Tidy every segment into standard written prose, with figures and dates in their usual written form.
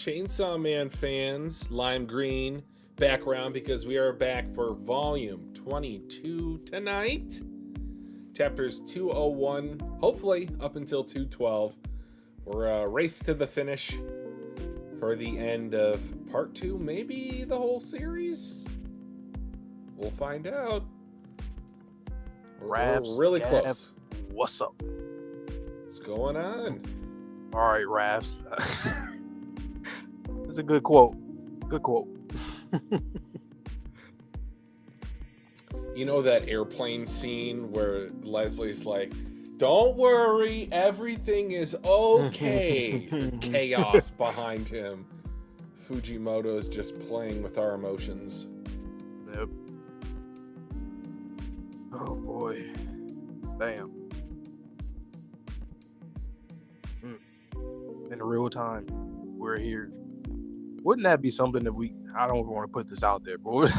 Chainsaw Man fans, lime green background, because we are back for volume 22 tonight. Chapters 201, hopefully up until 212. We're race to the finish for the end of part 2, maybe the whole series. We'll find out. We're really close. What's up? What's going on? All right, Rafs. That's a good quote. Good quote. You know that airplane scene where Leslie's like, "Don't worry, everything is okay." Chaos behind him. Fujimoto is just playing with our emotions. Yep. Oh boy. Damn. In real time, we're here. Wouldn't that be something that I don't want to put this out there, but wouldn't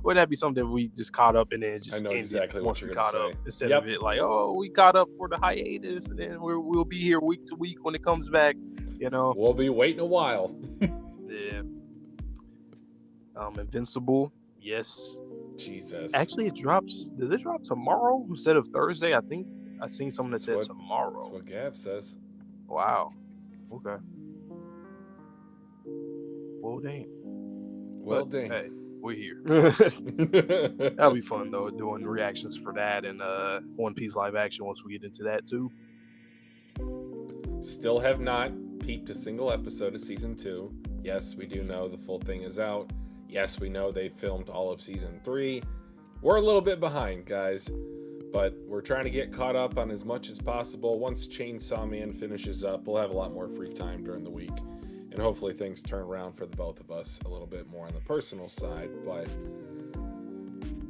that be something that we just caught up and then just I know exactly what you're going to say. Instead of it like, oh, we caught up for the hiatus and then we'll be here week to week when it comes back, you know. We'll be waiting a while. Yeah. Invincible, yes. Jesus. Actually, does it drop tomorrow instead of Thursday? I think I seen something that said tomorrow. That's what Gav says. Wow. Okay. Well, damn. Well, damn. Hey, we're here. That'll be fun, though, doing reactions for that and One Piece live action once we get into that, too. Still have not peeped a single episode of Season 2. Yes, we do know the full thing is out. Yes, we know they filmed all of Season 3. We're a little bit behind, guys. But we're trying to get caught up on as much as possible. Once Chainsaw Man finishes up, we'll have a lot more free time during the week. And hopefully things turn around for the both of us a little bit more on the personal side. But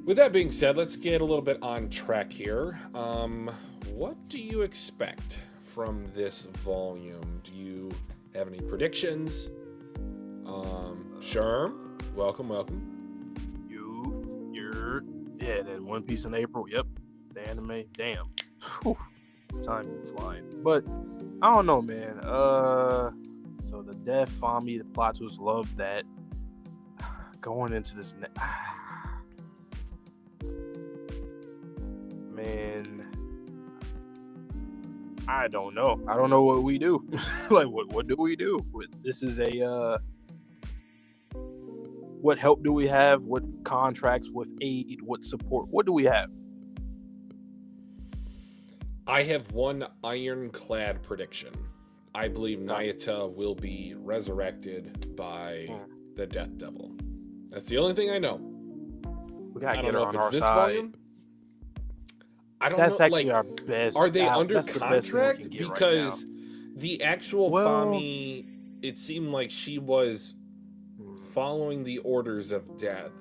with that being said, let's get a little bit on track here. What do you expect from this volume? Do you have any predictions? Sherm, welcome. Yeah, then One Piece in April, yep. The anime, damn. Whew. Time is flying. But, I don't know, man. So the death, Fami, the plot twist, love that. Going into this, man, I don't know. I don't know what we do. Like, what do we do? This is a, what help do we have? What contracts, what aid, what support? What do we have? I have one ironclad prediction. I believe Nayata will be resurrected by the Death Devil. That's the only thing I know. We gotta I get don't her know on if it's our this side. volume. I don't That's know. actually Like, our best. are they under that's the best thing we contract? can get Because right the actual Fami, it seemed like she was following the orders of death.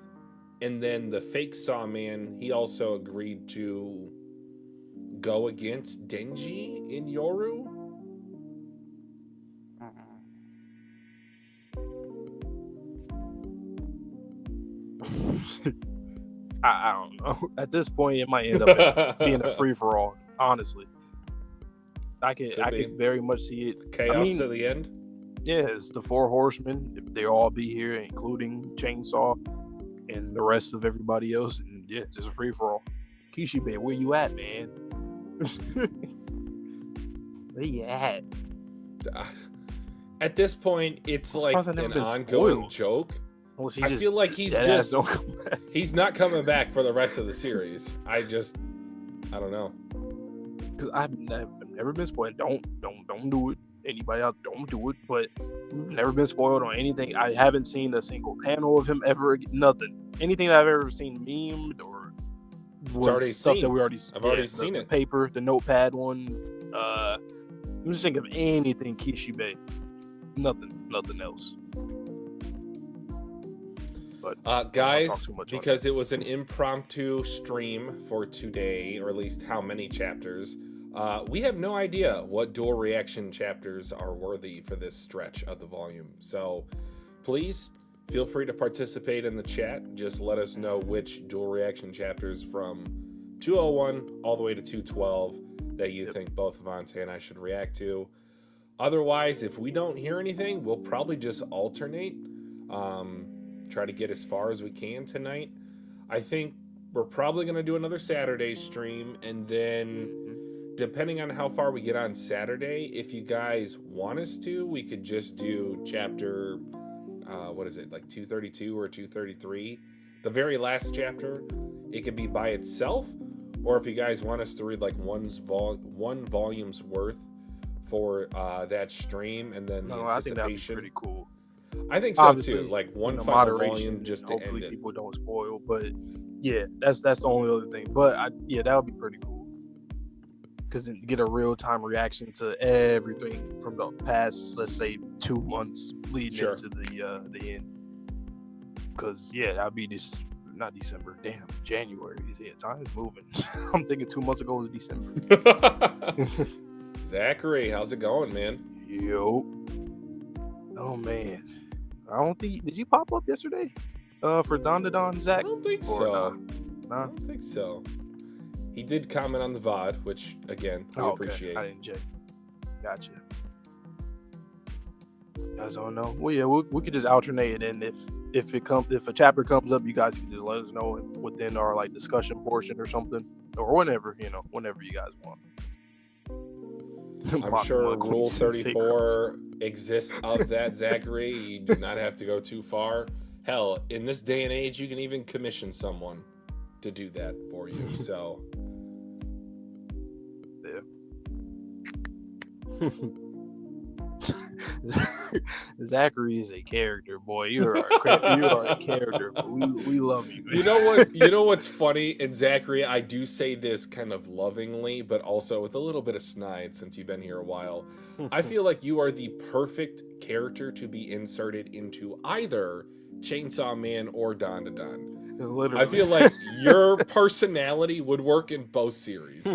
And then the fake Sawman, he also agreed to go against Denji in Yoru. I don't know. At this point, it might end up being a free for all. Honestly, I could very much see it. Chaos to the end. Yeah, it's the Four Horsemen. If they all be here, including Chainsaw and the rest of everybody else, and yeah, just a free for all. Kishibe, where you at, man? Where you at? At this point, it's like an ongoing joke. I feel like he's not coming back for the rest of the series. I don't know. Because I've never been spoiled. Don't do it. Anybody else, don't do it. But we've never been spoiled on anything. I haven't seen a single panel of him ever. Nothing. Anything that I've ever seen memed or was stuff that we already. I've already seen it. The paper, the notepad one. I'm just thinking of anything Kishibe. Nothing else. But guys, because it was an impromptu stream for today, or at least how many chapters, we have no idea what dual reaction chapters are worthy for this stretch of the volume. So please feel free to participate in the chat. Just let us know which dual reaction chapters from 201 all the way to 212 that you think both Avante and I should react to. Otherwise, if we don't hear anything, we'll probably just alternate. Try to get as far as we can tonight. I think we're probably going to do another Saturday stream, and then depending on how far we get on Saturday, if you guys want us to, we could just do chapter, what is it, like 232 or 233? The very last chapter. It could be by itself, or if you guys want us to read like one volume's worth for that stream, and then the anticipation. I think that'd be pretty cool. I think so Obviously, too. Like one final volume just to end hopefully it. People don't spoil, but yeah, that's the only other thing. But that would be pretty cool because get a real time reaction to everything from the past, let's say 2 months leading into the end. Because that'd be not December, damn, January. Yeah, time is moving. I'm thinking 2 months ago was December. Zachary, how's it going, man? Yo. Oh man. I don't think did you pop up yesterday? For Don Zach? I don't think so. Nah? I don't think so. He did comment on the VOD, which again we appreciate. I didn't check. Gotcha. You guys don't know. Well, yeah, we could just alternate it, and if a chapter comes up, you guys can just let us know within our like discussion portion or something, or whenever you guys want. I'm sure Rule 34 exists of that, Zachary. You do not have to go too far. Hell, in this day and age, you can even commission someone to do that for you. So, yeah. Zachary is a character, boy. You are a character. But we love you, man. You know what? You know what's funny? And Zachary, I do say this kind of lovingly, but also with a little bit of snide since you've been here a while. I feel like you are the perfect character to be inserted into either Chainsaw Man or Don to Don. Literally. I feel like your personality would work in both series.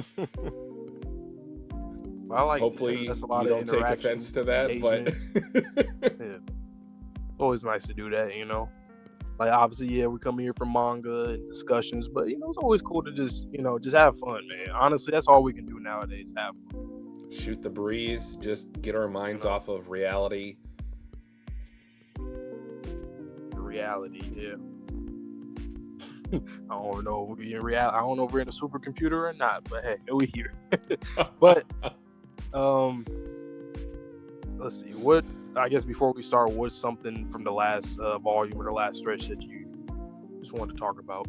Hopefully you don't take offense to that, but yeah. Always nice to do that, Like obviously, we come here for manga and discussions, but it's always cool to just have fun, man. Honestly, that's all we can do nowadays, have fun. Shoot the breeze, just get our minds off of reality. Reality, yeah. I don't know if we're in reality. I don't know if we're in a supercomputer or not, but hey, we here. But let's see. I guess before we start, what's something from the last volume or the last stretch that you just wanted to talk about?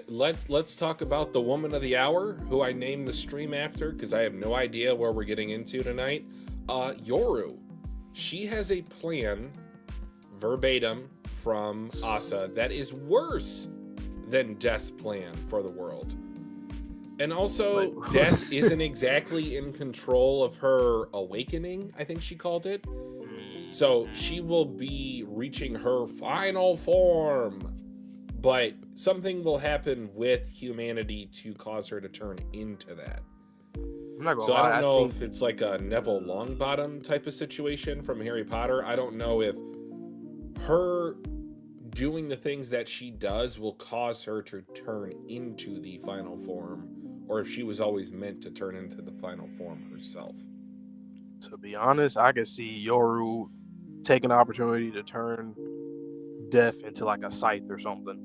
Let's talk about the woman of the hour, who I named the stream after because I have no idea where we're getting into tonight. Yoru. She has a plan, verbatim from Asa, that is worse than Death's plan for the world. And also, Death isn't exactly in control of her awakening, I think she called it. So she will be reaching her final form. But something will happen with humanity to cause her to turn into that. I don't know if it's like a Neville Longbottom type of situation from Harry Potter. I don't know if her doing the things that she does will cause her to turn into the final form, or if she was always meant to turn into the final form herself. To be honest, I could see Yoru taking an opportunity to turn Death into like a scythe or something.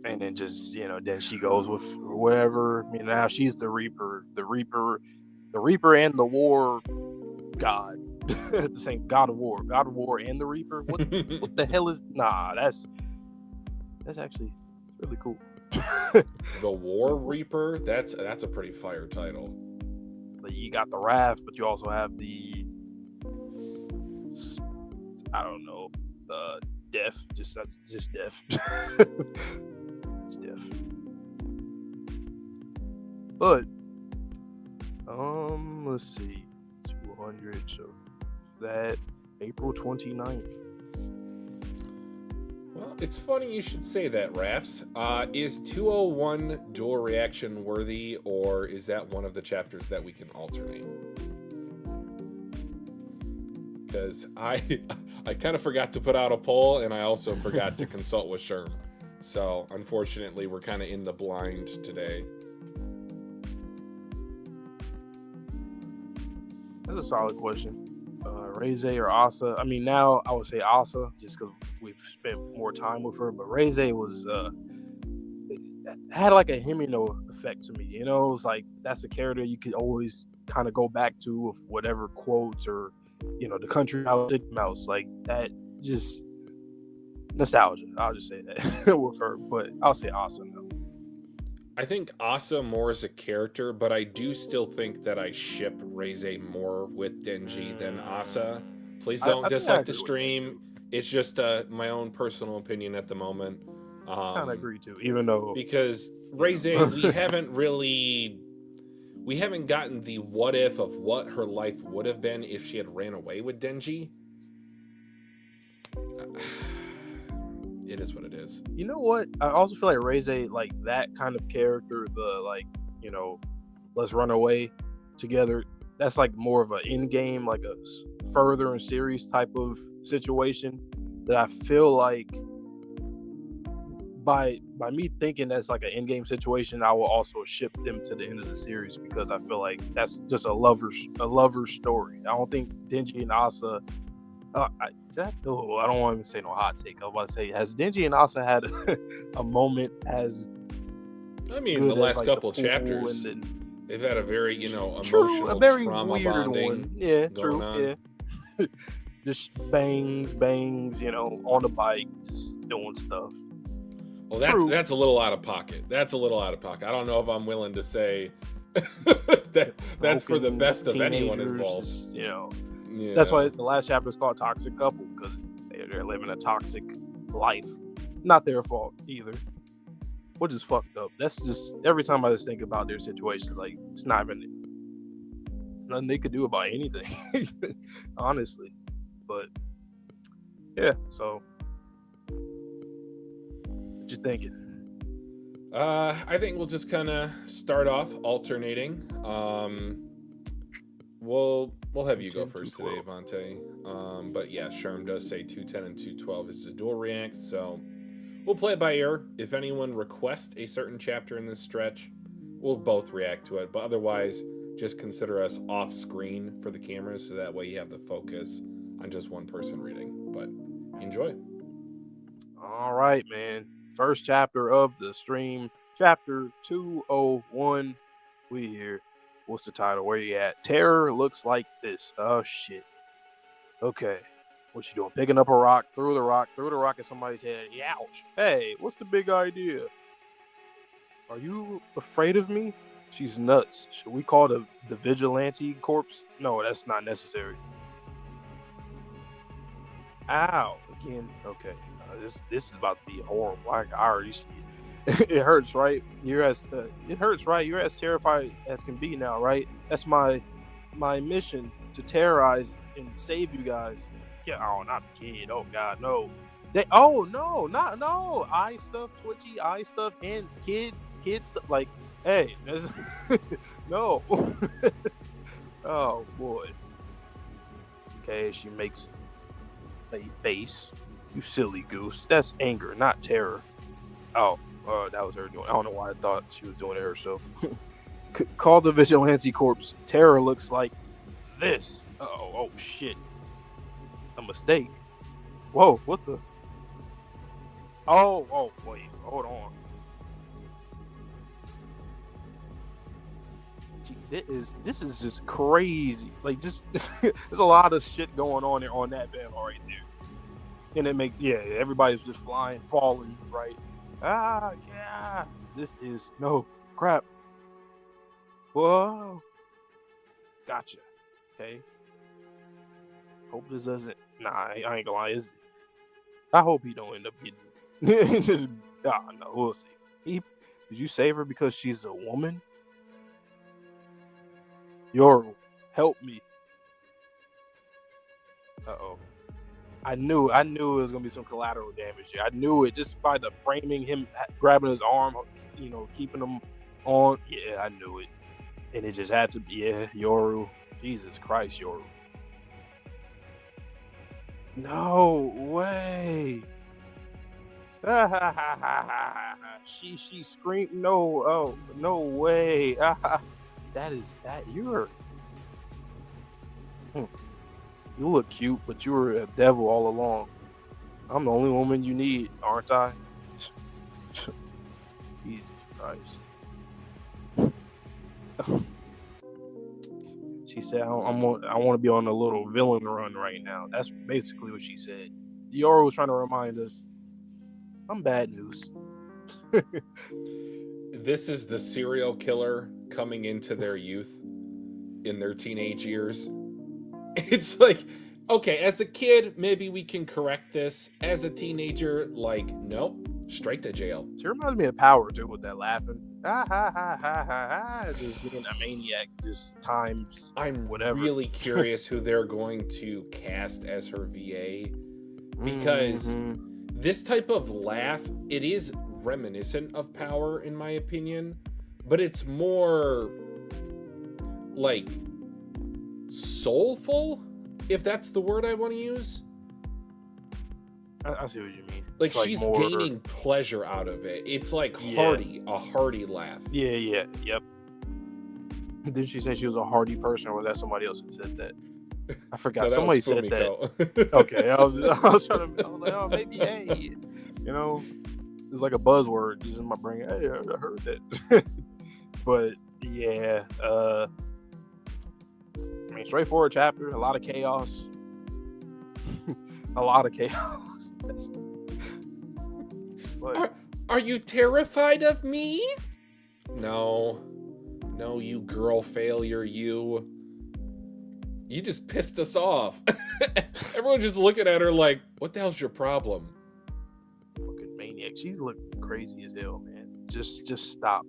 And then just, then she goes with whatever. Now she's the Reaper and the War God. The same God of War and the Reaper. What the hell is? Nah, that's actually really cool. The War Reaper. That's a pretty fire title. Like you got the Wrath, but you also have the Death. Just Death. It's Death. But let's see, 200. So that April 29th. Well, it's funny you should say that, Rafs. Is 201 dual reaction worthy, or is that one of the chapters that we can alternate? Because I kind of forgot to put out a poll, and I also forgot to consult with Sherm. So, unfortunately, we're kind of in the blind today. That's a solid question. Reze or Asa? I mean, now I would say Asa just because we've spent more time with her. But Reze was had like a Himino effect to me. You know, it's like that's a character you could always kind of go back to with whatever quotes or the country mouse like that. Just nostalgia. I'll just say that with her. But I'll say Asa now. I think Asa more as a character, but I do still think that I ship Reze more with Denji than Asa. Please don't I think I dislike the agree with that stream. too. It's just my own personal opinion at the moment. Kind of agree too, even though Because Reze, we haven't gotten the what if of what her life would have been if she had ran away with Denji. It is what it is. You know what? I also feel like Reze, like that kind of character, let's run away together. That's like more of an in-game, like a further in series type of situation that I feel like by me thinking that's like an in-game situation, I will also ship them to the end of the series because I feel like that's just a lover's story. I don't think Denji and Asa. I don't want to say no hot take. I was about to say, has Denji and Asa had a moment as? I mean, the last couple chapters, they've had a very emotional, a very trauma weird bonding one. Yeah, true. On. Yeah, just bangs, on the bike, just doing stuff. Well, that's a little out of pocket. That's a little out of pocket. I don't know if I'm willing to say that's for the best of anyone involved. Yeah. That's why the last chapter is called Toxic Couple, because they're living a toxic life. Not their fault either. Which is fucked up. That's just every time I just think about their situations, like it's not even nothing they could do about anything. Honestly. But yeah, so what you thinking? I think we'll just kind of start off alternating. We'll have you go first today, Avante. But yeah, Sherm does say 210 and 212 is the dual react, so we'll play it by ear. If anyone requests a certain chapter in this stretch, we'll both react to it. But otherwise, just consider us off screen for the cameras, so that way you have the focus on just one person reading. But enjoy. All right, man. First chapter of the stream, chapter 201. We here. What's the title? Where you at? Terror looks like this. Oh shit. Okay. What you doing? Picking up a rock, threw the rock at somebody's head. Ouch. Hey, what's the big idea? Are you afraid of me? She's nuts. Should we call the vigilante corpse? No, that's not necessary. Ow. Again. Okay. This is about to be horrible. I already see it. It hurts, right? It hurts, right? You're as terrified as can be now, right? That's my mission, to terrorize and save you guys. Yeah, oh, not the kid. Oh God, no. No. Eye stuff, Twitchy, eye stuff, and kid stuff. Like, hey, no. Oh boy. Okay, she makes a face. You silly goose. That's anger, not terror. Oh. That was her doing. I don't know why I thought she was doing it herself. Call the vigilante corpse. Terror looks like this. Oh shit. A mistake. Whoa, what the? Oh, wait, hold on. Gee, this is just crazy. Like, just there's a lot of shit going on there on that panel right there, and it makes everybody's just flying, falling, right? Yeah. This is no crap. Whoa. Gotcha. Okay. Hope this doesn't. Nah, I ain't gonna lie. I hope he don't end up getting. Just, no, we'll see. Did you save her because she's a woman? Yoru, help me. Uh-oh. I knew it was gonna be some collateral damage here. I knew it just by the framing, him grabbing his arm, keeping him on. Yeah, I knew it, and it just had to be. Yeah, Yoru. Jesus Christ, Yoru. No way. She screamed. No way. That you're. You look cute, but you were a devil all along. I'm the only woman you need, aren't I? Jesus Christ. She said, I want to be on a little villain run right now. That's basically what she said. Yoru was trying to remind us, I'm bad news. This is the serial killer coming into their youth, in their teenage years. It's like, okay, as a kid, maybe we can correct this. As a teenager, like, nope, straight to jail. She reminds me of Power, too, with that laughing. Ha, ha, ha, ha, ha, ha. Just being a maniac, just times I'm whatever. really curious who they're going to cast as her VA. Because this type of laugh, it is reminiscent of Power, in my opinion. But it's more, like, soulful, if that's the word I want to use. I see what you mean. Like, It's she's more... gaining pleasure out of it. It's like hearty, a hearty laugh. Yeah, yep. Didn't she say she was a hardy person, or was that somebody else that said that? I forgot. No, that Somebody was said Fumiko. that. Okay, I was trying to. I was like, oh, maybe, hey, you know, it's like a buzzword just in my brain. Hey, I heard that. But yeah, I mean, straightforward chapter, a lot of chaos, a lot of chaos. But, Are you terrified of me? No, you girl failure, you. You just pissed us off. Everyone's just looking at her like, what the hell's your problem? fucking maniac. She's looking crazy as hell, man. Just stop.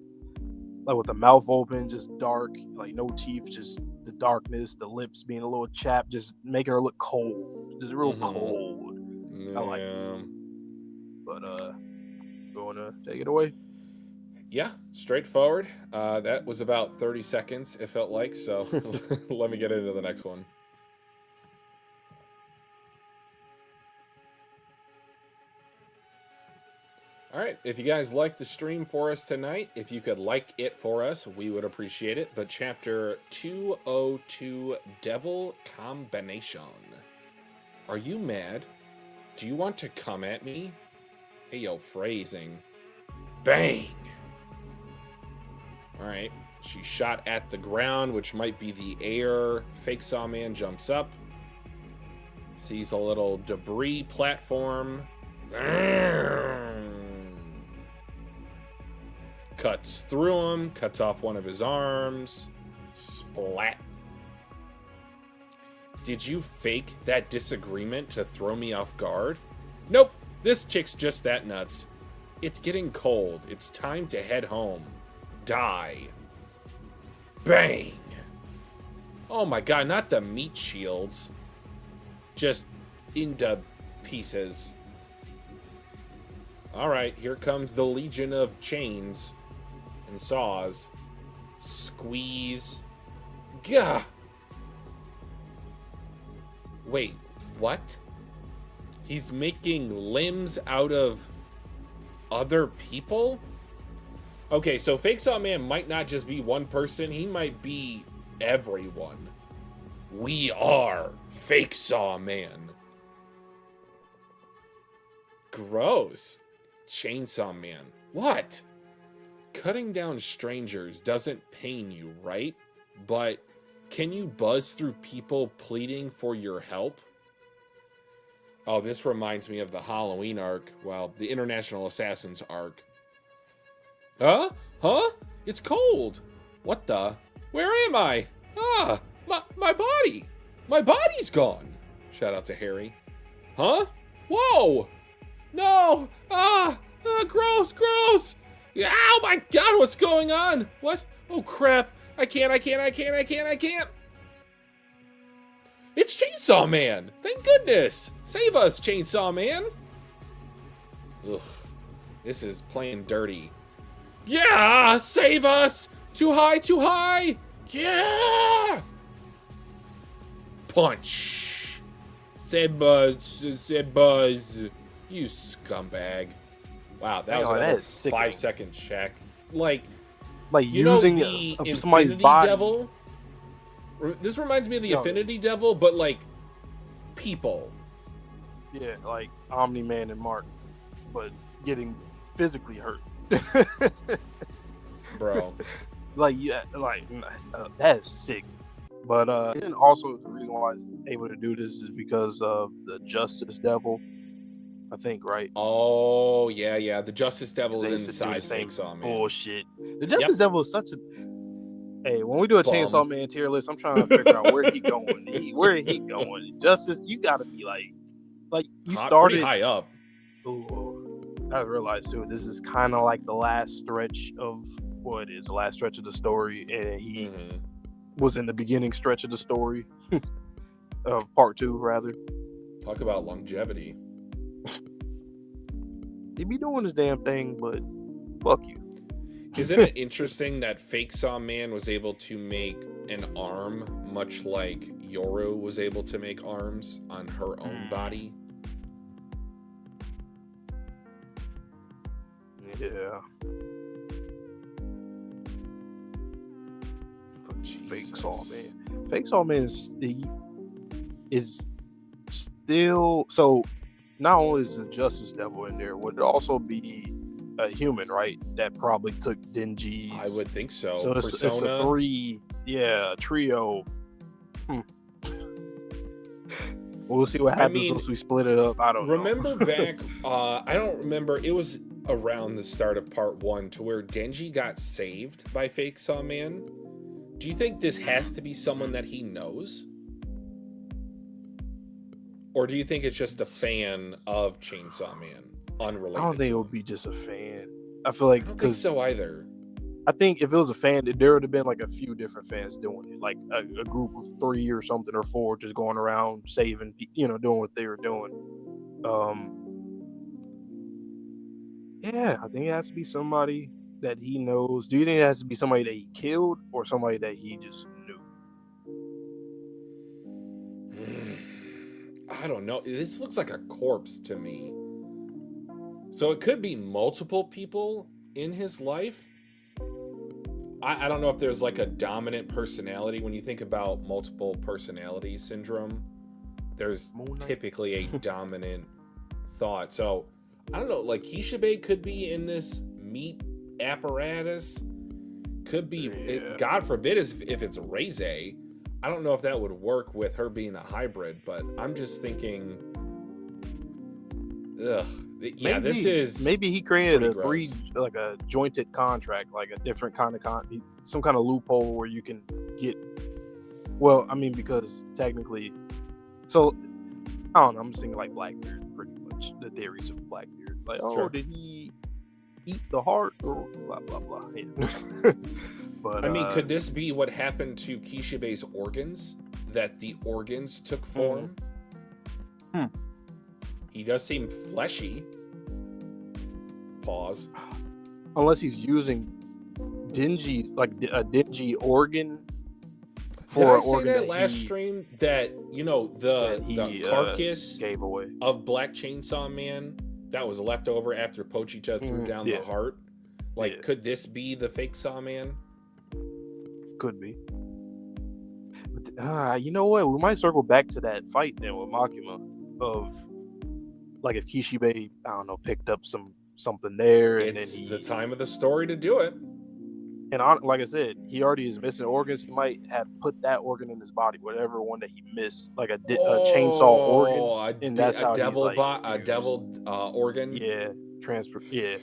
Like with the mouth open, just dark, like no teeth, just the darkness, the lips being a little chapped, just making her look cold. Just real cold. Yeah. I like it. But you wanna take it away? Yeah, straightforward. That was about 30 seconds, it felt like, so let me get into the next one. Alright, if you guys liked the stream for us tonight, if you could like it for us, we would appreciate it. But chapter 202, Devil Combination. Are you mad? Do you want to come at me? Hey, yo, phrasing. Bang! Alright, she shot at the ground, which might be the air. Fake Sawman jumps up. Sees a little debris platform. Cuts through him, cuts off one of his arms. Splat. Did you fake that disagreement to throw me off guard? Nope, this chick's just that nuts. It's getting cold. It's time to head home. Die. Bang! Oh my god, not the meat shields. Just into pieces. Alright, here comes the legion of chains and saws. Squeeze. Gah! Wait, what? He's making limbs out of other people? Okay, so Fake Saw Man might not just be one person, he might be everyone. We are Fake Saw Man. Gross. Chainsaw Man. What? Cutting down strangers doesn't pain you, right? But can you buzz through people pleading for your help? Oh, this reminds me of the Halloween arc. Well, the International Assassins arc. Huh? Huh? It's cold. What the? Where am I? Ah, my body. My body's gone. Shout out to Harry. Huh? Whoa! No! Gross! Oh my god, what's going on? What? Oh crap. I can't. It's Chainsaw Man! Thank goodness! Save us, Chainsaw Man! Ugh. This is playing dirty. Yeah! Save us! Too high! Yeah! Punch! Say buzz. You scumbag. Wow, that was a 5-second check. Like using the somebody's Infinity body. Devil? This reminds me of the No. Affinity Devil, but like people. Yeah, like Omni-Man and Mark, but getting physically hurt. Bro. Like, yeah, like that's sick. But and also the reason why he's able to do this is because of the Justice Devil, I think, right? Oh, yeah. The Justice Devil They is used to do the inside same Chainsaw Man. bullshit. The Justice Devil is such a. Hey, when we do a Bum. Chainsaw Man tier list, I'm trying to figure out where he going. Where he going? Justice, you gotta be like you started pretty high up. Ooh, I realized too. This is kind of like the last stretch of what is the last stretch of the story, and he was in the beginning stretch of the story of part 2, rather. Talk about longevity. He be doing his damn thing, but fuck you. Isn't it interesting that Fake Saw Man was able to make an arm much like Yoru was able to make arms on her own body? Yeah. Fake Saw Man. Fake Saw Man is still so. Not only is the Justice Devil in there, would it also be a human, right? That probably took Denji's. I would think so. So it's a trio. We'll see what happens once we split it up. I don't know. Remember back, I don't remember, it was around the start of part 1 to where Denji got saved by Fake Saw Man. Do you think this has to be someone that he knows? Or do you think it's just a fan of Chainsaw Man? Unrelated. I don't think it would be just a fan. I feel like I don't think so either. I think if it was a fan, there would have been like a few different fans doing it, like a group of 3 or something or 4, just going around saving, doing what they were doing. Yeah, I think it has to be somebody that he knows. Do you think it has to be somebody that he killed or somebody that he just knew? I don't know. This looks like a corpse to me. So it could be multiple people in his life. I don't know if there's like a dominant personality. When you think about multiple personality syndrome, there's typically a dominant thought. So I don't know, like Kishibe could be in this meat apparatus. Could be, God forbid, if it's Reize. I don't know if that would work with her being a hybrid, but I'm just thinking, yeah, this is maybe he created a gross. a jointed contract, like a different kind of some kind of loophole where you can get. Well, I mean, because technically, so I don't know. I'm just thinking like Blackbeard, pretty much the theories of Blackbeard. Like, did he eat the heart or blah blah blah? Yeah. But I mean, could this be what happened to Kishibe's organs? That the organs took form? He does seem fleshy. Pause. Unless he's using Denji, like a Denji organ. Did I say that last stream that the carcass gave away of Black Chainsaw Man that was left over after Pochicha threw down the heart? Like, could this be the Fake Saw Man? Could be. But, you know what? We might circle back to that fight then with Makima of like if Kishibe, I don't know, picked up something there, and it's then the time of the story to do it. And like I said, he already is missing organs. He might have put that organ in his body, whatever one that he missed, like a chainsaw organ, and that's how devil he's like a devil organ. Yeah, transfer. Yeah.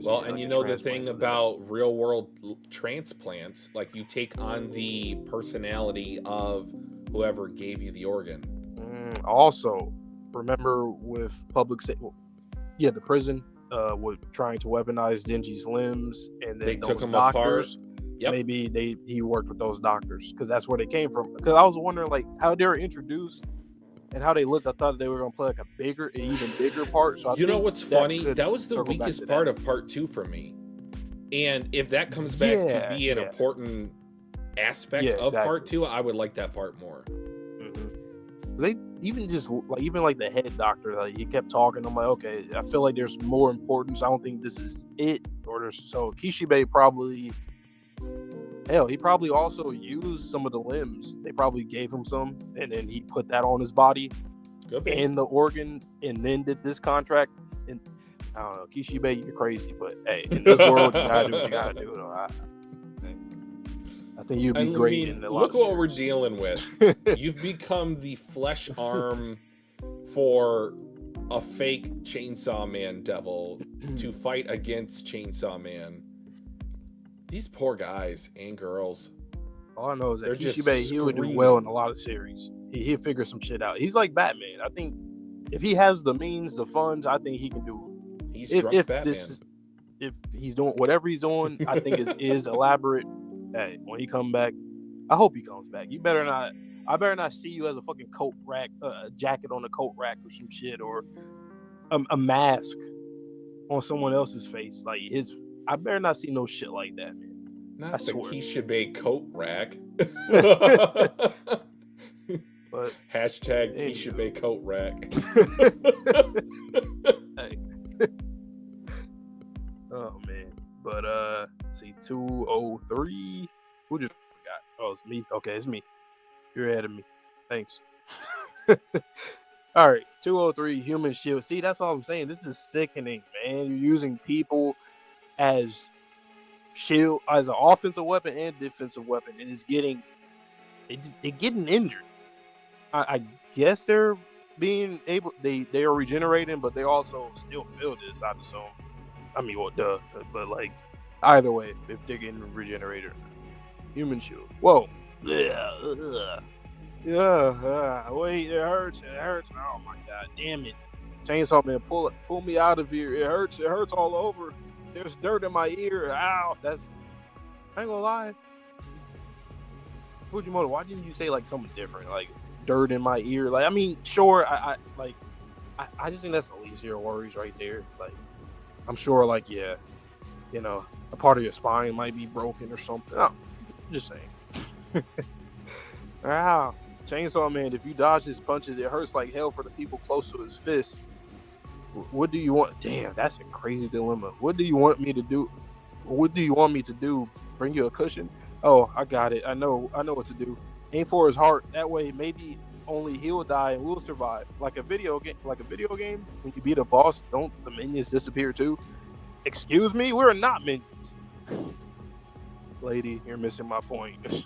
Well, and the thing about real world transplants, like you take on the personality of whoever gave you the organ. Also, remember with the prison with trying to weaponize Denji's limbs, and then they those took him doctors. apart. Yep. Maybe he worked with those doctors because that's where they came from. Because I was wondering like how they were introduced and how they looked. I thought they were going to play like an even bigger part. So you know what's funny? That was the weakest part of part 2 for me. And if that comes back to be an important aspect of part 2, I would like that part more. They even like the head doctor, like he kept talking. I'm like, okay, I feel like there's more importance. I don't think this is it. So Kishibe probably Hell, he probably also used some of the limbs. They probably gave him some, and then he put that on his body and the organ, and then did this contract. And I don't know, Kishibe, you're crazy, but hey, in this world, you gotta do what you gotta do. Though. I think you'd be great in the look what we're dealing with. You've become the flesh arm for a fake Chainsaw Man devil to fight against Chainsaw Man. These poor guys and girls. All I know is that Kishibe, he would do well in a lot of series. He'll figure some shit out. He's like Batman. I think if he has the means, the funds, I think he can do it. He's drunk Batman. If he's doing whatever he's doing, I think is elaborate. Hey, when he come back, I hope he comes back. You better not. I better not see you as a fucking coat rack, jacket on a coat rack or some shit, or a mask on someone else's face. Like I better not see no shit like that, man. Not the Kishibe coat rack. But hashtag Kishibe coat rack. Hey. Oh man. But see, 203. Who just forgot? Oh, it's me. Okay, it's me. You're ahead of me. Thanks. All right, 203 human shield. See, that's all I'm saying. This is sickening, man. You're using people as shield, as an offensive weapon and defensive weapon, and it's getting injured. I guess they're being able. They are regenerating, but they also still feel this. I assume. I mean, well, duh. But like, either way, if they're getting regenerated, human shield. Whoa. Yeah. Wait, it hurts. It hurts. Oh my god, damn it! Chainsaw Man, pull me out of here. It hurts. It hurts all over. There's dirt in my ear. Ow. I ain't gonna lie. Fujimoto, why didn't you say like something different? Like dirt in my ear. Like, I mean, sure. I just think that's the least of your worries right there. Like, I'm sure, like, yeah, you know, a part of your spine might be broken or something. No, just saying. Wow. Chainsaw Man, if you dodge his punches, it hurts like hell for the people close to his fist. What do you want? Damn, that's a crazy dilemma. What do you want me to do? What do you want me to do? Bring you a cushion? Oh, I got it. I know what to do. Aim for his heart. That way, maybe only he'll die and we'll survive. Like a video game. When you beat a boss, don't the minions disappear too? Excuse me, we're not minions. Lady, you're missing my point.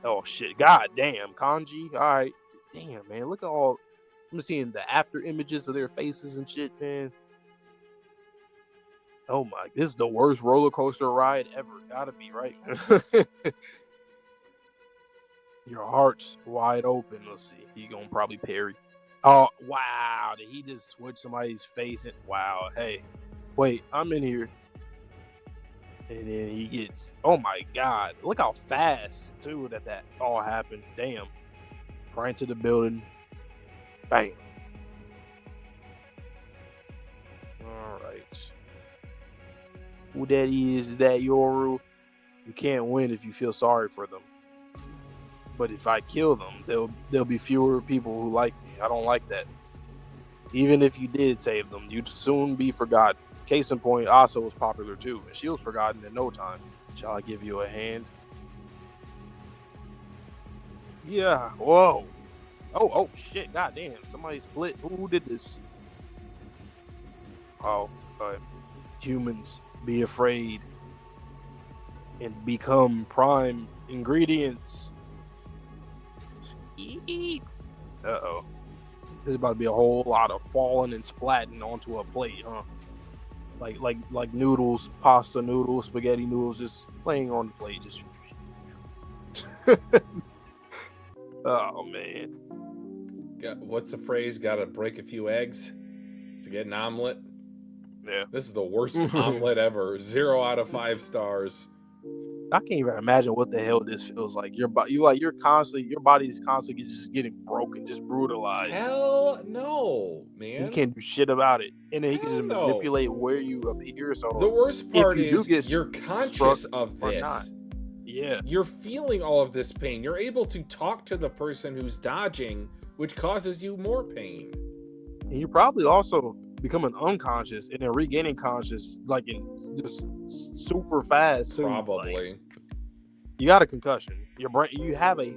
Oh shit! God damn, Kanji. All right, damn man. Look at all. I'm seeing the after images of their faces and shit, man. Oh my, this is the worst roller coaster ride ever. Gotta be right. Your heart's wide open. Let's see. He gonna probably parry. Oh wow! Did he just switch somebody's face? Wow. Hey, wait. I'm in here. And then he gets, oh my god, look how fast too that all happened. Damn. Right into the building. Bang. Alright. Who that is that Yoru? You can't win if you feel sorry for them. But if I kill them, there'll be fewer people who like me. I don't like that. Even if you did save them, you'd soon be forgotten. Case in point, Asa was popular too, and she was forgotten in no time. Shall I give you a hand? Yeah. Whoa. Oh shit. Goddamn. Somebody split. Who did this? Oh. Humans, be afraid and become prime ingredients. Uh-oh. There's about to be a whole lot of falling and splatting onto a plate, huh? Like noodles, pasta noodles, spaghetti noodles, just laying on the plate, just. Oh man. What's the phrase? Gotta break a few eggs to get an omelet. Yeah. This is the worst omelet ever. 0 out of 5 stars. I can't even imagine what the hell this feels like. Your body's constantly just getting broken, just brutalized. Hell no, man. You can't do shit about it, and then he can just manipulate where you appear. So the worst part is you're conscious of this. Yeah, you're feeling all of this pain. You're able to talk to the person who's dodging, which causes you more pain. And you're probably also becoming unconscious and then regaining conscious, like in just super fast. Too. Probably. You got a concussion. Your brain, you have a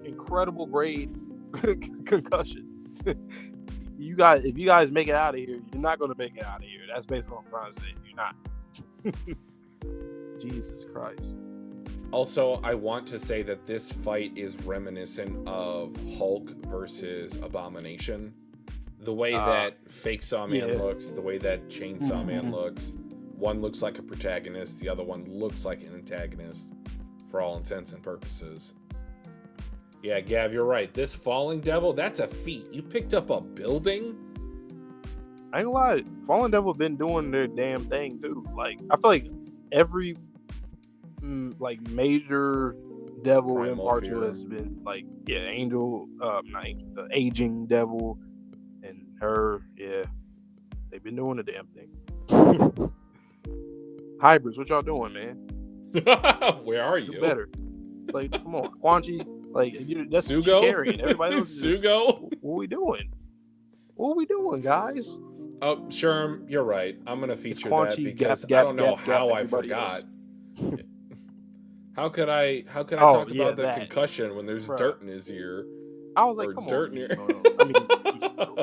incredible grade concussion. If you guys make it out of here, you're not going to make it out of here. That's basically what I'm trying to say. You're not. Jesus Christ. Also, I want to say that this fight is reminiscent of Hulk versus Abomination. The way that Fake Sawman looks, the way that Chainsaw Man looks. One looks like a protagonist, the other one looks like an antagonist, for all intents and purposes. Yeah, Gav, you're right. This Falling Devil, that's a feat. You picked up a building? I ain't gonna lie. Fallen Devil been doing their damn thing, too. Like, I feel like every major devil in part 2 has been like, Angel, not Angel, the aging devil and her, they've been doing the damn thing. Hybrids, what y'all doing, man? Where are you? Do better. Like, come on, Quan Chi, like, that's Sugo? carrying. Everybody else is Sugo? What we doing? What are we doing, guys? Oh, Sherm, you're right. I'm gonna feature Quan that Chi, because gap, I don't know how I forgot. How could I talk about the concussion when there's dirt in his ear? I was like, come on, Fujimoto. I mean,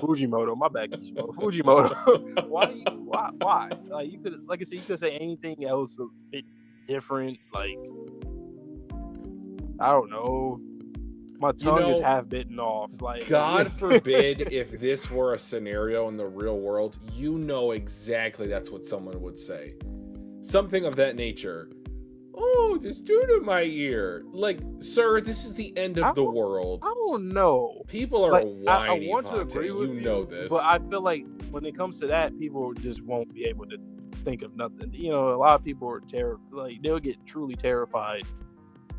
Fujimoto. My bad, Kishimoto. Fujimoto. Why? Like, you could, like I said, you could say anything else a bit different. Like, I don't know. My tongue is half bitten off. Like, God forbid if this were a scenario in the real world, you know exactly that's what someone would say. Something of that nature. Oh, there's dirt in my ear. Like, sir, this is the end of the world. I don't know. People are whiny. I want to agree with you. Know this. But I feel like when it comes to that, people just won't be able to think of nothing. You know, a lot of people are like, they'll get truly terrified.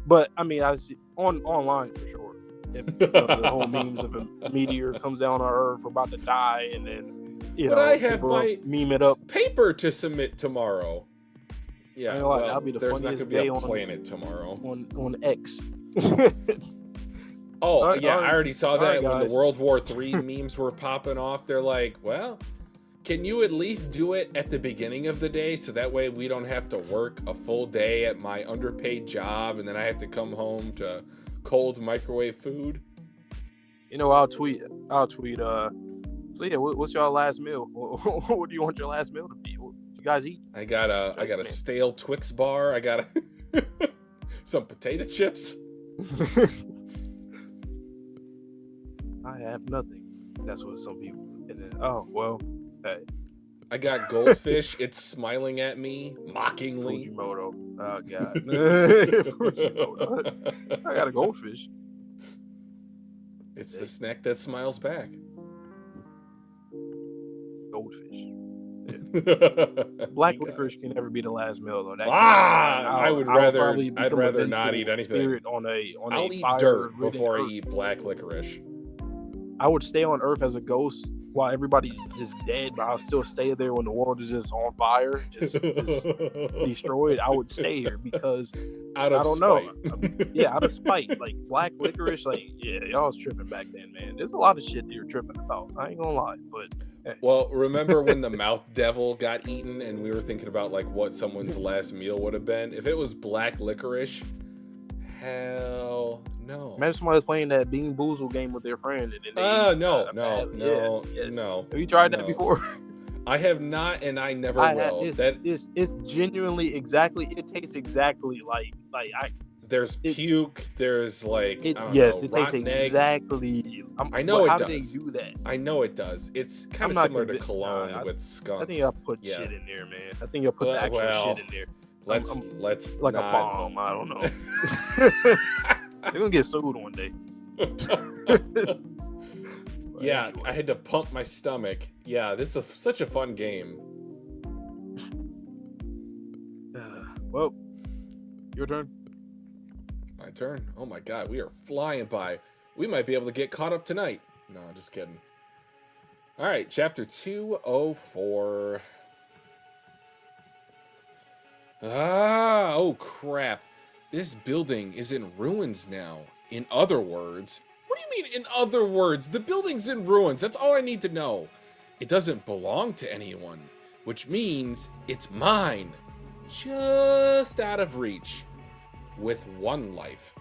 But I mean, I see online for sure. If, the whole memes of a meteor comes down on Earth, we're about to die, and then I have my meme it up paper to submit tomorrow. Yeah, that'll be the funniest day on planet tomorrow on X. I already saw that when the World War III memes were popping off. They're like, well, can you at least do it at the beginning of the day so that way we don't have to work a full day at my underpaid job and then I have to come home to cold microwave food? I'll tweet. So yeah, what's your last meal? What do you want your last meal to be? What you guys eat? I got a stale Twix bar. I got some potato chips. I have nothing. That's what some people. And then, hey. I got goldfish. It's smiling at me mockingly. Fujimoto. Oh God. Fujimoto. I got a goldfish. It's the snack that smiles back. Goldfish. Yeah. Black licorice can never be the last meal though. I'd rather not eat anything. I'll eat dirt before I eat black licorice. I would stay on Earth as a ghost while everybody's just dead, but I'll still stay there when the world is just on fire, just destroyed. I would stay here because out of spite. Out of spite. Like black licorice, y'all was tripping back then, man. There's a lot of shit that you're tripping about. I ain't gonna lie, but hey. Well, remember when the mouth devil got eaten and we were thinking about like what someone's last meal would have been? If it was black licorice, hell no. Imagine somebody was playing that Bean Boozle game with their friend. No. Have you tried that before? I have not, and I never will. It's genuinely exactly. It tastes exactly like There's puke. There's it tastes exactly. I know it does. How do they do that? I know it does. It's kind of similar to cologne with skunks. I think I put shit in there, man. I think I put the actual shit in there. Let's like not... a bomb. I don't know. They're gonna get sued one day. Yeah, anyway. I had to pump my stomach. Yeah, this is such a fun game. Well, your turn. My turn. Oh my God, we are flying by. We might be able to get caught up tonight. No, just kidding. All right, chapter 204. Oh crap. This building is in ruins now. In other words, what do you mean in other words? The building's in ruins. That's all I need to know. It doesn't belong to anyone, which means it's mine. Just out of reach. with 1 life.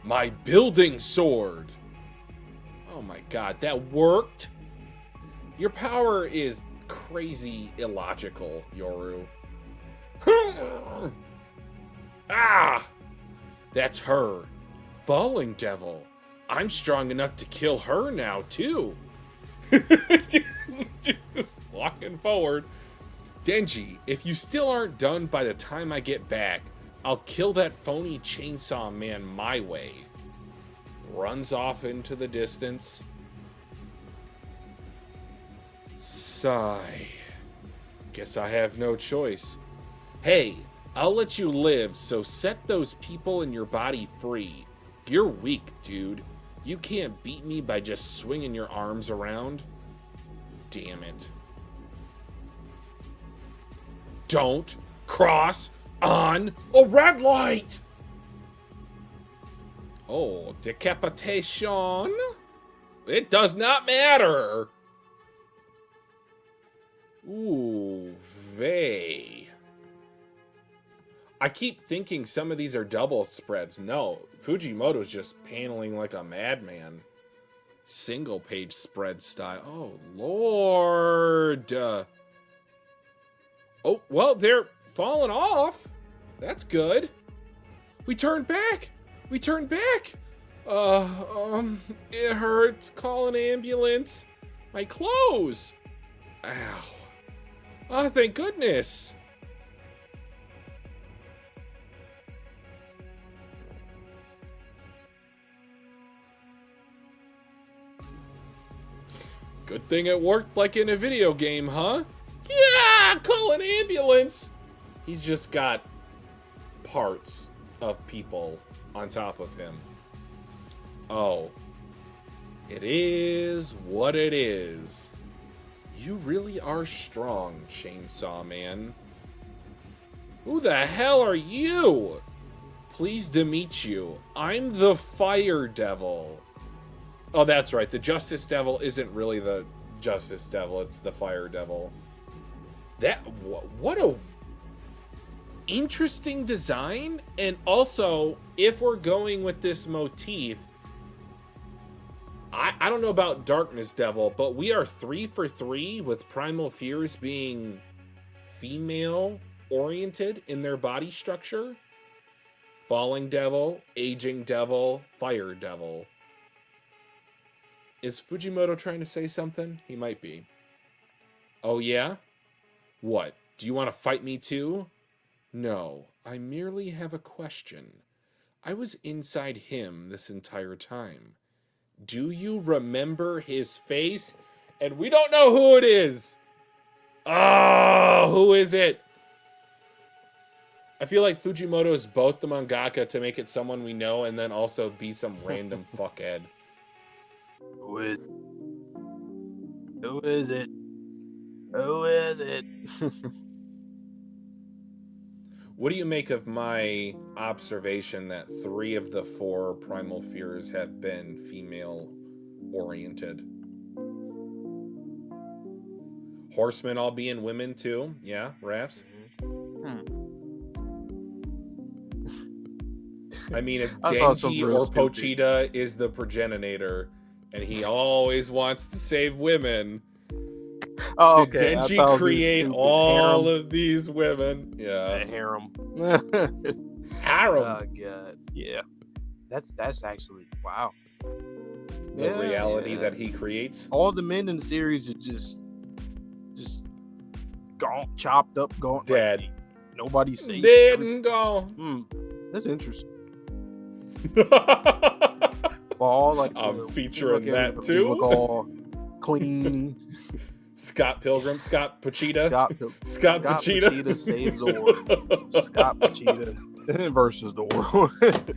My building sword. Oh my god, that worked? Your power is crazy illogical, Yoru. Ah! That's her. Falling Devil. I'm strong enough to kill her now, too. Just walking forward. Denji, if you still aren't done by the time I get back, I'll kill that phony chainsaw man my way. Runs off into the distance. Sigh. Guess I have no choice. Hey, I'll let you live, so set those people in your body free. You're weak, dude. You can't beat me by just swinging your arms around. Damn it. Don't cross on a red light! Oh, decapitation? It does not matter! Ooh, vey. I keep thinking some of these are double spreads. No, Fujimoto's just paneling like a madman. Single page spread style. Oh, Lord. Oh, well, they're falling off. That's good. We turned back. We turned back. It hurts. Call an ambulance. My clothes. Ow. Oh, thank goodness. Good thing it worked like in a video game, huh? Yeah, call an ambulance. He's just got parts of people on top of him. Oh. It is what it is. You really are strong, Chainsaw Man. Who the hell are you? Pleased to meet you. I'm the Fire Devil. Oh, that's right. The Justice Devil isn't really the Justice Devil. It's the Fire Devil. What a interesting design. And also, if we're going with this motif, I don't know about Darkness Devil, but we are 3 for 3 with Primal Fears being female-oriented in their body structure. Falling Devil, Aging Devil, Fire Devil. Is Fujimoto trying to say something? He might be. Oh, yeah? What? Do you want to fight me too? No, I merely have a question. I was inside him this entire time. Do you remember his face? And we don't know who it is. Oh, who is it? I feel like Fujimoto is both the mangaka to make it someone we know and then also be some random fuckhead. Who is it? Who is it? What do you make of my observation that 3 of the 4 Primal Fears have been female-oriented? Horsemen all being women, too? Yeah, Rafts? I mean, if Denji or Pochita is the progenitor, and he always wants to save women... Oh, did Denji create all of these women? Yeah. A harem. Harem. Oh god. Yeah. That's actually wow. The reality that he creates. All the men in the series are just gone, chopped up, gone, dead. Like, nobody's safe. Dead and gone. That's interesting. All like I'm featuring that too. Look all clean. Scott Pilgrim, Scott Pochita. Scott Pochita saves the world. Scott Pochita versus the world.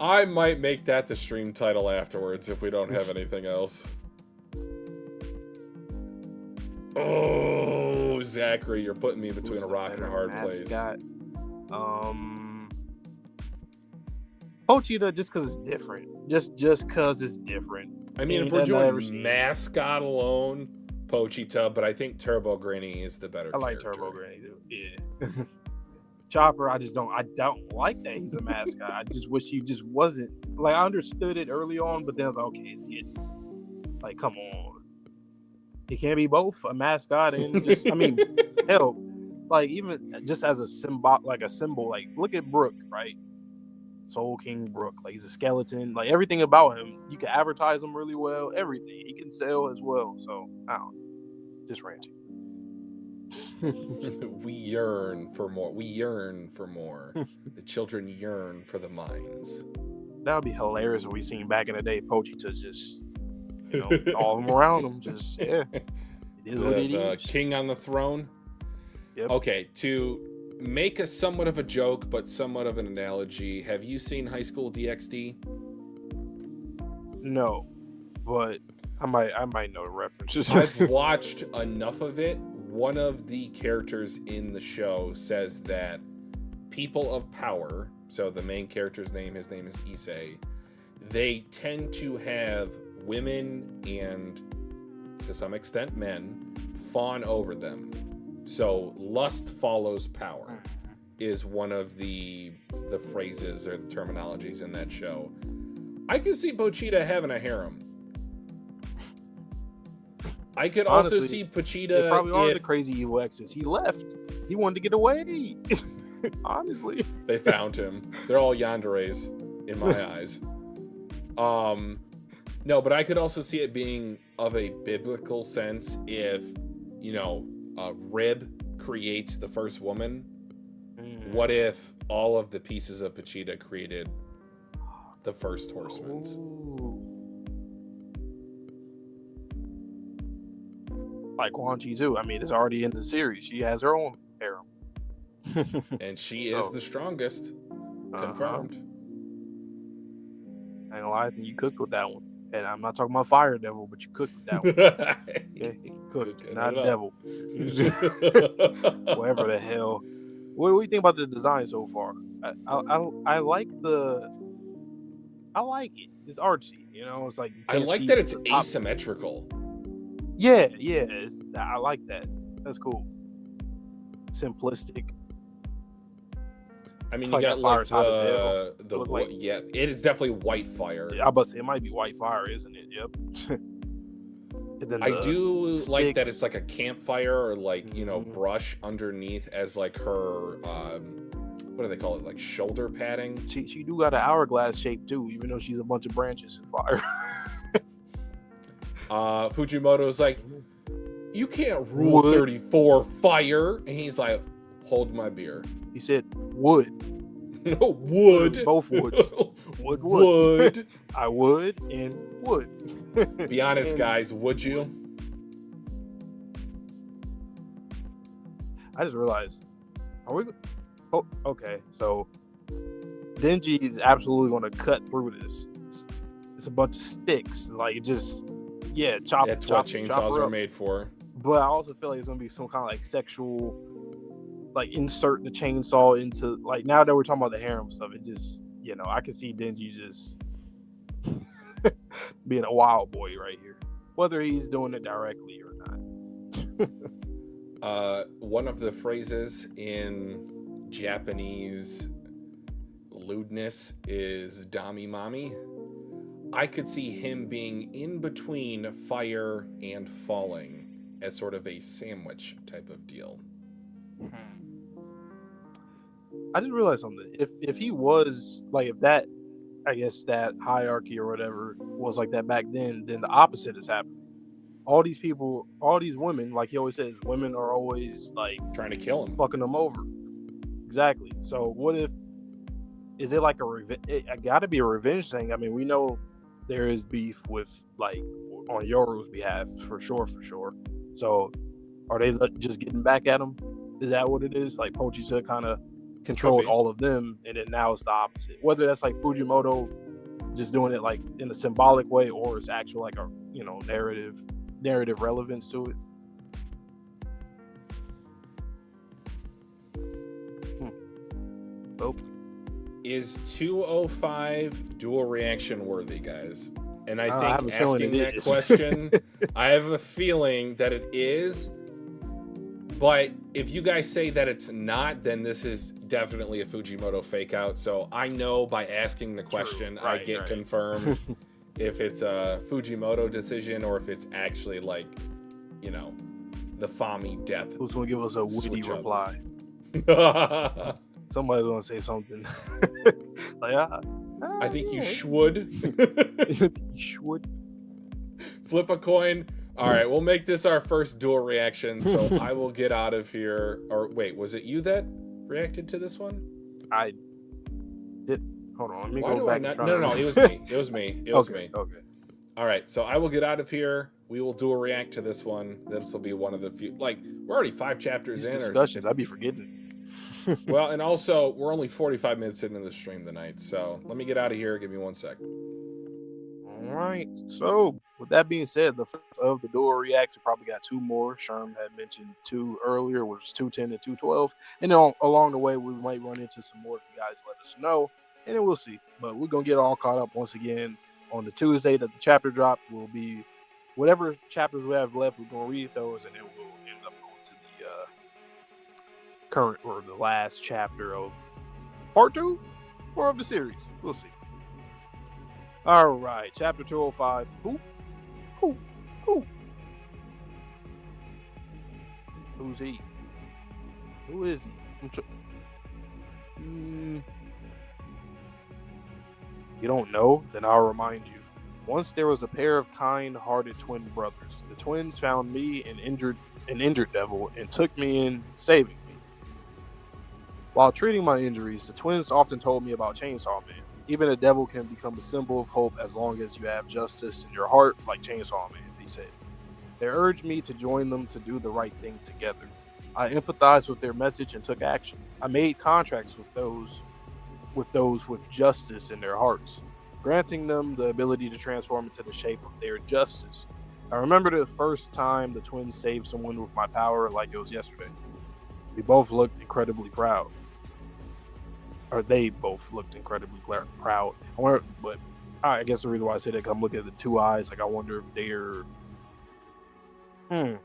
I might make that the stream title afterwards if we don't have anything else. Oh, Zachary, you're putting me between a rock and a hard place. Pochita, just because it's different. Just because it's different. I mean, if we're doing mascot alone, Pochita, but I think Turbo Granny is the better character. I like Turbo Granny, too. Yeah. Chopper, I don't like that he's a mascot. I just wish he just wasn't. Like, I understood it early on, but then I was like, okay, it's getting, like, come on. He can't be both a mascot and just, I mean, hell, like, even just as a symbol, like, look at Brook, right? Soul King Brook, like, he's a skeleton, like, everything about him, you can advertise him really well, everything. He can sell as well, so, I don't know. Just ranting. We yearn for more. We yearn for more. The children yearn for the mines. That would be hilarious if we seen back in the day Pochita just, all of them around him. Just, yeah. It is what it is. King on the throne. Yep. Okay, to make a somewhat of a joke, but somewhat of an analogy, have you seen High School DxD? No, but I might know the references. I've watched enough of it. One of the characters in the show says that people of power, so the main character's name, his name is Issei, they tend to have women and, to some extent, men fawn over them. So lust follows power is one of the phrases or the terminologies in that show. I could see Pochita having a harem. I could also see Pochita. They probably are the crazy evil exes. He left. He wanted to get away. Honestly, they found him. They're all yanderes in my eyes. No, but I could also see it being of a biblical sense if, Rib creates the first woman. What if all of the pieces of Pochita created the first horsemen? Like Quan Chi too. I mean, it's already in the series. She has her own harem. And she is the strongest. Confirmed. I ain't gonna lie, I think you cooked with that one. And I'm not talking about Fire Devil, but you cooked with that one. Okay? Cooked, not Devil. Whatever the hell. What do you think about the design so far? I like it. It's artsy, It's like I like that it's asymmetrical. Yeah, I like that. That's cool. Simplistic. I mean, you got like the yeah, it is definitely white fire. Yeah, I about to say it might be white fire, isn't it? Yep. I do like that it's like a campfire or like brush underneath as like her what do they call it, like shoulder padding. She do got an hourglass shape too, even though she's a bunch of branches and fire. Fujimoto's like, you can't rule 34 fire, and he's like, hold my beer. He said wood. No, wood. Both woods. Wood. I would and would. Be honest, guys, would you? I just realized, are we? Oh, okay. So Denji is absolutely going to cut through this. It's a bunch of sticks, like just. Yeah, chop. That's what chainsaws are made for. But I also feel like it's gonna be some kind of like sexual, like insert the chainsaw into like. Now that we're talking about the harem stuff, it just I can see Denji just being a wild boy right here, whether he's doing it directly or not. One of the phrases in Japanese lewdness is "dami mami." I could see him being in between fire and falling as sort of a sandwich type of deal. I just realized something. If he was like, if that, I guess that hierarchy or whatever was like that back then the opposite is happening. All these people, all these women, like he always says, women are always like trying to kill him, fucking them over. Exactly. So what if? Is it like a revenge? It got to be a revenge thing. I mean, we know. There is beef with, like, on Yoru's behalf, for sure. So, are they just getting back at him? Is that what it is? Like, Pochita kind of controlled all of them, and then now it's the opposite. Whether that's, like, Fujimoto just doing it, like, in a symbolic way, or it's actual, like, a, narrative relevance to it. Oh. Is 205 dual reaction worthy, guys? And I think asking that question, I have a feeling that it is, But if you guys say that it's not, then this is definitely a Fujimoto fake out. So I know by asking the question, True. Right, I get right. confirmed if it's a Fujimoto decision or if it's actually like, you know, the Fami death. Who's gonna give us a witty reply? Somebody's gonna say something like, I think you should. You should. Flip a coin. All right, we'll make this our first dual reaction. So I will get out of here. Or wait, was it you that reacted to this one? I did. Hold on, let me Why go do back. I not? No, it was me. It was me. It was me. Okay. All right, so I will get out of here. We will dual react to this one. This will be one of the few. Like, we're already 5 chapters in. Discussions, I'd be forgetting. Well, and also, we're only 45 minutes into the stream tonight. So let me get out of here. Give me 1 sec. All right. So, with that being said, the first of the dual reacts, we probably got 2 more. Sherm had mentioned 2 earlier, which was 210 and 212. And then along the way, we might run into some more if you guys let us know. And then we'll see. But we're going to get all caught up once again on the Tuesday that the chapter drop. Will be whatever chapters we have left, we're going to read those, and then we'll end up going to the current or the last chapter of part 2 or of the series. We'll see. All right, chapter 205. Who's he? Who is he? You don't know? Then I'll remind you. Once there was a pair of kind-hearted twin brothers. The twins found me, an injured devil, and took me in, saving me. While treating my injuries, the twins often told me about Chainsaw Man. Even a devil can become a symbol of hope as long as you have justice in your heart, like Chainsaw Man, they said. They urged me to join them to do the right thing together. I empathized with their message and took action. I made contracts with those with justice in their hearts, granting them the ability to transform into the shape of their justice. I remember the first time the twins saved someone with my power like it was yesterday. We both looked incredibly proud. Or they both looked incredibly proud. I guess the reason why I say that, because I'm looking at the 2 eyes, like I wonder if they're, I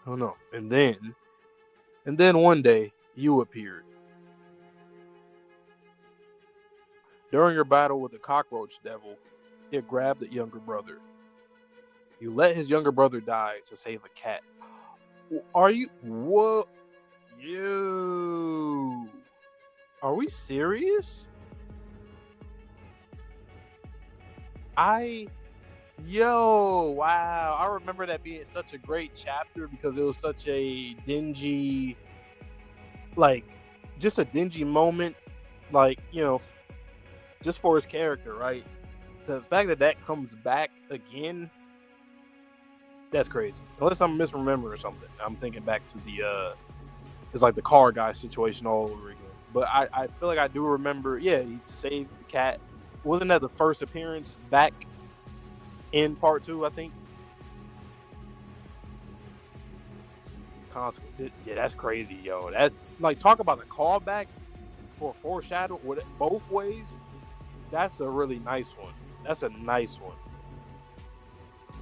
don't know. And then one day you appeared. During your battle with the cockroach devil, it grabbed the younger brother. You let his younger brother die to save a cat. Are you? What? Are we serious? Wow. I remember that being such a great chapter because it was such a dingy, just a dingy moment, just for his character, right? The fact that comes back again, that's crazy. Unless I'm misremembering something. I'm thinking back to it's like the car guy situation all over again. But I feel like I do remember, he saved the cat. Wasn't that the first appearance back in part 2, I think? Yeah, that's crazy, yo. That's talk about a callback or foreshadow both ways. That's a really nice one. That's a nice one.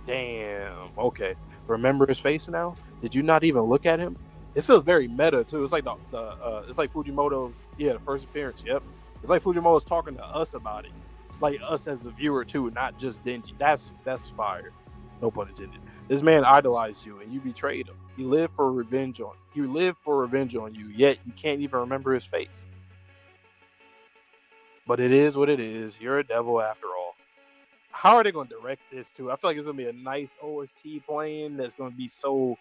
Damn. Okay. Remember his face now? Did you not even look at him? It feels very meta too. It's like it's like Fujimoto. Yeah, the first appearance. Yep. It's like Fujimoto's talking to us about it, like us as the viewer too, not just Denji. That's fire. No pun intended. This man idolized you, and you betrayed him. He lived for revenge on you. Yet you can't even remember his face. But it is what it is. You're a devil after all. How are they going to direct this too? I feel like it's going to be a nice OST playing that's going to be so.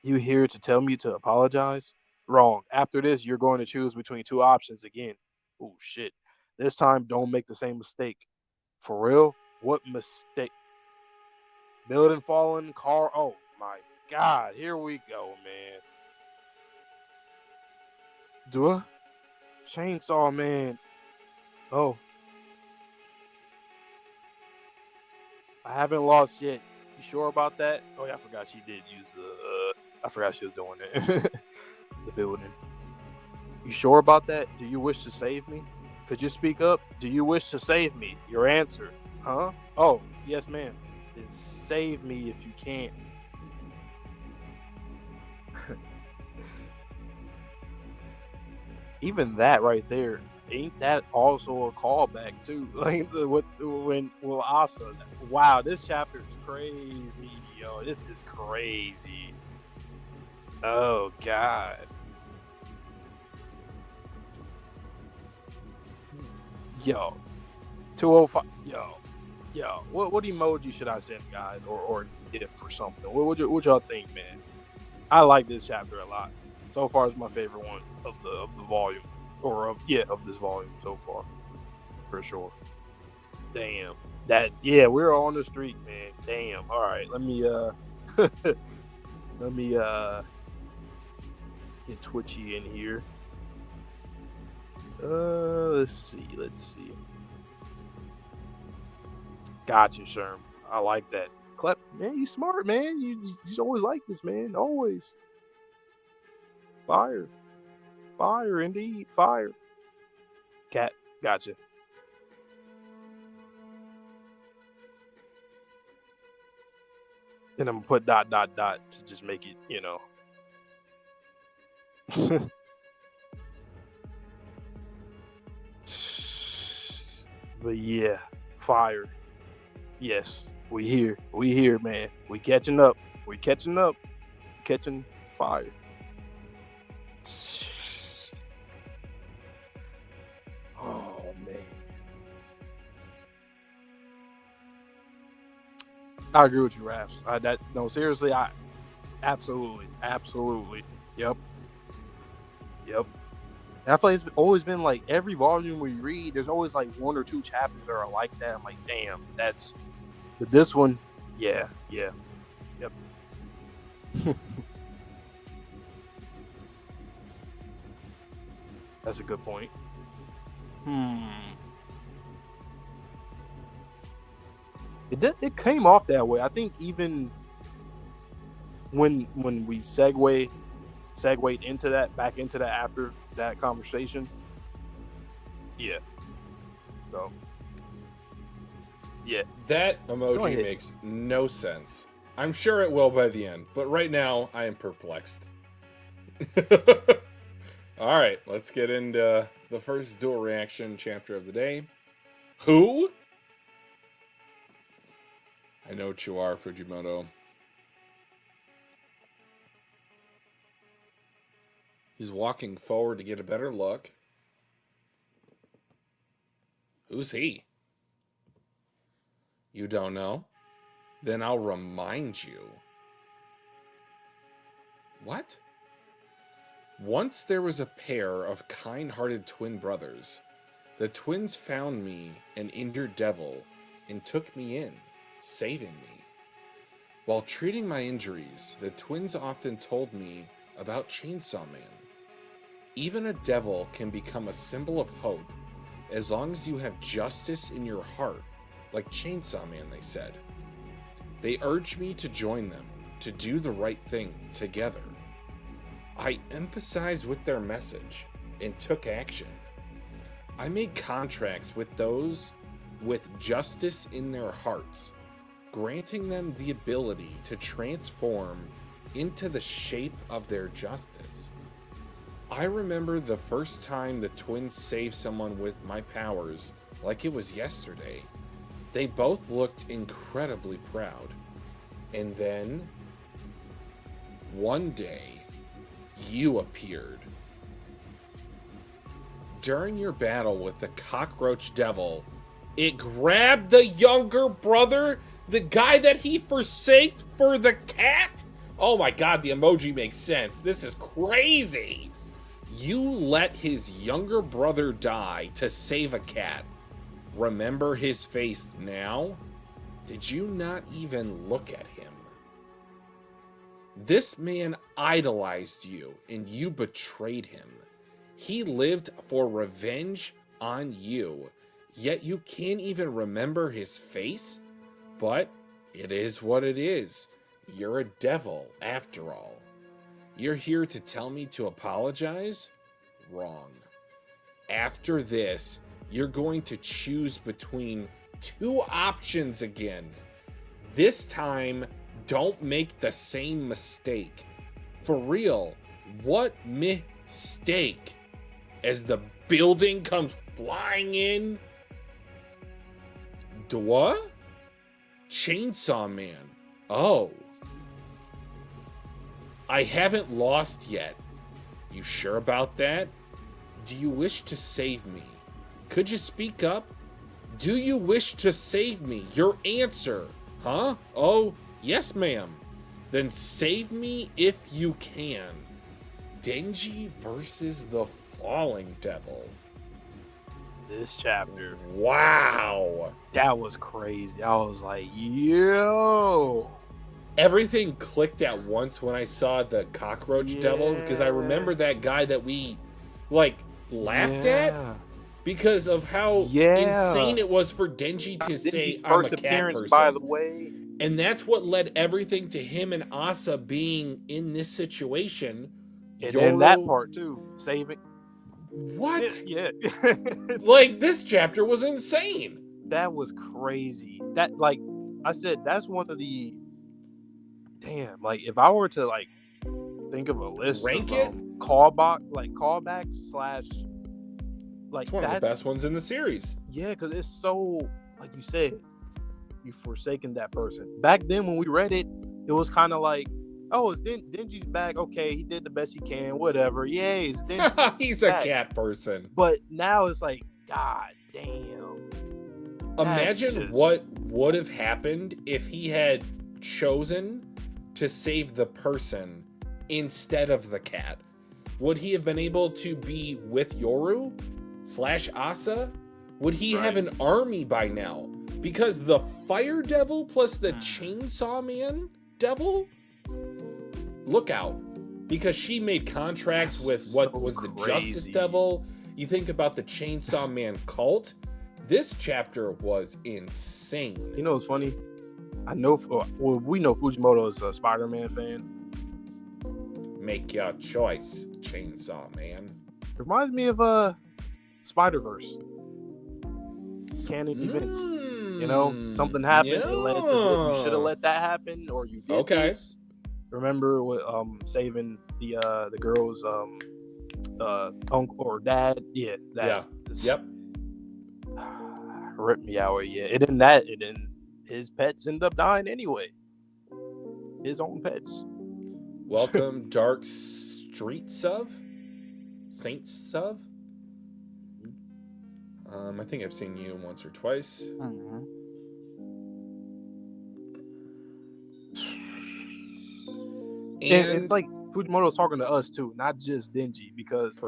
You here to tell me to apologize? Wrong. After this, you're going to choose between 2 options again. Oh, shit. This time, don't make the same mistake. For real? What mistake? Building fallen, car. Oh, my God. Here we go, man. Chainsaw Man. Oh. I haven't lost yet. You sure about that? Oh, yeah, I forgot she did use I forgot she was doing it. The building. You sure about that? Do you wish to save me? Could you speak up? Do you wish to save me? Your answer. Huh? Oh, yes, ma'am. is save me if you can. Even that right there, ain't that also a callback too? Like when Asa. Wow, this chapter is crazy, yo. This is crazy. Oh God. Yo, 205. Yo. What emoji should I send, guys, or GIF or something? What y'all think, man? I like this chapter a lot. So far, it's my favorite one of the volume, or of this volume so far, for sure. Damn, we're on the streak, man. Damn. All right, let me get Twitchy in here. Let's see. Gotcha, Sherm. I like that. Clep, man, you smart, man. You always like this, man. Always. Fire, indeed, fire. Cat, gotcha. And I'm gonna put ... to just make it, But yeah, fire. Yes, we here, man. We catching up. Catching fire. Oh man. I agree with you, Raps. Seriously, I absolutely. Yep. And I feel like it's always been like every volume we read, there's always like one or two chapters that are like that. I'm like, damn, but this one, yeah. Yep. That's a good point. It came off that way. I think even when we segued into that, back into that after that conversation. Yeah. So. Yeah. That emoji makes no sense. I'm sure it will by the end, but right now I am perplexed. All right, let's get into the first dual reaction chapter of the day. Who? I know what you are, Fujimoto. He's walking forward to get a better look. Who's he? You don't know? Then I'll remind you. What? Once there was a pair of kind-hearted twin brothers. The twins found me, an injured devil, and took me in, saving me. While treating my injuries, the twins often told me about Chainsaw Man. Even a devil can become a symbol of hope as long as you have justice in your heart, like Chainsaw Man, they said. They urged me to join them, to do the right thing together. I emphasized with their message and took action. I made contracts with those with justice in their hearts, granting them the ability to transform into the shape of their justice. I remember the first time the twins saved someone with my powers like it was yesterday. They both looked incredibly proud. And then, one day, you appeared. During your battle with the cockroach devil, it grabbed the younger brother, the guy that he forsaked for the cat? Oh my god, the emoji makes sense. This is crazy. You let his younger brother die to save a cat. Remember his face now? Did you not even look at him? This man idolized you, and you betrayed him. He lived for revenge on you, yet you can't even remember his face? But it is what it is. You're a devil, after all. You're here to tell me to apologize? Wrong. After this, you're going to choose between two options again. This time, don't make the same mistake. For real, what mistake? As the building comes flying in. What? Chainsaw Man. Oh. I haven't lost yet. You sure about that? Do you wish to save me? Could you speak up? Do you wish to save me? Your answer. Huh? Oh, yes, ma'am. Then save me if you can. Denji versus the Falling Devil. This chapter. Wow. That was crazy. I was like, yo. Everything clicked at once when I saw the cockroach devil, because I remember that guy that we laughed at because of how insane it was for Denji to say I'm a cat person. By the way. And that's what led everything to him and Asa being in this situation. And then that part too, saving. What? Yeah. This chapter was insane. That was crazy. That, like I said, that's one of the if I were to think of a list rank of it callbacks slash it's one of the best ones in the series. Yeah, because it's so, like you said, you've forsaken that person. Back then when we read it, it was kind of like, oh, it's Denji's back. Okay, he did the best he can. Whatever. Yay, it's Denji. He's a cat person. But now it's like, God damn. Imagine what would have happened if he had chosen to save the person instead of the cat. Would he have been able to be with Yoru / Asa? Would he have an army by now? Because the Fire Devil plus the Chainsaw Man Devil? Look out. Because she made contracts with what was the Justice Devil. You think about the Chainsaw Man cult. This chapter was insane. You know what's funny? We know Fujimoto is a Spider-Man fan. Make your choice, Chainsaw Man. Reminds me of Spider-Verse. Canon events. You know, something happened. It led to you should have let that happen, or you did this. Remember with saving the girl's uncle or dad? Yeah. Yep. Rip me out. Yeah. It didn't. His pets end up dying anyway. His own pets. Welcome, Dark Street Sov? Saint Sov? I think I've seen you once or twice. Mm-hmm. And it's like Fujimoto's talking to us too, not just Denji, because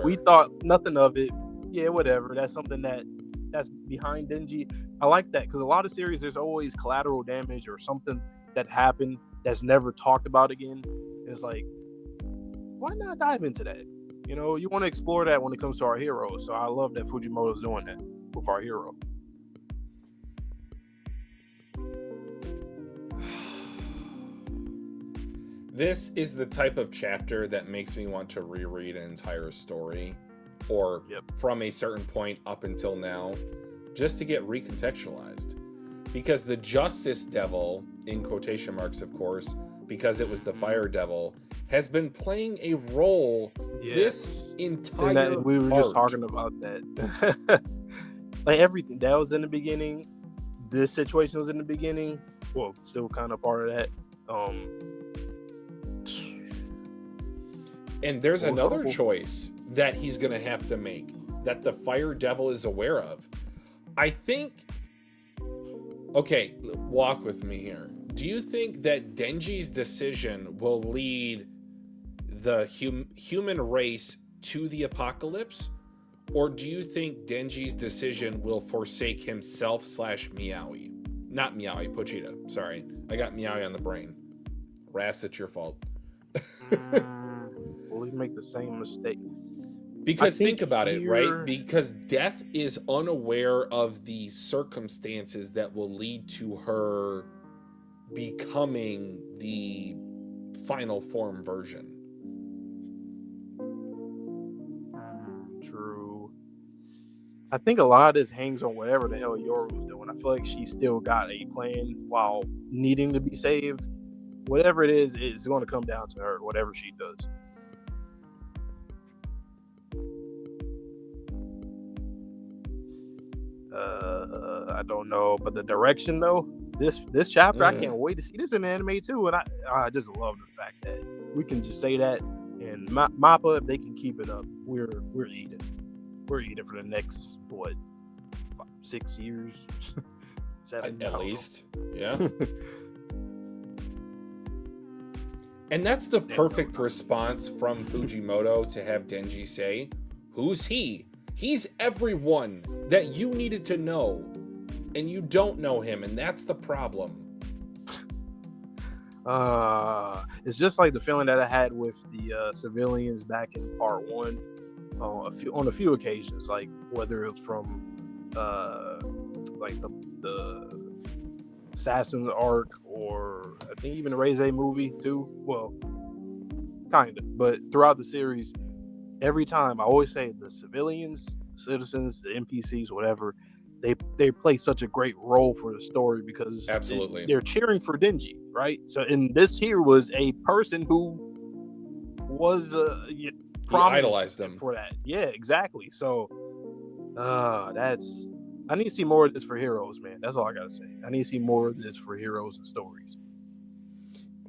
we thought nothing of it. Yeah, whatever. That's something that's behind Denji. I like that because a lot of series there's always collateral damage or something that happened that's never talked about again. And it's like, why not dive into that? You know, you want to explore that when it comes to our hero. So I love that Fujimoto's doing that with our hero. This is the type of chapter that makes me want to reread an entire story, or from a certain point up until now, just to get recontextualized. Because the Justice Devil, in quotation marks of course, because it was the Fire Devil, has been playing a role this entire we were just talking about that. Like everything that was in the beginning, this situation was in the beginning. Well, still kind of part of that. And there's another choice that he's going to have to make that the Fire Devil is aware of. I think... Okay, walk with me here. Do you think that Denji's decision will lead the human race to the apocalypse? Or do you think Denji's decision will forsake himself / Meowie? Not Meowie, Pochita. Sorry. I got Meowie on the brain. Rafs, it's your fault. Will he make the same mistake? Because think about it, right? Because Death is unaware of the circumstances that will lead to her becoming the final form version. True. I think a lot of this hangs on whatever the hell Yoru's doing. I feel like she's still got a plan while needing to be saved. Whatever it is, it's going to come down to her, whatever she does. I don't know, but the direction though, this chapter, I can't wait to see this in the anime too, and I just love the fact that we can just say that, and Mappa, if they can keep it up, we're eating for the next 6 years, 7 at least, yeah. And that's the perfect response from Fujimoto to have Denji say, "Who's he? He's everyone that you needed to know, and you don't know him, and that's the problem." It's just like the feeling that I had with the civilians back in part 1, on a few occasions, like whether it was from like the Assassin's arc, or I think even the Reze movie too. Well, kind of, but throughout the series, every time I always say the civilians, citizens, the NPCs, whatever, they play such a great role for the story, because absolutely they're cheering for Denji, right? So, and this here was a person who was idolized them for that. Yeah, exactly. So I need to see more of this for Heroes, man. That's all I gotta say. I need to see more of this for Heroes and stories.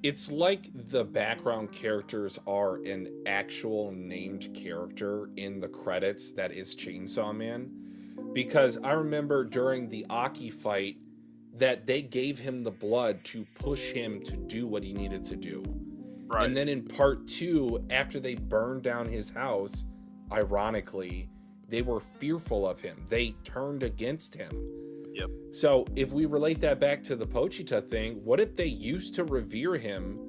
It's like the background characters are an actual named character in the credits that is Chainsaw Man. Because I remember during the Aki fight that they gave him the blood to push him to do what he needed to do. Right. And then in part 2, after they burned down his house, ironically, they were fearful of him. They turned against him. Yep. So if we relate that back to the Pochita thing, what if they used to revere him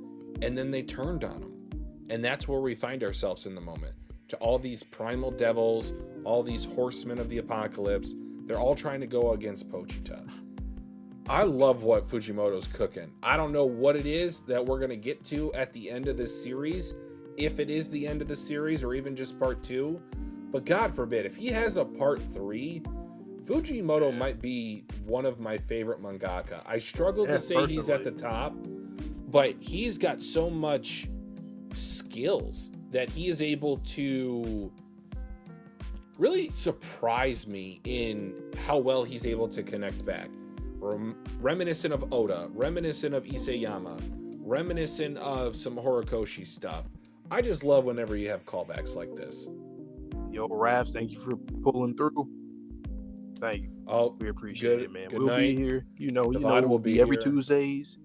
and then they turned on him? And that's where we find ourselves in the moment. To all these primal devils, all these horsemen of the apocalypse, they're all trying to go against Pochita. I love what Fujimoto's cooking. I don't know what it is that we're going to get to at the end of this series, if it is the end of the series or even just part 2. But God forbid, if he has a part 3, Fujimoto might be one of my favorite mangaka. I struggle to say he's at the top, but he's got so much skills that he is able to really surprise me in how well he's able to connect back. Reminiscent of Oda, reminiscent of Isayama, reminiscent of some Horikoshi stuff. I just love whenever you have callbacks like this. Yo, Raps, thank you for pulling through. Thank you. Oh, we appreciate it, man. We'll night. Be here. You know, we'll be every Tuesdays,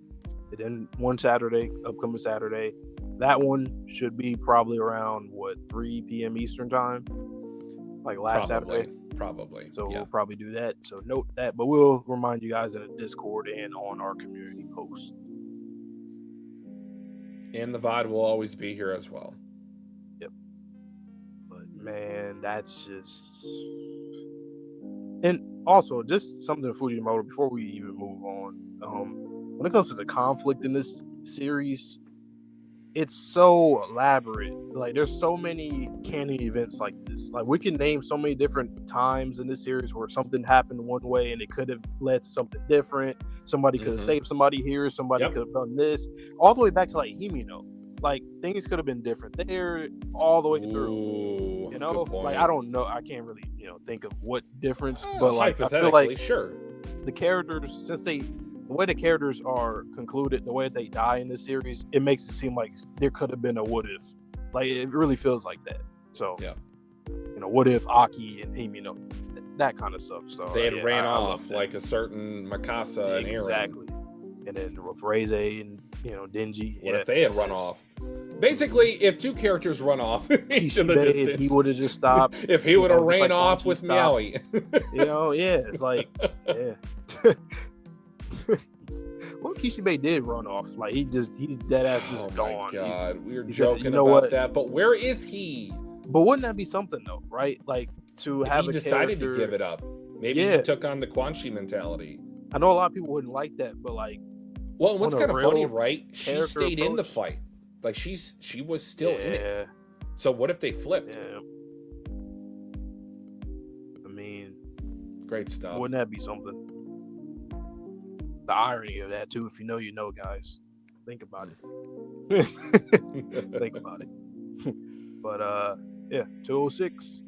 and then one Saturday, upcoming Saturday. That one should be probably around 3 p.m. Eastern time, like last Saturday. Probably. So we'll probably do that. So note that, but we'll remind you guys in the Discord and on our community post. And the VOD will always be here as well. Yep. But man, that's just. And also, just something to Fujimoto before we even move on. When it comes to the conflict in this series, it's so elaborate. Like, there's so many canon events like this. Like, we can name so many different times in this series where something happened one way and it could have led to something different. Somebody could have saved somebody here. Somebody could have done this. All the way back to, like, Himino. Like, things could have been different there all the way through. You know? Like, I don't know. I can't really, think of what difference. But, like, I feel like the characters, since the way the characters are concluded, the way they die in this series, it makes it seem like there could have been a what if. Like, it really feels like that. So, what if Aki and Himino, that kind of stuff. So they had ran off like a certain Mikasa and Eren. Exactly. And then with Reze and Denji. What if they had run off? Basically, if two characters run off into the distance, if he would have just stopped. If he would have ran off with Meowie. It's like, Well, Kishibe did run off. Like, he's dead ass just gone. Oh my God, we were joking about that, but where is he? But wouldn't that be something though, right? Like, to have he decided to give it up. Maybe he took on the Quan Chi mentality. I know a lot of people wouldn't like that, but like, well, what's kind of funny, right? She stayed in the fight. Like, she was still in it. So what if they flipped? Yeah. I mean, Great stuff. Wouldn't that be something? The irony of that too, if you know, you know, guys. Think about it. Think about it. But yeah, 206.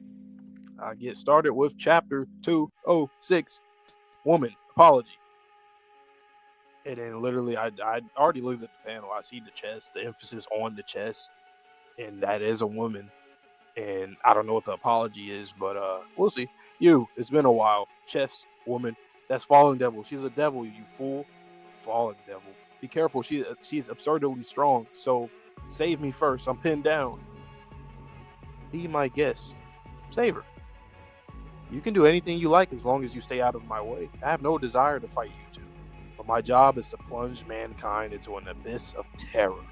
I get started with chapter 206, Woman Apology. And then literally, I already looked at the panel. I see the chest, the emphasis on the chest, and that is a woman. And I don't know what the apology is, but we'll see. It's been a while. Chest, woman. That's fallen devil. She's a devil, you fool. Fallen devil. Be careful. She's absurdly strong. So save me first. I'm pinned down. Be my guest. Save her. You can do anything you like as long as you stay out of my way. I have no desire to fight you two. But my job is to plunge mankind into an abyss of terror.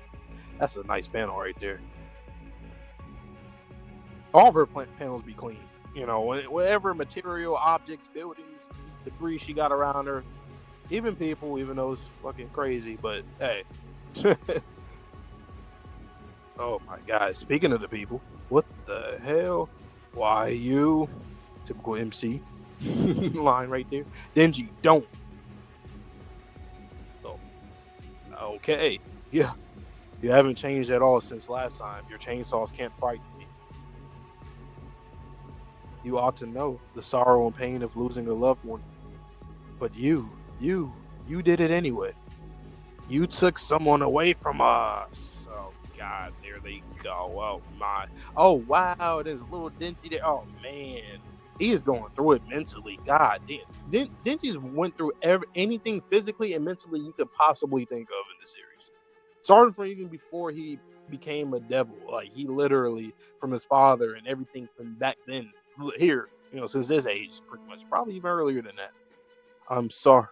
That's a nice panel right there. All of her panels be clean. You know, whatever material, objects, buildings, debris she got around her, even people, even though it's fucking crazy, but hey. Oh my God. Speaking of the people, what the hell? Why you? Typical MC line right there. Denji, don't. Oh. Okay. Yeah. You haven't changed at all since last time. Your chainsaws can't frighten me. You ought to know the sorrow and pain of losing a loved one. But you did it anyway. You took someone away from us. Oh God, there they go. Oh my. Oh wow, there's little Denji there. Oh man, he is going through it mentally. God damn. Denji's went through anything physically and mentally you could possibly think of in the series. Starting from even before he became a devil, like he literally from his father and everything from back then. Here, you know, since this age, pretty much, probably even earlier than that. I'm sorry,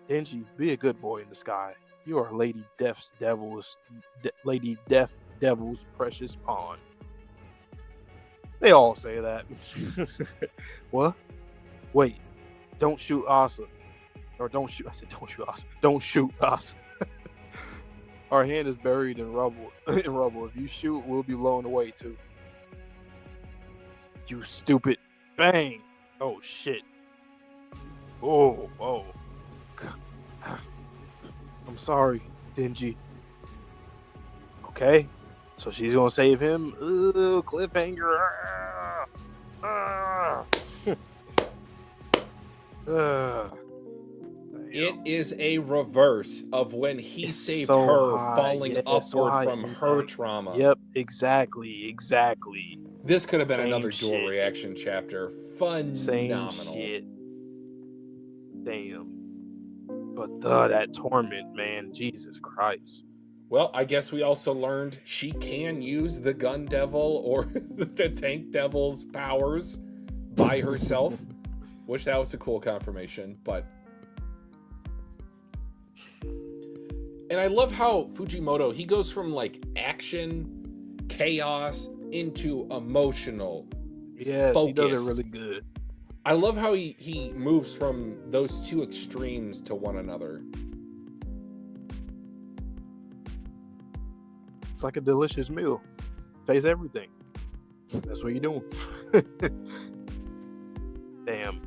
Denji. Be a good boy in the sky. You are Lady Death's Devil's precious pawn. They all say that. What? Wait, don't shoot Asa. Or don't shoot. I said don't shoot Asa. Don't shoot Asa. Our hand is buried in rubble. If you shoot, we'll be blown away too. You stupid. Bang. Oh, shit. Oh. I'm sorry, Denji. Okay. So she's going to save him. Ooh, cliffhanger. It is a reverse of when he saved so her high. falling upward so from her trauma. Yep, exactly. This could have been Same another dual shit. reaction chapter. Phenomenal. Same shit. Damn. But that torment, man. Jesus Christ. Well, I guess we also learned she can use the gun devil or the tank devil's powers by herself. Wish that was a cool confirmation, but... And I love how Fujimoto, he goes from like action, chaos, into emotional. Yes, focused. he does it really good. I love how he moves from those two extremes to one another. It's like a delicious meal. Tastes everything. That's what you're doing. Damn.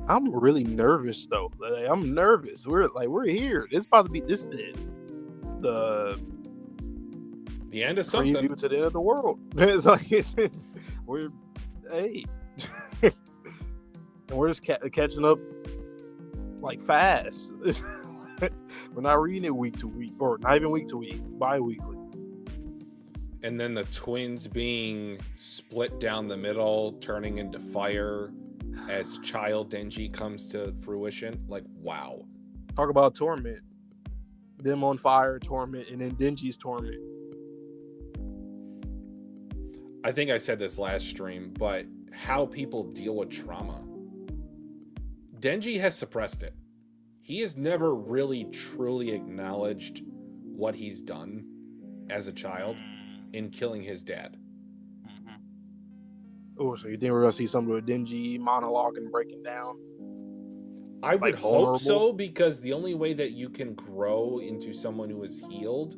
I'm really nervous though. Like, I'm nervous. We're here. It's about to be the end of something. Preview to the end of the world. It's like we're and we're just catching up like fast. We're not reading it week to week, or not even week to week, bi-weekly. And then the twins being split down the middle, turning into fire as child Denji comes to fruition. Like, wow. Talk about torment. Them on fire, torment, and then Denji's torment. I think I said this last stream, but how people deal with trauma. Denji has suppressed it. He has never really truly acknowledged what he's done as a child in killing his dad. Oh, so you think we're gonna see some of a Denji monologue and breaking down? I would like hope vulnerable? so, because the only way that you can grow into someone who is healed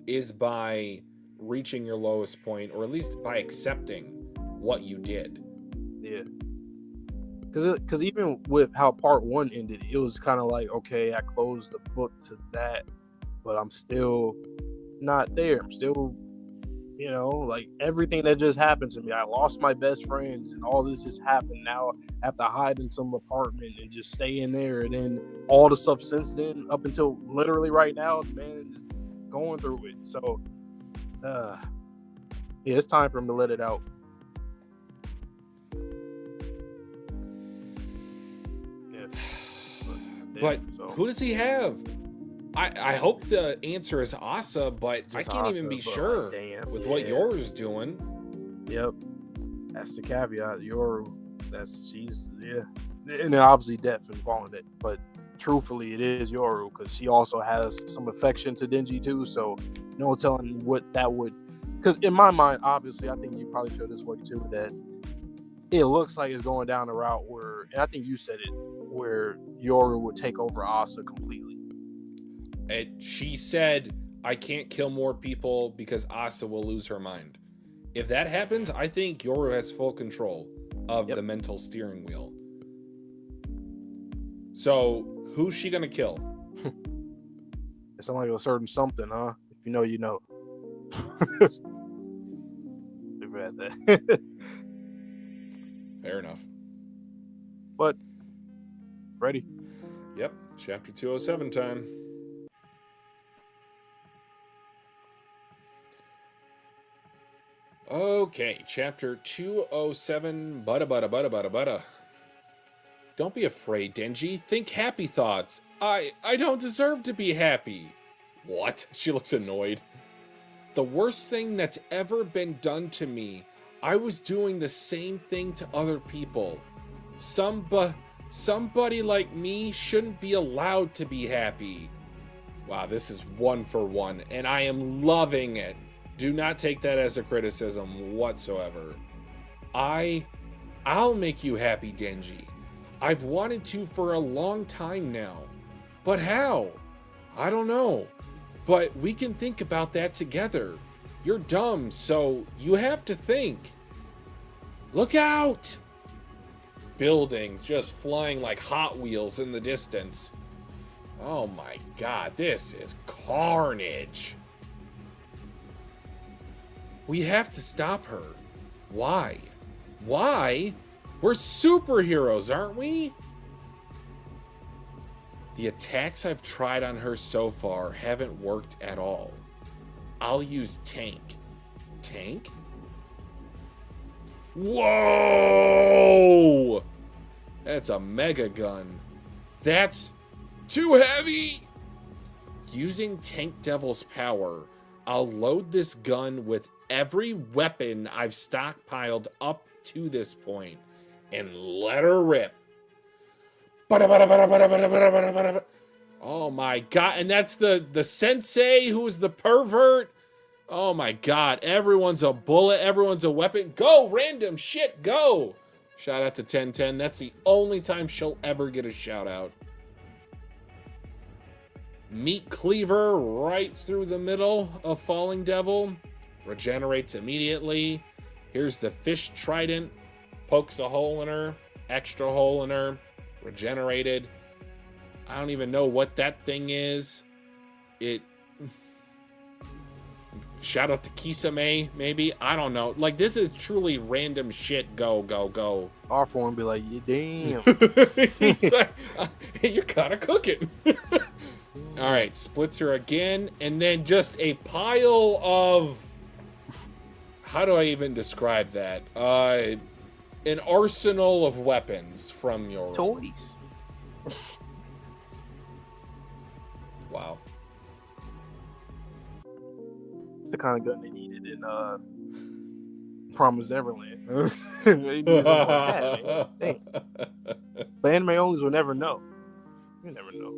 is by reaching your lowest point, or at least by accepting what you did. Yeah. Because even with how part 1 ended, it was kind of like, okay, I closed the book to that, but I'm still not there. I'm still, like everything that just happened to me. I lost my best friends, and all this just happened. Now I have to hide in some apartment and just stay in there. And then all the stuff since then, up until literally right now, the man is going through it. So, yeah, it's time for him to let it out. But who does he have? I hope the answer is Asa, but I can't even be sure with what Yoru's doing. Yep. That's the caveat. Yoru, she's and then obviously Depth and falling it, but truthfully it is Yoru because she also has some affection to Denji too, so no telling what that would, because in my mind, obviously I think you probably feel this way too, that it looks like it's going down the route where, and I think you said it, where Yoru would take over Asa completely. And she said, I can't kill more people because Asa will lose her mind. If that happens, I think Yoru has full control of the mental steering wheel. So, who's she gonna kill? It's like a certain something, huh? If you know, you know. We've had that. Fair enough. But, ready? Yep, chapter 207 time. Okay, chapter 207, butta. Don't be afraid, Denji. Think happy thoughts. I don't deserve to be happy. What? She looks annoyed. The worst thing that's ever been done to me. I was doing the same thing to other people. Somebody like me shouldn't be allowed to be happy. Wow, this is 1 for 1, and I am loving it. Do not take that as a criticism whatsoever. I'll make you happy, Denji. I've wanted to for a long time now. But how? I don't know. But we can think about that together. You're dumb, so you have to think. Look out! Buildings just flying like Hot Wheels in the distance. Oh my god, this is carnage. We have to stop her. Why? Why? We're superheroes, aren't we? The attacks I've tried on her so far haven't worked at all. I'll use tank. Tank? Whoa! That's a mega gun. That's too heavy! Using Tank Devil's power, I'll load this gun with every weapon I've stockpiled up to this point and let her rip. Oh my god, and that's the sensei who is the pervert. Oh my god, everyone's a bullet, everyone's a weapon. Go, random shit, go! Shout out to 1010, that's the only time she'll ever get a shout out. Meat cleaver right through the middle of Falling Devil. Regenerates immediately. Here's the fish trident. Pokes a hole in her. Extra hole in her. Regenerated. I don't even know what that thing is. Shout out to Kisame, maybe. I don't know. Like, this is truly random shit. Go, go, go. Our form be like, yeah, damn. He's like, you're kind of cooking. All right, splits her again, and then just a pile of, how do I even describe that? An arsenal of weapons from your toys. Wow. It's the kind of gun they needed in Promised Neverland. They needed something like that, man. Dang. But anime onlys will never know. You never know.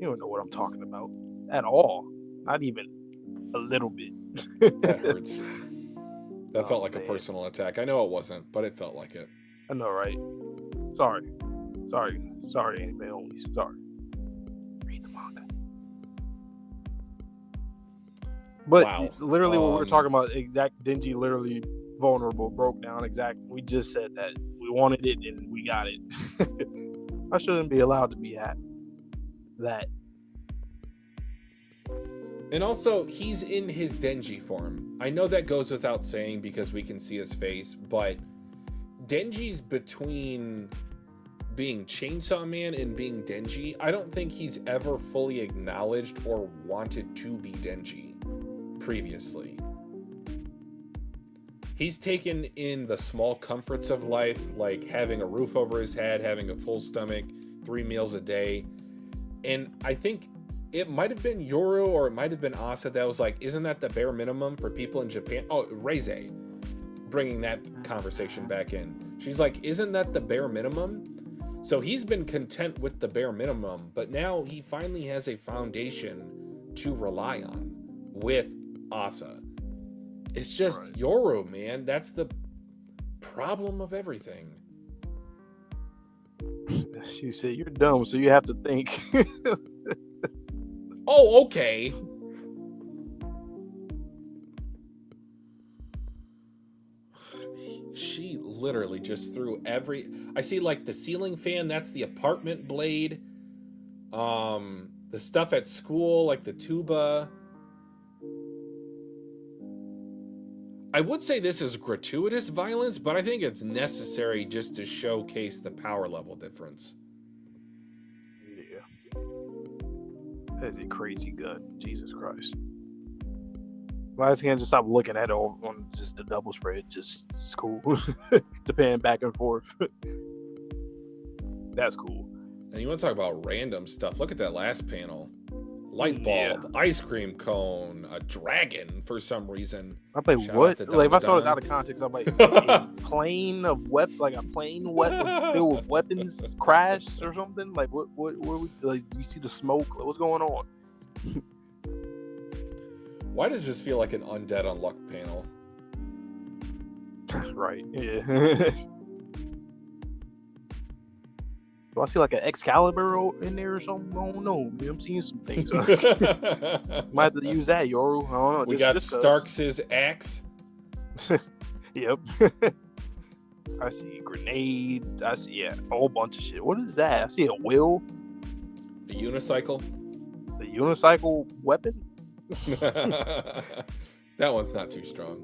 You don't know what I'm talking about at all. Not even a little bit. That hurts. That felt like a personal attack. I know it wasn't, but it felt like it. I know, right? Sorry, anime only. Sorry. Read the manga. But wow. literally, what we were talking about, exact Denji literally vulnerable, broke down. Exactly. We just said that. We wanted it and we got it. I shouldn't be allowed to be happy. That. And also, he's in his Denji form. I know that goes without saying because we can see his face, but Denji's between being Chainsaw Man and being Denji. I don't think he's ever fully acknowledged or wanted to be Denji previously. He's taken in the small comforts of life, like having a roof over his head, having a full stomach, 3 meals a day. And I think it might have been Yoru or it might have been Asa that was like, isn't that the bare minimum for people in Japan? Oh, Reize, bringing that conversation back in. She's like, isn't that the bare minimum? So he's been content with the bare minimum, but now he finally has a foundation to rely on with Asa. It's just right. Yoru, man. That's the problem of everything. She said, you're dumb, so you have to think. Oh, okay. She literally just threw I see like the ceiling fan, that's the apartment blade. The stuff at school, like the tuba. I would say this is gratuitous violence, but I think it's necessary just to showcase the power level difference. Yeah. That is a crazy gun. Jesus Christ. Well, I just can't just stop looking at it on just the double spread. Just, it's cool. The pan back and forth. That's cool. And you want to talk about random stuff? Look at that last panel. Light bulb, ice cream cone, a dragon for some reason. I'm like, what? Like, if I saw this out of context, I'm like, a plane of like a plane filled with weapons crashed or something. Like, what? Like, do you see the smoke? Like, what's going on? Why does this feel like an Undead Unluck panel? Right. Yeah. Do I see like an Excalibur in there or something? I don't know. I'm seeing some things. Might have to use that, Yoru. I don't know. We got Starks' axe. Yep. I see grenade. I see a whole bunch of shit. What is that? I see a wheel. A unicycle. The unicycle weapon? That one's not too strong.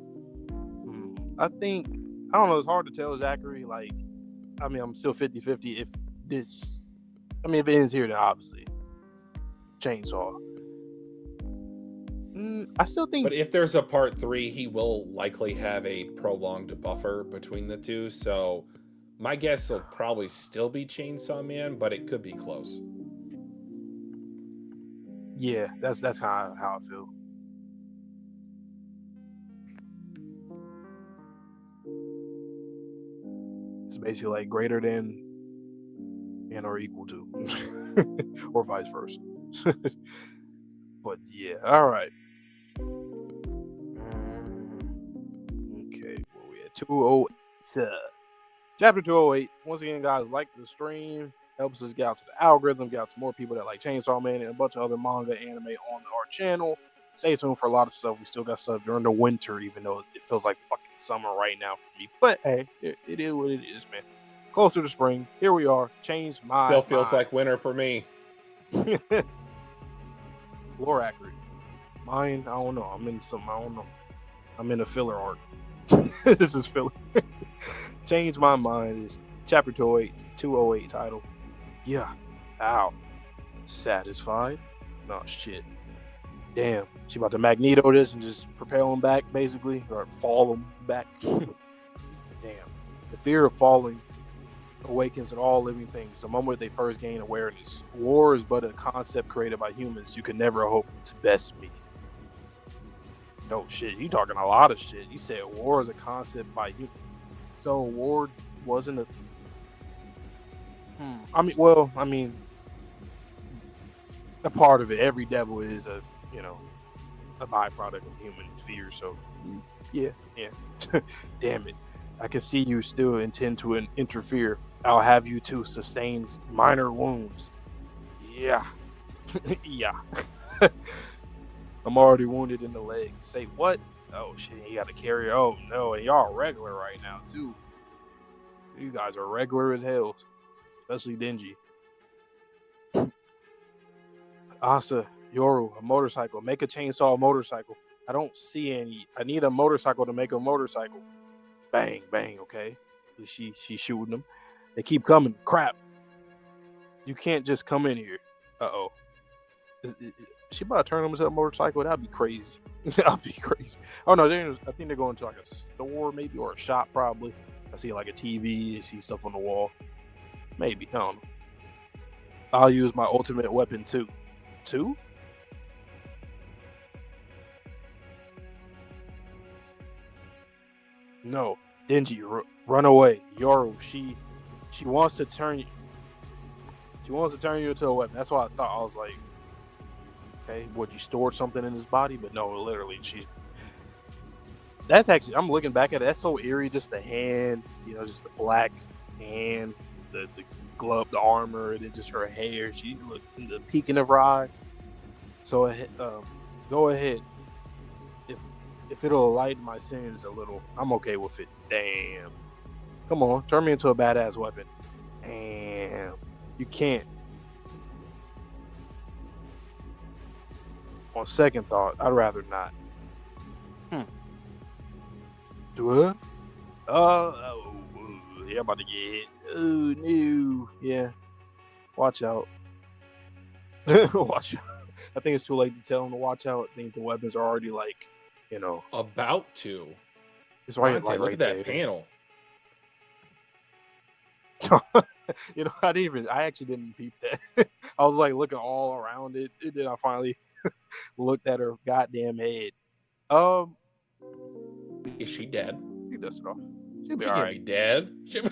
I don't know. It's hard to tell, Zachary. Like, I mean, I'm still 50-50. If it ends here, then obviously Chainsaw. I still think, but if there's a part 3, he will likely have a prolonged buffer between the two. So my guess will probably still be Chainsaw Man, but it could be close. Yeah, that's kind of how I feel. It's basically like greater than and or equal to, or vice versa. But yeah, all right. Okay, where we at? 208. Chapter 208. Once again, guys, like the stream. Helps us get out to the algorithm, get out to more people that like Chainsaw Man and a bunch of other manga, anime on our channel. Stay tuned for a lot of stuff. We still got stuff during the winter, even though it feels like fucking summer right now for me. But hey, it is what it is, man. Closer to spring. Here we are. Change my Still feels like winter for me. Lore accurate. Mine, I don't know. I don't know. I'm in a filler arc. This is filler. Change my mind is chapter 208 title. Yeah. Ow. Satisfied? No shit. Damn. She about to Magneto this and just propel him back, basically. Or fall him back. Damn. The fear of falling awakens in all living things the moment they first gain awareness. War is but a concept created by humans you can never hope to best me. No shit. You talking a lot of shit. You said war is a concept by humans. So war wasn't a... I mean, a part of it. Every devil is a byproduct of human fear. So, yeah. Damn it. I can see you still intend to interfere. I'll have you two sustain minor wounds. Yeah. Yeah. I'm already wounded in the leg. Say what? Oh shit, you got to carry. Oh no, and y'all regular right now too. You guys are regular as hell, especially Denji. Asa, Yoru, a motorcycle. Make a chainsaw motorcycle. I don't see any. I need a motorcycle to make a motorcycle. Bang, bang. Okay, she's shooting them. They keep coming. Crap. You can't just come in here. Uh-oh. Is she about to turn them into a motorcycle? That'd be crazy. That'd be crazy. Oh no, I think they're going to like a store maybe, or a shop probably. I see like a TV, I see stuff on the wall. Maybe, I don't know. I'll use my ultimate weapon too. Two? No. Denji, run away. Yoru, she wants to turn you. She wants to turn you into a weapon. That's what I thought. I was like, okay, would you store something in his body? But no, literally, that's actually, I'm looking back at it. That's so eerie. Just the hand, just the black hand, the glove, the armor, and then just her hair. She looked in the peeking of her eye. So go ahead. If it'll lighten my sins a little, I'm okay with it. Damn. Come on, turn me into a badass weapon. Damn. You can't. On second thought, I'd rather not. Do it? Yeah, I'm about to get hit. Oh, no. Yeah. Watch out. Watch out. I think it's too late to tell him to watch out. I think the weapons are already about to. It's right, Monte, like, look right at that there. panel. I actually didn't peep that. I was like looking all around it, and then I finally looked at her goddamn head. Is she dead? She dusted off. She'll be She all can't right. be dead. She be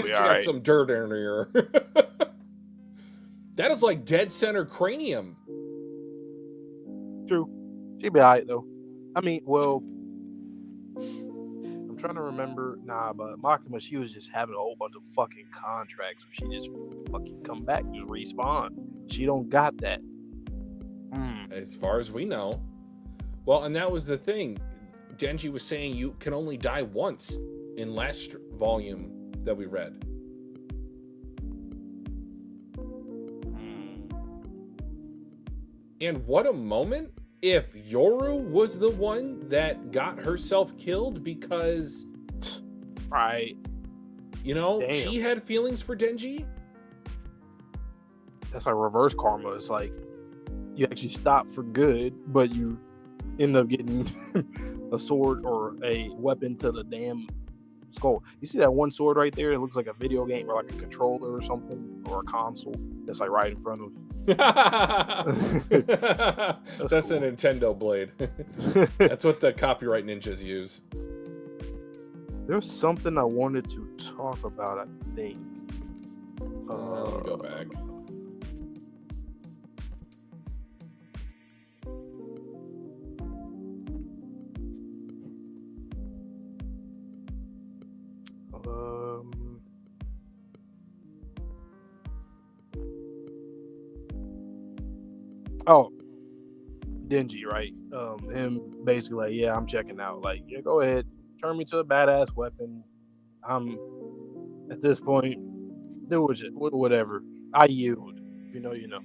got all right. some dirt in her. That is like dead center cranium. True. She'll be all right though. I mean, well, I'm trying to remember. Nah, but Makima, she was just having a whole bunch of fucking contracts where she just fucking come back, just respawn. She don't got that. As far as we know. Well, and that was the thing. Denji was saying you can only die once in last volume that we read. And what a moment if Yoru was the one that got herself killed because, right, damn. She had feelings for Denji. That's like reverse karma. It's like you actually stop for good, but you end up getting a sword or a weapon to the damn skull. You see that one sword right there? It looks like a video game or like a controller or something, or a console that's like right in front of. That's cool. A Nintendo blade. That's what the copyright ninjas use. There's something I wanted to talk about, I think. Let me go back. Oh, Denji, right? Him basically like, yeah, I'm checking out. Like, yeah, go ahead, turn me to a badass weapon. I'm at this point, do whatever. I yield. If you know, you know.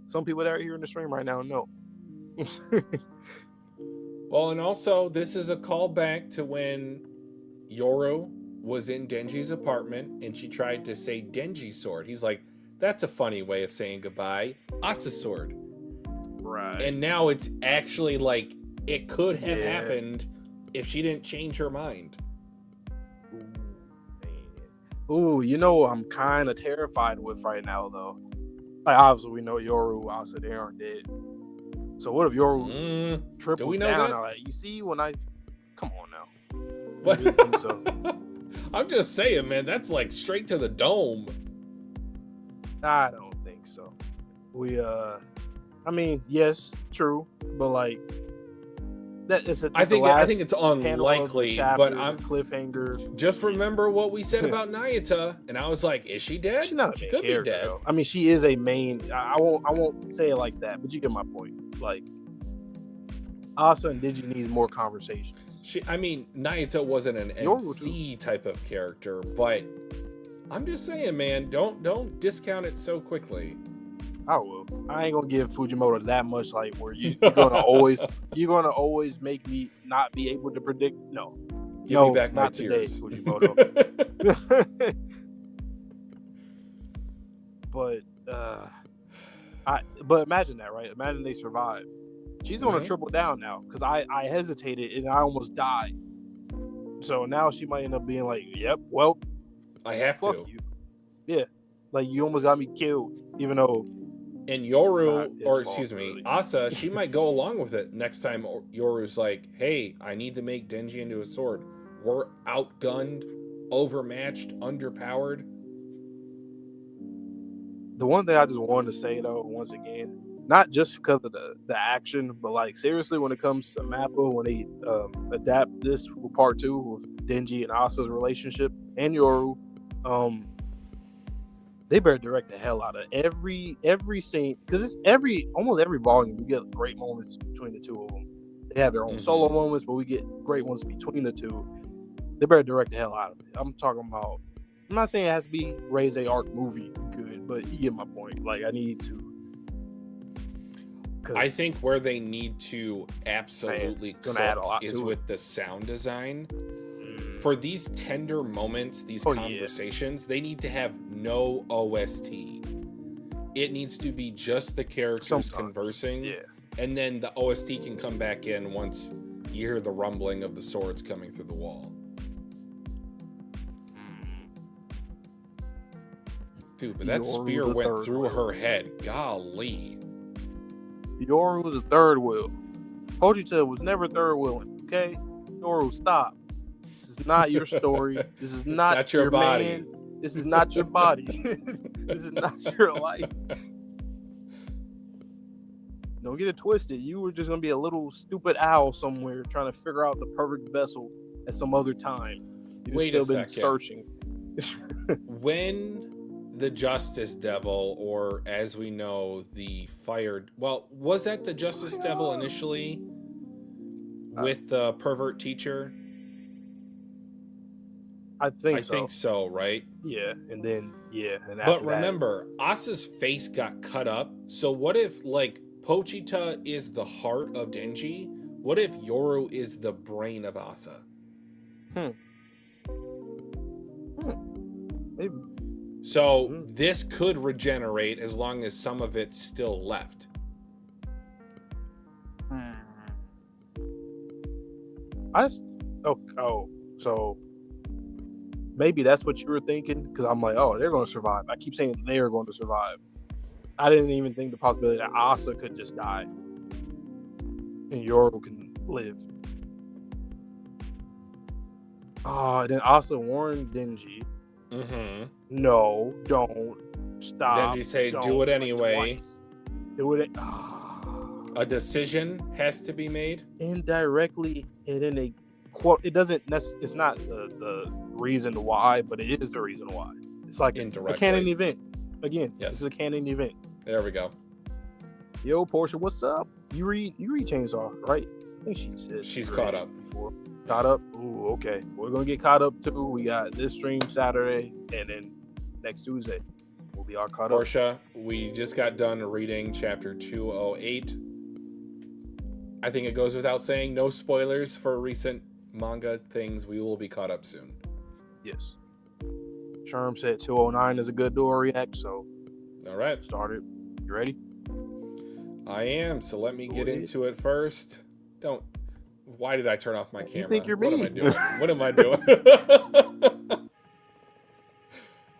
Some people that are here in the stream right now know. Well, and also this is a callback to when Yoru was in Denji's apartment and she tried to say Denji's sword. He's like, that's a funny way of saying goodbye. Asa sword. Right. And now it's actually like it could have happened if she didn't change her mind. Ooh, I'm kind of terrified with right now, though. Like, obviously, we know Yoru, Asa, they aren't dead. So what if Yoru triples down? Like, you see, when I... Come on now. What? So. I'm just saying, man, that's like straight to the dome. I don't think so. I mean, yes, true, but like I think it's unlikely, but I'm cliffhanger. Just remember what we said about Nayata, and I was like, is she dead? She's not a main character, be dead. Though. I mean, she is a main. I won't say it like that, but you get my point. Like, Asa and Denji needs more conversation. I mean, Nayuta wasn't an Yoru MC type of character, but I'm just saying, man, don't discount it so quickly. I will. I ain't gonna give Fujimoto that much like where you're gonna always make me not be able to predict. No, Give me back my not today, tears. Fujimoto. But imagine that, right? Imagine they survive. She's gonna triple down now because I hesitated and I almost died. So now she might end up being like, "Yep, well, I have fuck to." you." Yeah, like you almost got me killed, even though. And Yoru, Not his or fault, excuse me, really. Asa, she might go along with it next time Yoru's like, hey, I need to make Denji into a sword. We're outgunned, overmatched, underpowered. The one thing I just wanted to say, though, once again, not just because of the action, but like seriously, when it comes to Mappa, when they adapt this for part 2 with Denji and Asa's relationship and Yoru, they better direct the hell out of every scene, because it's almost every volume we get great moments between the two of them. They have their own solo moments, but we get great ones between the two. They better direct the hell out of it. I'm talking about. I'm not saying it has to be Raise a Arc movie good, but you get my point. Like I need to. I think where they need to absolutely cook is with the sound design. For these tender moments, these conversations, they need to have no OST. It needs to be just the characters conversing, and then the OST can come back in once you hear the rumbling of the swords coming through the wall. Dude, but that spear went through her head. Golly. Yoru was a third wheel. Fujita was never third wheeling, okay? Yoru, stop. This is not your story. This is not your body. Man. This is not your body. This is not your life. Don't get it twisted. You were just going to be a little stupid owl somewhere trying to figure out the perfect vessel at some other time. You've still been searching. When the Justice Devil, or as we know, the fired... Well, was that the Justice Devil initially with the pervert teacher? I think so, right? Yeah, and then, and but remember, Asa's face got cut up, so what if, like, Pochita is the heart of Denji? What if Yoru is the brain of Asa? Maybe. So, this could regenerate as long as some of it's still left. So maybe that's what you were thinking, because I'm like, oh, they're going to survive. I keep saying they're going to survive. I didn't even think the possibility that Asa could just die and Yoru can live. Oh, then Asa warned Denji. No, don't stop. Denji say, do it anyway. Do it. A decision has to be made indirectly, and then they quote. It doesn't. It's not the reason why, but it is the reason why. It's like a canon event. Again, this is a canon event. There we go. Yo, Portia, what's up? You read Chainsaw, right? I think she said she's caught up. Before. Caught up? Ooh, okay. We're gonna get caught up too. We got this stream Saturday, and then next Tuesday we'll be all caught up. Portia, we just got done reading chapter 208. I think it goes without saying, no spoilers for recent manga things. We will be caught up soon. Yes. Sherm said 209 is a good door react, so all right. Started. You ready? I am, so let me get into it first. Why did I turn off my camera? You think you're me? What am I doing?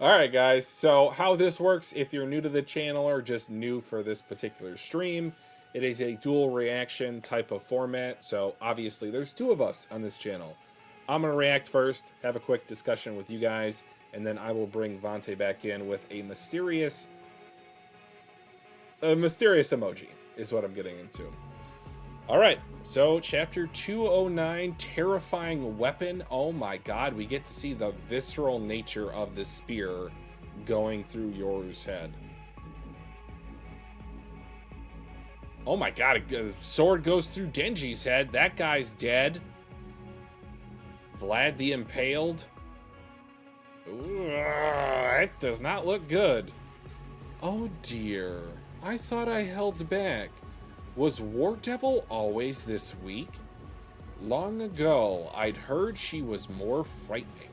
All right, guys. So how this works, if you're new to the channel or just new for this particular stream, it is a dual reaction type of format. So obviously there's two of us on this channel. I'm going to react first, have a quick discussion with you guys, and then I will bring Vante back in with a mysterious emoji is what I'm getting into. All right, so chapter 209, terrifying weapon. Oh my god, we get to see the visceral nature of the spear going through Yoru's head. Oh my god, a sword goes through Denji's head. That guy's dead. Vlad the Impaled. Ooh, that does not look good. Oh dear. I thought I held back. Was War Devil always this weak? Long ago, I'd heard she was more frightening.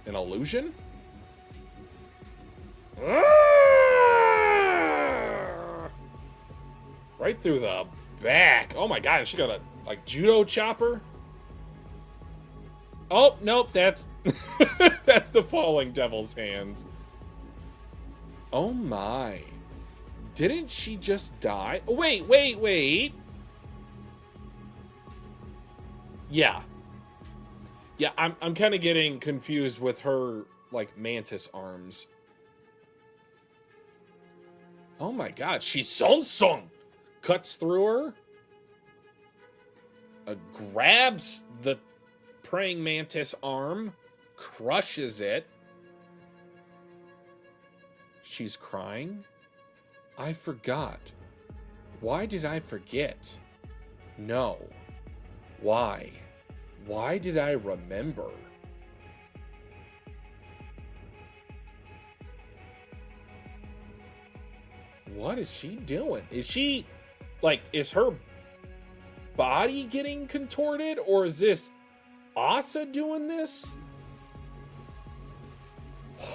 An illusion? Right through the back. Oh my god, she got a like judo chopper. Oh, nope, that's that's the falling devil's hands. Oh my. Didn't she just die? Oh, wait. Yeah. Yeah, I'm kind of getting confused with her like mantis arms. Oh my god, she's Son. Cuts through her. Grabs the praying mantis arm. Crushes it. She's crying. I forgot. Why did I forget? No. Why? Why did I remember? What is she doing? Is she, like, is her body getting contorted? Or is this Asa doing this?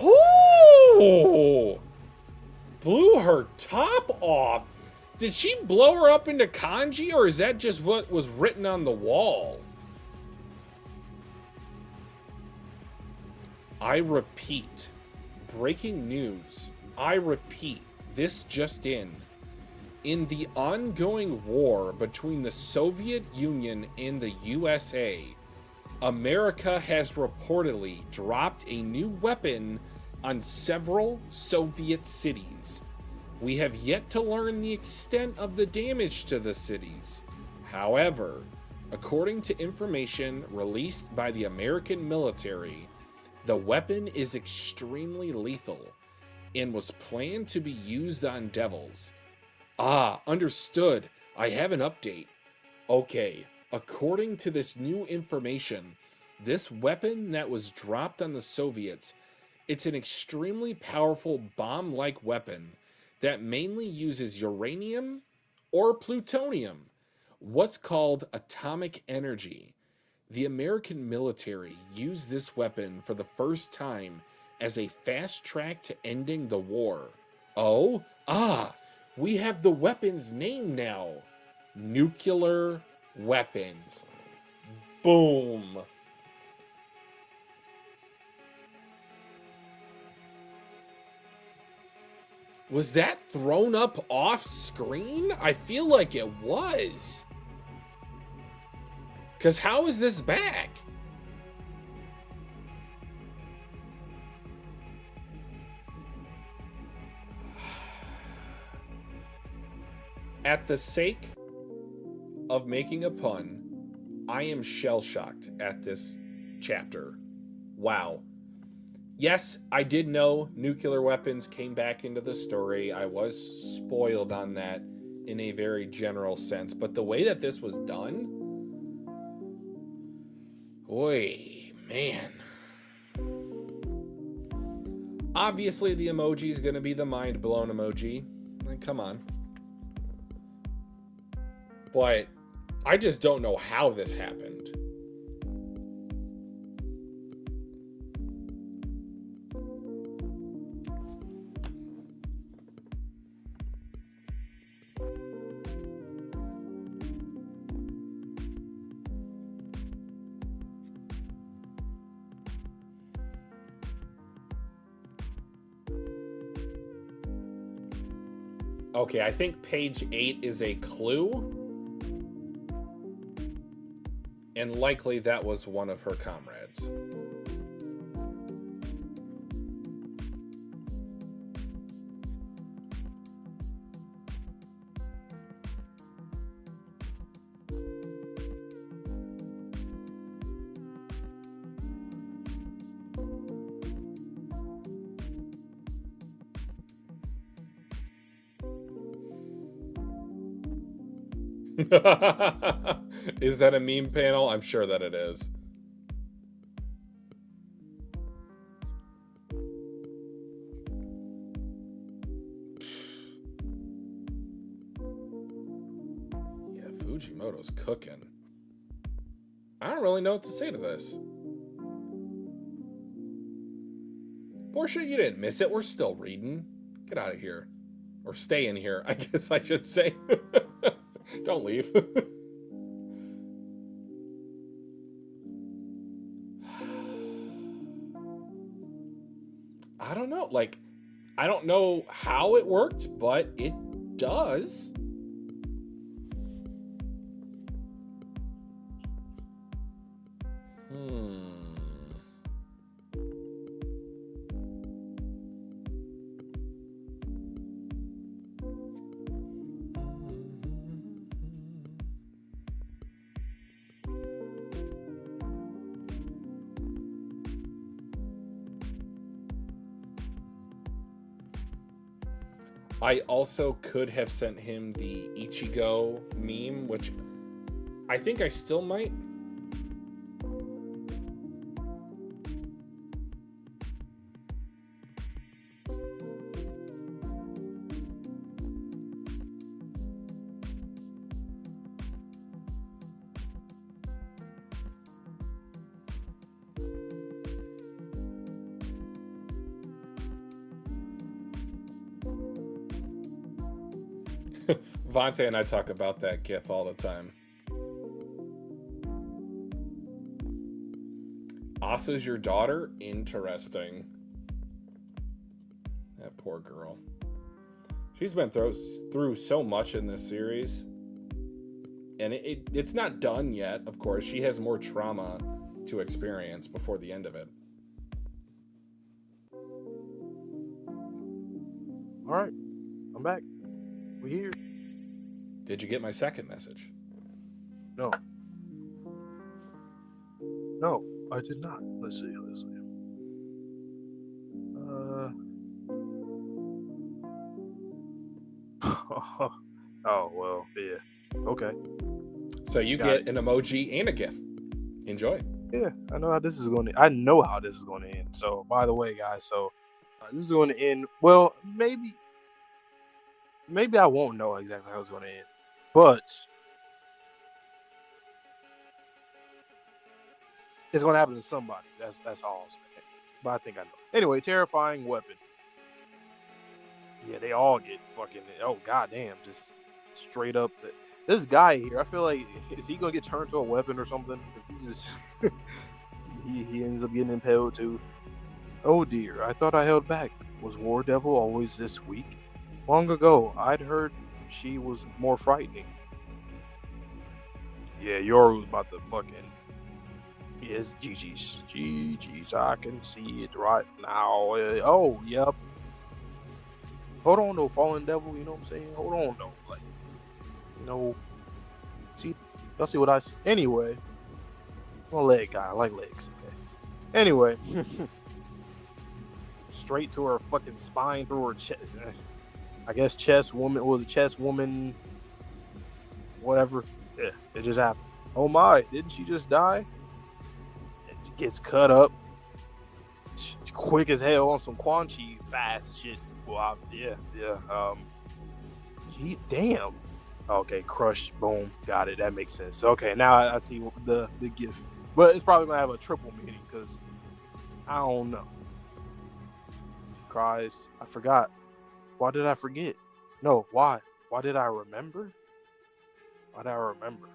Oh! Blew her top off. Did she blow her up into kanji, or is that just what was written on the wall? I repeat. Breaking news. I repeat. This just in. In the ongoing war between the Soviet Union and the USA, America has reportedly dropped a new weapon on several Soviet cities. We have yet to learn the extent of the damage to the cities. However, according to information released by the American military, the weapon is extremely lethal and was planned to be used on devils. Ah, understood. I have an update. Okay, according to this new information, this weapon that was dropped on the Soviets, it's an extremely powerful bomb-like weapon that mainly uses uranium or plutonium, what's called atomic energy. The American military used this weapon for the first time as a fast track to ending the war. Oh, we have the weapon's name now. Nuclear weapons. Boom. Was that thrown up off screen? I feel like it was. Because how is this back? At the sake of making a pun, I am shell-shocked at this chapter. Wow. Yes, I did know nuclear weapons came back into the story. I was spoiled on that in a very general sense. But the way that this was done... Oy, man. Obviously, the emoji is going to be the mind-blown emoji. Like, come on. But I just don't know how this happened. Okay, I think page 8 is a clue. And likely that was one of her comrades. Is that a meme panel? I'm sure that it is. Yeah, Fujimoto's cooking. I don't really know what to say to this. Portia, you didn't miss it. We're still reading. Get out of here. Or stay in here, I guess I should say. Don't leave. I don't know. Like, I don't know how it worked, but it does. I also could have sent him the Ichigo meme, which I think I still might. Vontae and I talk about that GIF all the time. Asa's your daughter? Interesting. That poor girl. She's been through so much in this series. And it's not done yet, of course. She has more trauma to experience before the end of it. All right. I'm back. We're here. Did you get my second message? No. No, I did not. Let's see. Oh, well, yeah. Okay. So you get an emoji and a GIF. Enjoy. Yeah, I know how this is going to. I know how this is going to end. So, by the way, guys, this is going to end. Well, maybe I won't know exactly how it's going to end, but it's going to happen to somebody. That's all I'm saying. But I think I know. Anyway, terrifying weapon. Yeah, they all get fucking. Oh goddamn! Just straight up. This guy here, I feel like, is he gonna get turned to a weapon or something? Because he just he ends up getting impaled too. Oh dear, I thought I held back. Was War Devil always this weak? Long ago, I'd heard she was more frightening. Yeah, Yoru's about to fucking. Yes, GG's. I can see it right now. Oh, yep. Hold on, though, Fallen Devil. You know what I'm saying? Hold on, though. Like, see, y'all see what I see? Anyway, I'm a leg guy. I like legs. Okay. Anyway, straight to her fucking spine, through her chest. I guess chest woman was a chest woman. Whatever. Yeah, it just happened. Oh my! Didn't she just die? She gets cut up, quick as hell on some Quan Chi fast shit. Well, yeah. Damn. Okay, crush, boom, got it. That makes sense. Okay, now I see the gift, but it's probably gonna have a triple meaning because I don't know. She cries. I forgot. Why did I forget? No, why? Why did I remember? Why did I remember?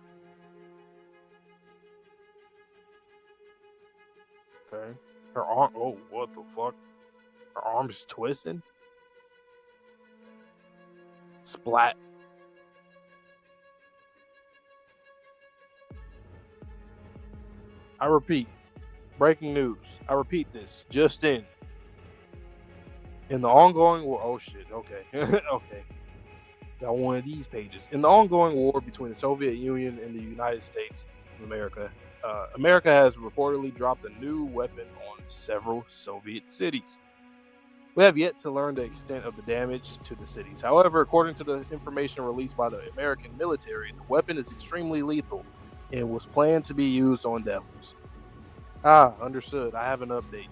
Okay. Her arm. Oh, what the fuck? Her arm's twisting. Splat. I repeat, breaking news. I repeat this. Just in the ongoing war. Oh shit. Okay. Okay. Got one of these pages. In the ongoing war between the Soviet Union and the United States of America, America has reportedly dropped a new weapon on several Soviet cities. We have yet to learn the extent of the damage to the cities. However, according to the information released by the American military, the weapon is extremely lethal and was planned to be used on devils. Understood. I have an update.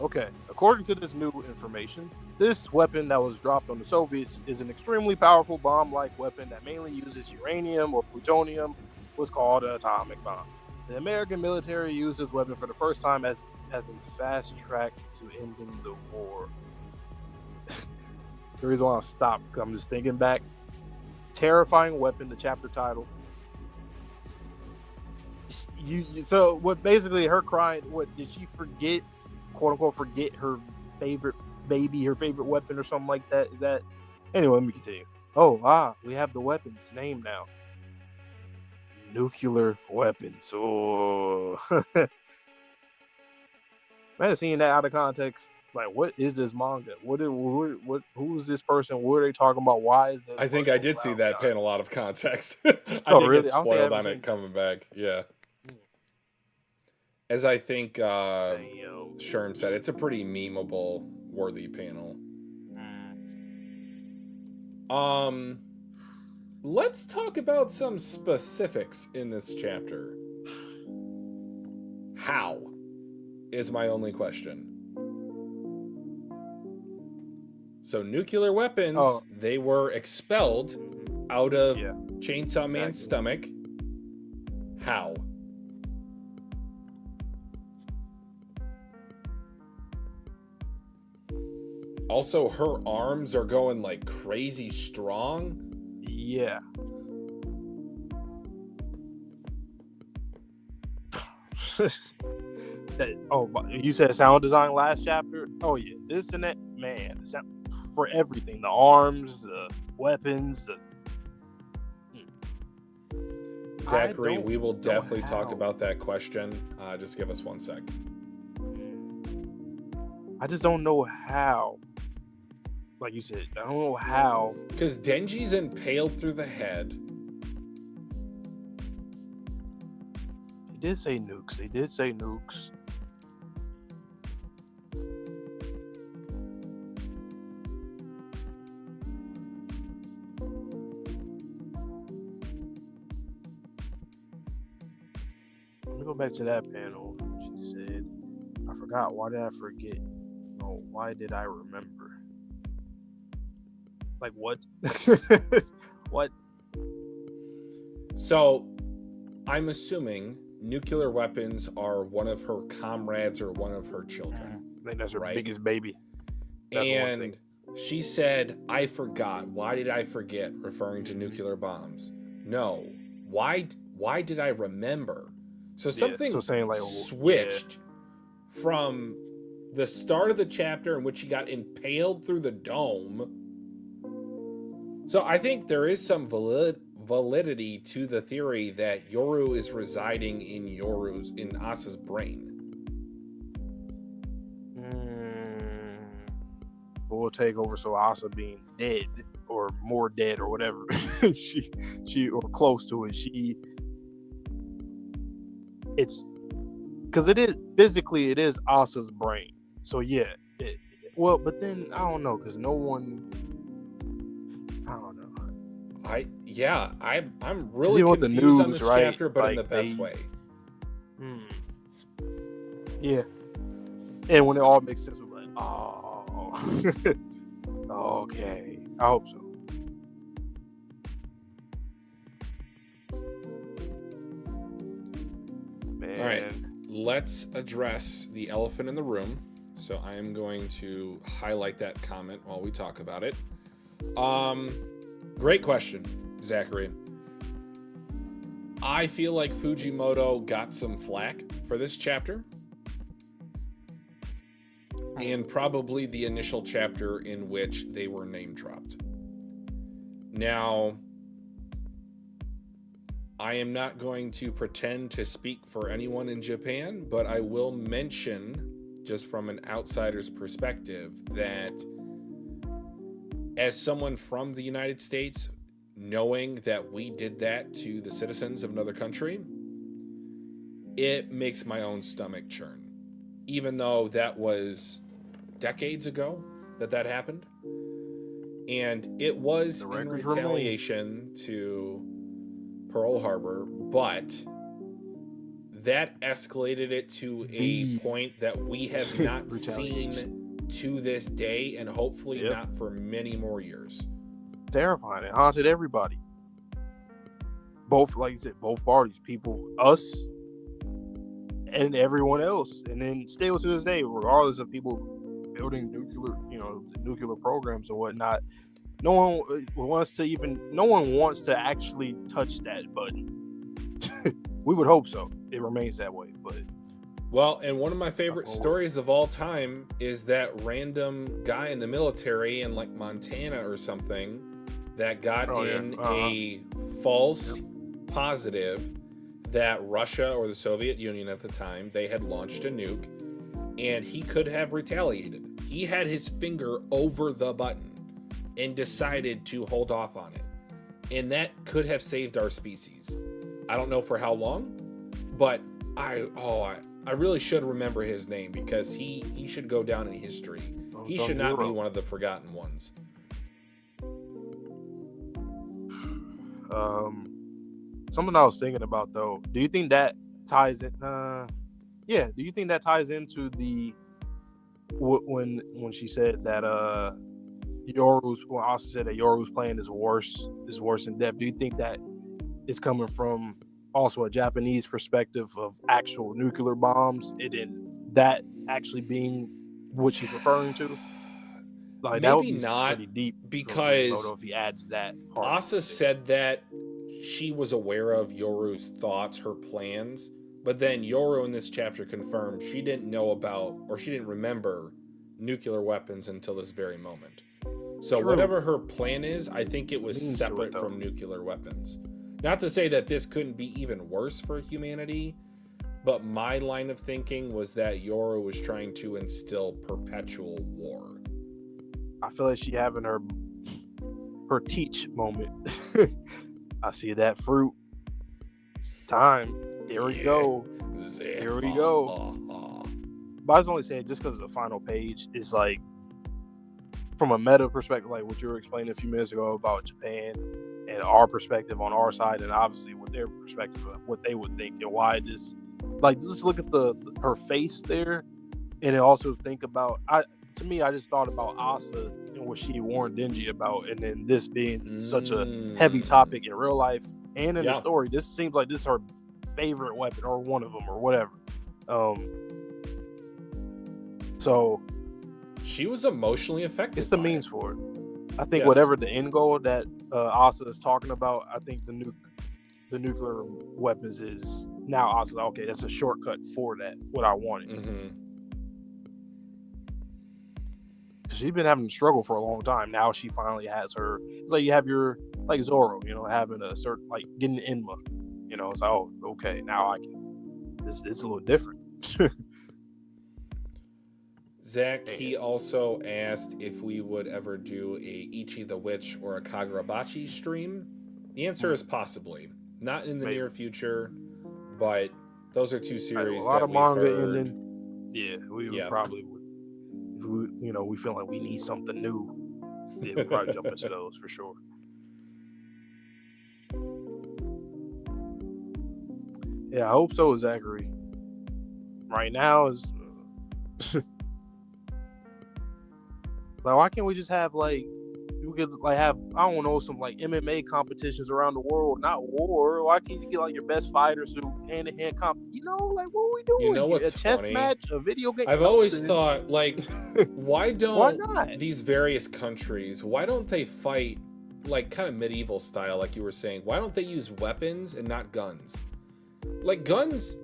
Okay, according to this new information, this weapon that was dropped on the Soviets is an extremely powerful bomb-like weapon that mainly uses uranium or plutonium, what's called an atomic bomb. The American military used this weapon for the first time as a fast track to ending the war. The reason why I stopped, because I'm just thinking back. Terrifying weapon, the chapter title. So what basically her crying, what did she forget, quote unquote, forget her favorite baby, her favorite weapon or something like that? Is that anyway, let me continue. We have the weapons name now. Nuclear weapons. Oh man, seeing that out of context, like what is this manga? What who's this person? What are they talking about? Why is this? I think I did see that pin a lot of context. I Oh, did really? get I don't think I spoiled ever on seen it coming back. Yeah. As I think Sherm said, it's a pretty memeable, worthy panel. Let's talk about some specifics in this chapter. How is my only question. So nuclear weapons, they were expelled out of Chainsaw Man's stomach. How? Also, her arms are going like crazy strong. Yeah. You said sound design last chapter? Oh yeah, this and that, man. For everything, the arms, the weapons, Zachary, we will definitely talk about that question. Just give us 1 sec. I just don't know how. Like you said, I don't know how. Because Denji's impaled through the head. They did say nukes. Let me go back to that panel. She said, I forgot. Why did I forget? Oh, why did I remember? Like what? What? So, I'm assuming nuclear weapons are one of her comrades or one of her children. I think that's her biggest baby. That's and she said, I forgot. Why did I forget? Referring to nuclear bombs. No. Why did I remember? So something switched from the start of the chapter in which he got impaled through the dome. So I think there is some validity to the theory that Yoru is residing in Asa's brain. We'll take over, so Asa being dead or more dead or whatever, she or close to it. It's because it is physically it is Asa's brain. So yeah, but then I don't know because no one. I don't know. I'm really confused on this chapter, but like in the best way. Yeah, and when it all makes sense, we're like, oh, okay. I hope so. Man. All right, let's address the elephant in the room. So I am going to highlight that comment while we talk about it. Great question, Zachary. I feel like Fujimoto got some flack for this chapter. And probably the initial chapter in which they were name dropped. Now, I am not going to pretend to speak for anyone in Japan, but I will mention, just from an outsider's perspective, that as someone from the United States, knowing that we did that to the citizens of another country, it makes my own stomach churn. Even though that was decades ago that happened. And it was in retaliation to Pearl Harbor, but that escalated it to a point that we have not seen to this day, and hopefully not for many more years. Terrifying. It haunted everybody. Both, like you said, both parties, people, us, and everyone else. And then still to this day, regardless of people building nuclear programs or whatnot, no one wants to actually touch that button. We would hope so. It remains that way, but well, and one of my favorite stories of all time is that random guy in the military in like Montana or something that got a false positive that Russia or the Soviet Union at the time, they had launched a nuke, and he could have retaliated. He had his finger over the button and decided to hold off on it. And that could have saved our species. I don't know for how long, but I really should remember his name because he should go down in history. He should not be one of the forgotten ones. Something I was thinking about though. Do you think that ties in? Do you think that ties into the when she said that Asa said that Yoru's plan is worse in depth? Do you think that is coming from also a Japanese perspective of actual nuclear bombs, and then that actually being what she's referring to? Like, maybe that would be not pretty deep, because if he adds that part. Asa said that she was aware of Yoru's thoughts, her plans, but then Yoru in this chapter confirmed she didn't know about, or she didn't remember, nuclear weapons until this very moment. So whatever her plan is, I think it was separate from nuclear weapons. Not to say that this couldn't be even worse for humanity, but my line of thinking was that Yoru was trying to instill perpetual war. I feel like she having her teach moment. I see that fruit. Time. Here we go. Here we go. But I was only saying just because of the final page is like, from a meta perspective, like what you were explaining a few minutes ago about Japan and our perspective on our side, and obviously with their perspective of what they would think and why this, like, just look at her face there, and then also think about, I just thought about Asa and what she warned Denji about, and then this being such a heavy topic in real life and in the story. This seems like this is her favorite weapon, or one of them, or whatever. So she was emotionally affected. It's the means for it. I think whatever the end goal that Asa is talking about, I think the nuclear weapons is now Asa's like, okay, that's a shortcut for that, what I wanted. Mm-hmm. She's been having to struggle for a long time. Now she finally has her. It's like you have your, like Zoro, having a certain, like getting Enma. It's like, oh, okay, now I can. It's a little different. Zach, he also asked if we would ever do a Ichi the Witch or a Kagurabachi stream. The answer is possibly. Not in the near future, but those are two series a lot that of manga heard. ending. Yeah, we would probably would. We feel like we need something new. Yeah, we'll probably jump into those for sure. Yeah, I hope so, Zachary. Right now is like, why can't we just have we could have, I don't know, some like MMA competitions around the world, not war. Why can't you get like your best fighters to hand-to-hand what are we doing? What's a chess funny? match, a video game. I've always thought, why don't these various countries, why don't they fight like kind of medieval style, like you were saying? Why don't they use weapons and not guns? Like guns,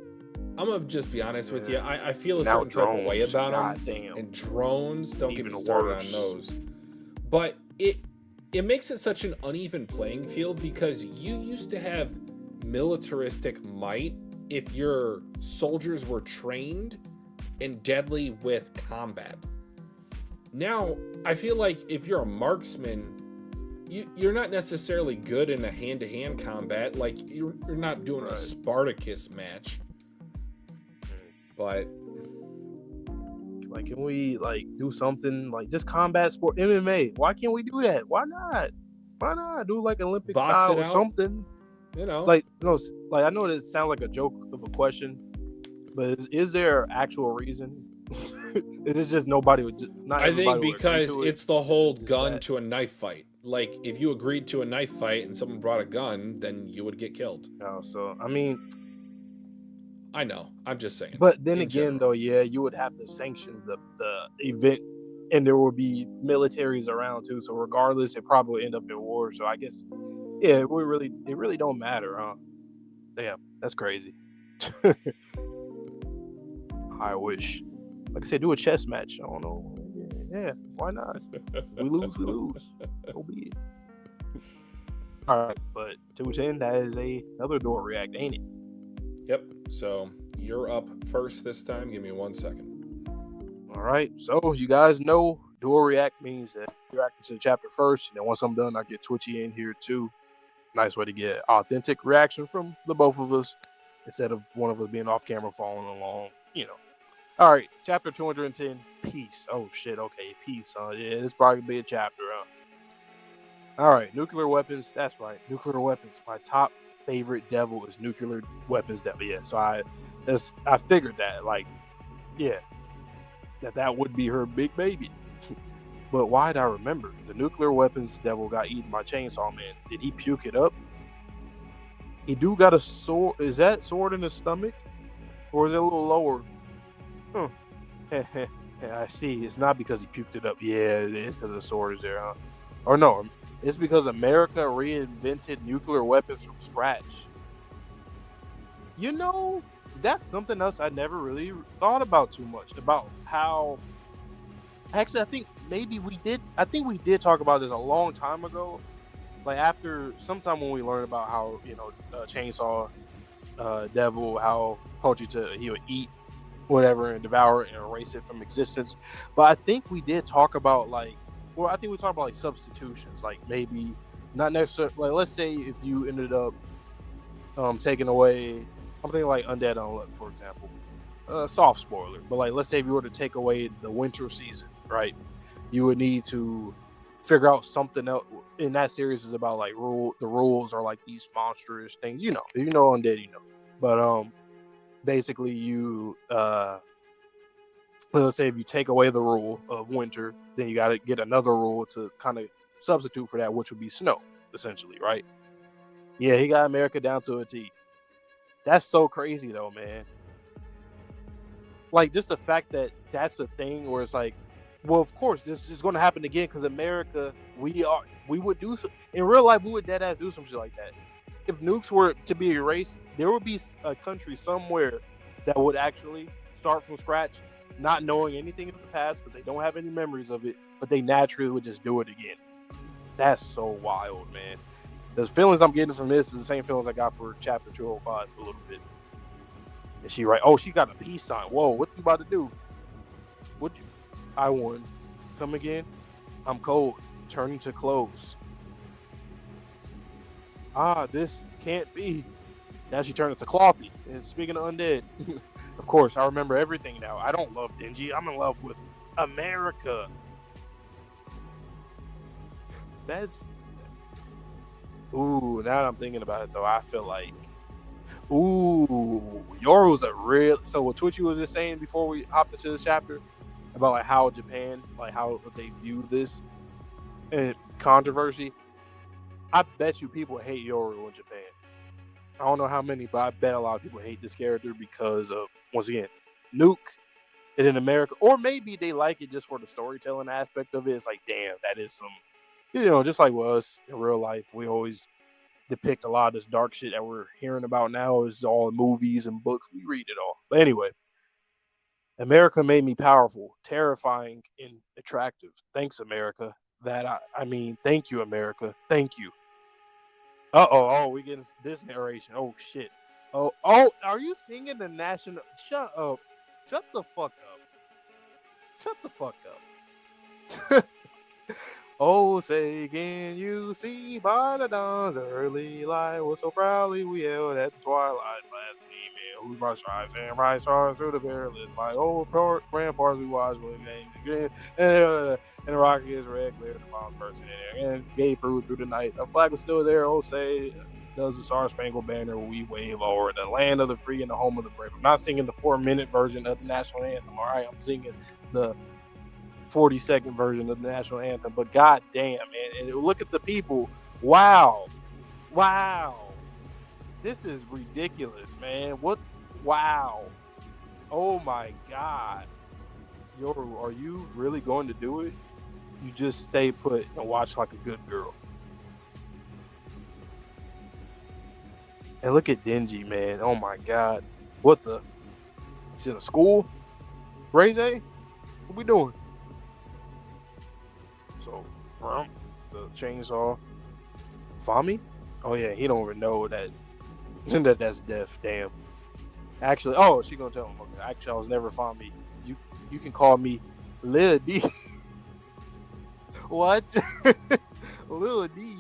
I'm gonna just be honest with you. I feel a certain type of way about them. Damn. And drones, don't get me started on those. But it makes it such an uneven playing field because you used to have militaristic might if your soldiers were trained and deadly with combat. Now, I feel like if you're a marksman, you're not necessarily good in a hand-to-hand combat. Like, you're not doing a Spartacus match. But Like, can we like do something like just combat sport MMA? Why can't we do that? Why not? Why not do like Olympic Box style it or out. something? You know, Like no, like I know that it sounds like a joke of a question, but is there actual reason? Is it just nobody would? Not I everybody think would agree because to it. it's the whole Just gun that. to a knife fight. Like, if you agreed to a knife fight and someone brought a gun, then you would get killed. No, so I mean, I know. I'm just saying. but then in again, general. though, yeah, you would have to sanction the event, and there would be militaries around too. So regardless, it probably would end up in war. So I guess, yeah, it really don't matter, huh? Damn, that's crazy. I wish, like I said, do a chess match. I don't know. Yeah, why not? We lose, we lose. So be it. All right, but 210, that is another door react, ain't it? Yep. So you're up first this time. Give me 1 second. All right, so you guys know dual react means that you're reacting to the chapter first, and then once I'm done, I get Twitchy in here too. Nice way to get authentic reaction from the both of us instead of one of us being off camera following along, you know. All right, chapter 210, peace. Oh shit, okay, peace. Yeah, this probably be a chapter. All right, nuclear weapons. That's right, nuclear weapons. My top favorite devil is nuclear weapons devil. Yeah, so I figured that, like, yeah, that would be her big baby. But why did I remember? The nuclear weapons devil got eaten by Chainsaw Man. Did he puke it up? He do got a sword. Is that sword in his stomach? Or is it a little lower? I see. It's not because he puked it up. Yeah, it is because the sword is there, huh? Or no, it's because America reinvented nuclear weapons from scratch. You know, that's something else I never really thought about too much. About how... Actually, I think maybe we did. I think we did talk about this a long time ago. Like after sometime when we learned about how, you know, Chainsaw Devil, how he would eat whatever and devour it and erase it from existence. But I think we did talk about like, well, I think we talked about like substitutions, like maybe not necessarily. Like let's say if you ended up taking away, I'm thinking like Undead Unluck, for example. Soft spoiler, but like let's say if you were to take away the winter season, right? You would need to figure out something else. In that series is about like the rules are like these monstrous things. You know, if you know Undead, you know. But basically you let's say if you take away the rule of winter, then you got to get another rule to kind of substitute for that, which would be snow, essentially, right? Yeah, he got America down to a T. That's so crazy though, man. Like just the fact that that's a thing where it's like, well, of course this is going to happen again because America, we would do in real life, we would dead ass do some shit like that. If nukes were to be erased, there would be a country somewhere that would actually start from scratch, not knowing anything of the past because they don't have any memories of it, but they naturally would just do it again. That's so wild, man. The feelings I'm getting from this is the same feelings I got for chapter 205 a little bit. And she right? Oh, she got a peace sign. Whoa, what you about to do? I won. Come again? I'm cold. Turning to clothes. This can't be. Now she turned into Clothy. And speaking of Undead, of course, I remember everything now. I don't love Denji. I'm in love with America. That's... Ooh, now that I'm thinking about it, though, I feel like... Ooh, Yoru's a real... So what Twitchy was just saying before we hopped into this chapter, about like how Japan, like how they view this and controversy, I bet you people hate Yoru in Japan. I don't know how many, but I bet a lot of people hate this character because of, once again, Nuke. And in America, or maybe they like it just for the storytelling aspect of it. It's like, damn, that is some, you know, just like with us in real life, we always depict a lot of this dark shit that we're hearing about now is all in movies and books. We read it all. But anyway, America made me powerful, terrifying, and attractive. Thanks, America. I mean, thank you, America. Thank you. Oh, we getting this narration. Oh shit. Oh, are you singing the national? Shut up. Shut the fuck up. Shut the fuck up. Oh, say again, you see by the dawn's early light, was so proudly we held at the twilight's last gleaming who's my strides and my stars through the perilous like grand parsley wise with names again. And the rocket is red, clear the bomb person in there and gave fruit through the night. The flag was still there. Oh, say does the Star Spangled Banner we wave over the land of the free and the home of the brave. I'm not singing the 4-minute version of the national anthem. All right, I'm singing the 40-second version of the national anthem. But god damn, man, and look at the people. Wow. This is ridiculous, man. What? Wow. Oh my god. Yoru, are you really going to do it? You just stay put and watch like a good girl. And look at Denji, man. Oh my god. What the? He's in a school? Raise? What we doing? So, the chainsaw. Fami? Oh yeah, he don't even know that that's death. Damn. Actually, oh, she gonna tell him. Okay, actually, I was never Fami. You can call me Lil D. What? Lil D.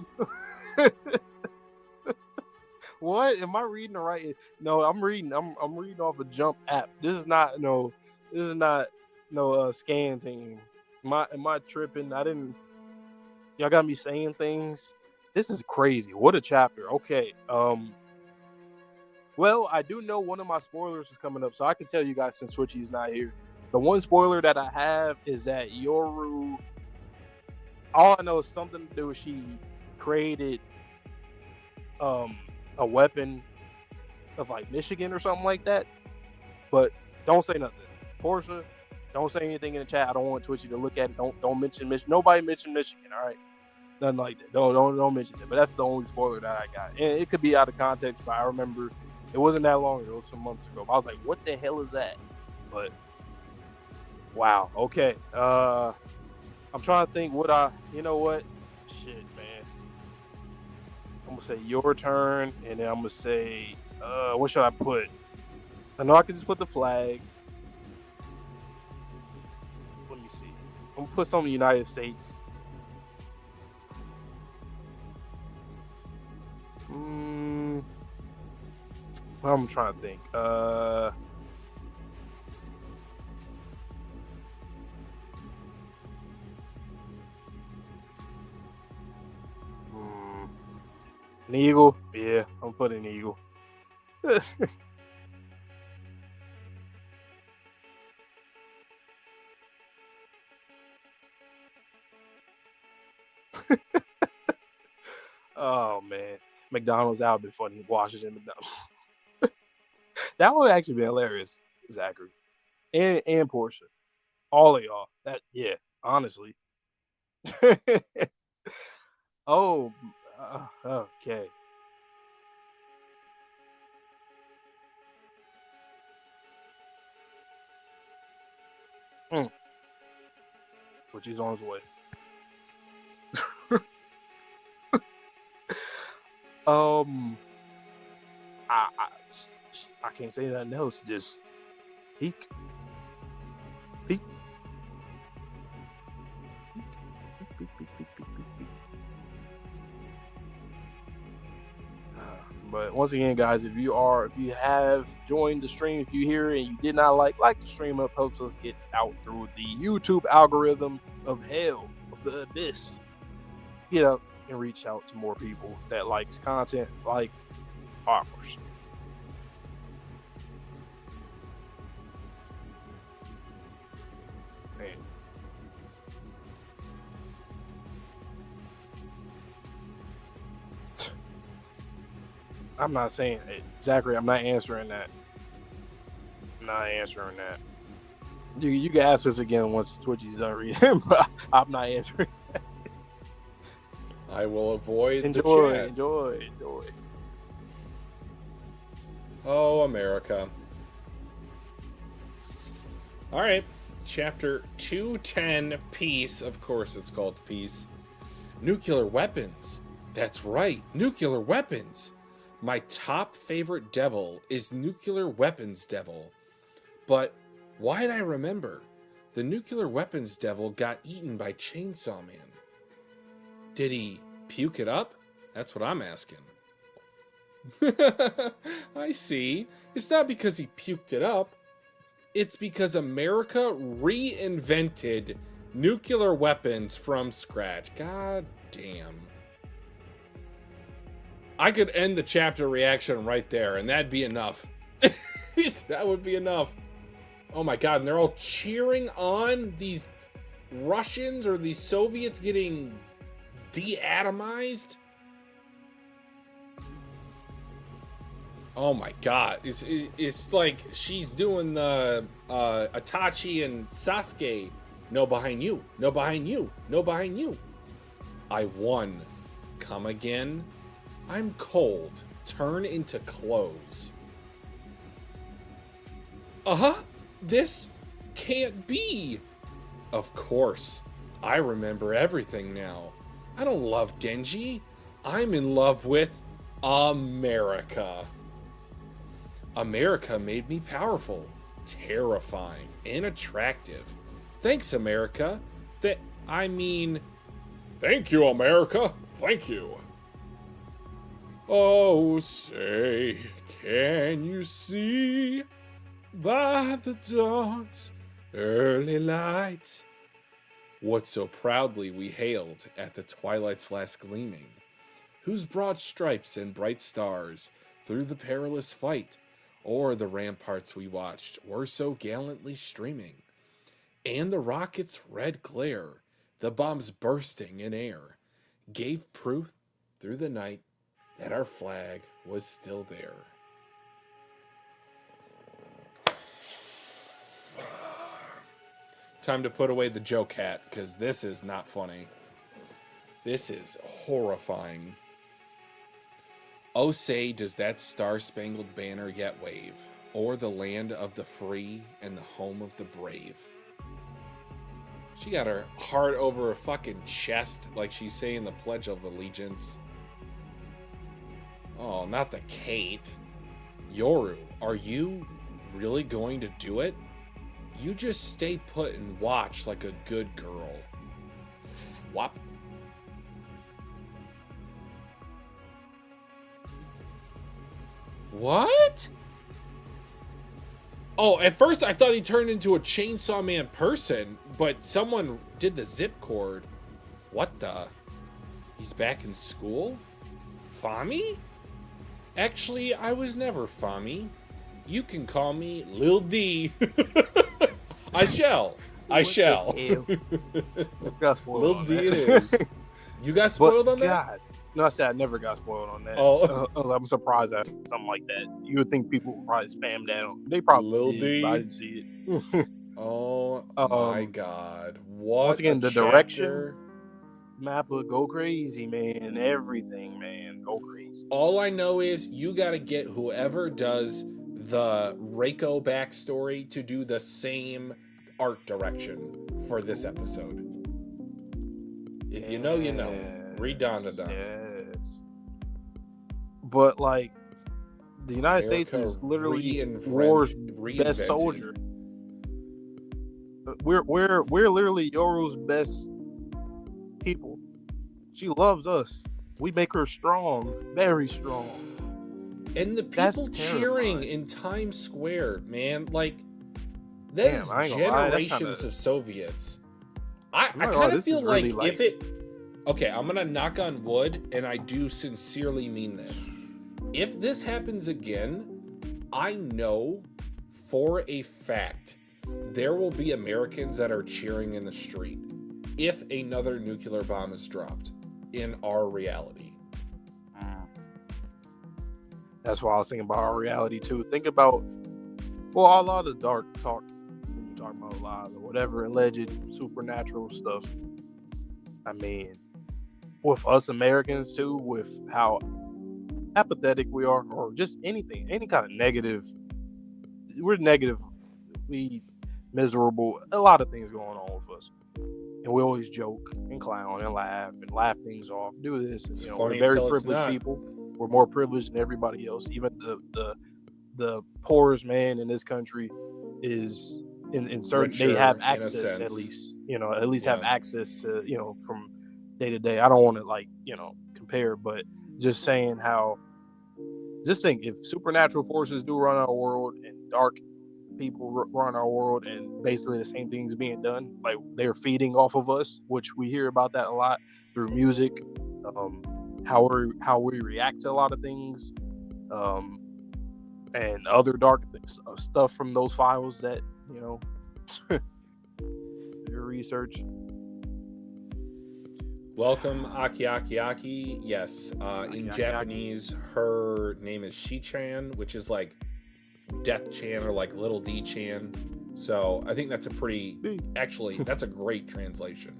What? Am I reading the right? No, I'm reading off a Jump app. This is not no scan team. Am I tripping? Y'all got me saying things. This is crazy. What a chapter. Okay. Well, I do know one of my spoilers is coming up, so I can tell you guys since Twitchy's not here. The one spoiler that I have is that Yoru, all I know is something to do with she created a weapon of like Michigan or something like that. But don't say nothing. Portia, don't say anything in the chat. I don't want Twitchy to look at it. Don't mention Michigan. Nobody mention Michigan, all right? Nothing like that. Don't mention it. But that's the only spoiler that I got. And it could be out of context, but I remember it wasn't that long ago. It was some months ago. I was like, what the hell is that? But wow. Okay. I'm trying to think you know what? Shit, man. I'm gonna say your turn, and then I'm gonna say, what should I put? I know I can just put the flag. Let me see. I'm gonna put some United States. I'm trying to think. An eagle? Yeah, I'm putting an eagle. Oh man, McDonald's that would be funny. Washington McDonald's. That would actually be hilarious, Zachary, and Portia, all of y'all. That honestly. Oh, okay. Which is on his way. I can't say nothing else. Just peek. But once again, guys, if you have joined the stream, if you hear and you did not like the stream up, helps us get out through the YouTube algorithm of hell, of the abyss. Get up and reach out to more people that likes content like ours. Man. I'm not saying it. Zachary, I'm not answering that. You can ask us again once Twitchy's done reading, but I'm not answering that. I will avoid the chat. Enjoy. Oh, America. All right. Chapter 210, Peace. Of course it's called Peace. Nuclear weapons. That's right. Nuclear weapons. My top favorite devil is Nuclear Weapons Devil. But why did I remember? The Nuclear Weapons Devil got eaten by Chainsaw Man. Did he puke it up? That's what I'm asking. I see. It's not because he puked it up. It's because America reinvented nuclear weapons from scratch. God damn. I could end the chapter reaction right there, and that'd be enough. That would be enough. Oh my god, and they're all cheering on these Russians or these Soviets getting de-atomized. Oh my god, it's like she's doing the Itachi and Sasuke. No behind you, no behind you, no behind you. I won. Come again. I'm cold. Turn into clothes. This can't be. Of course. I remember everything now. I don't love Denji. I'm in love with America. America made me powerful, terrifying, and attractive. Thanks, America. Thank you, America. Thank you. Oh, say, can you see by the dawn's early light what so proudly we hailed at the twilight's last gleaming, whose broad stripes and bright stars through the perilous fight o'er the ramparts we watched were so gallantly streaming, and the rocket's red glare, the bombs bursting in air, gave proof through the night that our flag was still there. Time to put away the joke hat, because this is not funny. This is horrifying. Oh, say, does that star-spangled banner yet wave o'er the land of the free and the home of the brave? She got her heart over her fucking chest like she's saying the Pledge of Allegiance. Oh, not the cape. Yoru, are you really going to do it? You just stay put and watch like a good girl. Fwop. What? Oh, at first I thought he turned into a Chainsaw Man person, but someone did the zip cord. What the? He's back in school? Fami? Actually, I was never Fami. You can call me Lil D. I shall. Lil D it is. You got spoiled on that? God. No, I said I never got spoiled on that. Oh. I'm surprised at something like that. You would think people would probably spam that. They probably Lil did, D. but I didn't see it. Oh my god. What once again, a the chapter. direction, Mappa, go crazy, man. Everything, man. Go crazy. All I know is you gotta get whoever does the Reiko backstory to do the same art direction for this episode. If you know, you know. Read Don. Yes. But like, the United States is literally war's best soldier. We're literally Yoru's best people. She loves us. We make her strong, very strong. And the people cheering in Times Square, man, like that is generations of Soviets. I kind of feel like if it. Okay, I'm gonna knock on wood, and I do sincerely mean this. If this happens again, I know for a fact there will be Americans that are cheering in the street if another nuclear bomb is dropped in our reality. That's why I was thinking about our reality too. Think about, well, a lot of dark talk, when you're talking about lies or whatever, alleged supernatural stuff. I mean, with us Americans too, with how apathetic we are, or just anything, any kind of negative. We're negative. We miserable. A lot of things going on with us, and we always joke and clown and laugh things off. Do this, and, we're very privileged people. We're more privileged than everybody else. Even the poorest man in this country is in certain. Richer, they have access at least. Have access to from day to day. I don't want to compare, but just saying how just think, if supernatural forces do run our world and dark people run our world, and basically the same things being done, like they're feeding off of us, which we hear about that a lot through music, how we react to a lot of things, and other dark stuff from those files that your research. Welcome, Aki Aki Aki. Yes, in Japanese, her name is Shi-chan, which is like Death-chan or like Little D-chan. So I think that's that's a great translation.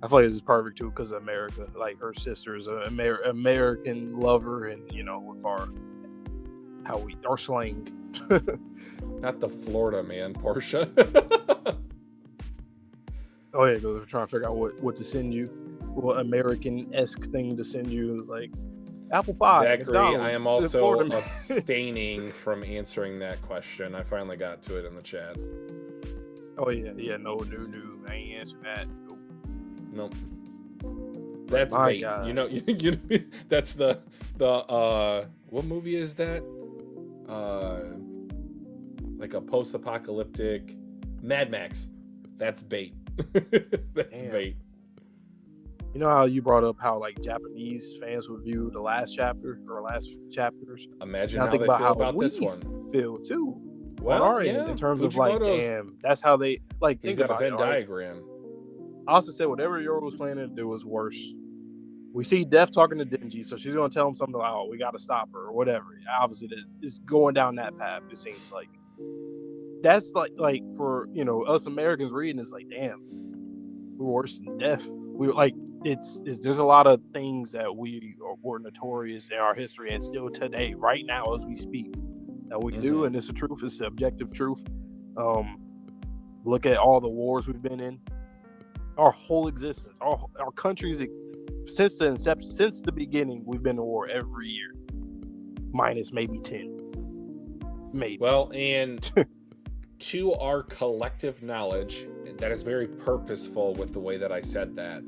I feel like this is perfect too because America, like her sister is an American lover, and with our slang. Not the Florida man, Portia. Oh yeah, because we're trying to figure out what to send you, what American-esque thing to send you. Is like apple pie. Zachary, McDonald's, I am also abstaining from answering that question. I finally got to it in the chat. Oh yeah, no, I ain't answering that. Nope. That's My bait. God. That's the what movie is that? Like a post-apocalyptic Mad Max. That's bait. That's bait. You know how you brought up how like Japanese fans would view the last chapter or last chapters? Imagine how they feel about this one. Feel too. Well, on our end, in terms of like, damn, that's how they like. He's think got a Venn about it, diagram. I also said whatever Yoru was planning to do was worse. We see Death talking to Denji, so she's gonna tell him something like, "Oh, we got to stop her" or whatever. Obviously, it's going down that path. It seems like that's like for us Americans reading, it's like, damn, we're worse than Death. We like it's there's a lot of things that were notorious in our history and still today, right now as we speak, that we do, and it's the truth. It's the objective truth. Look at all the wars we've been in. Our whole existence, our country's since the inception, since the beginning, we've been in war every year, minus maybe 10, maybe. Well, and to our collective knowledge, that is very purposeful with the way that I said that.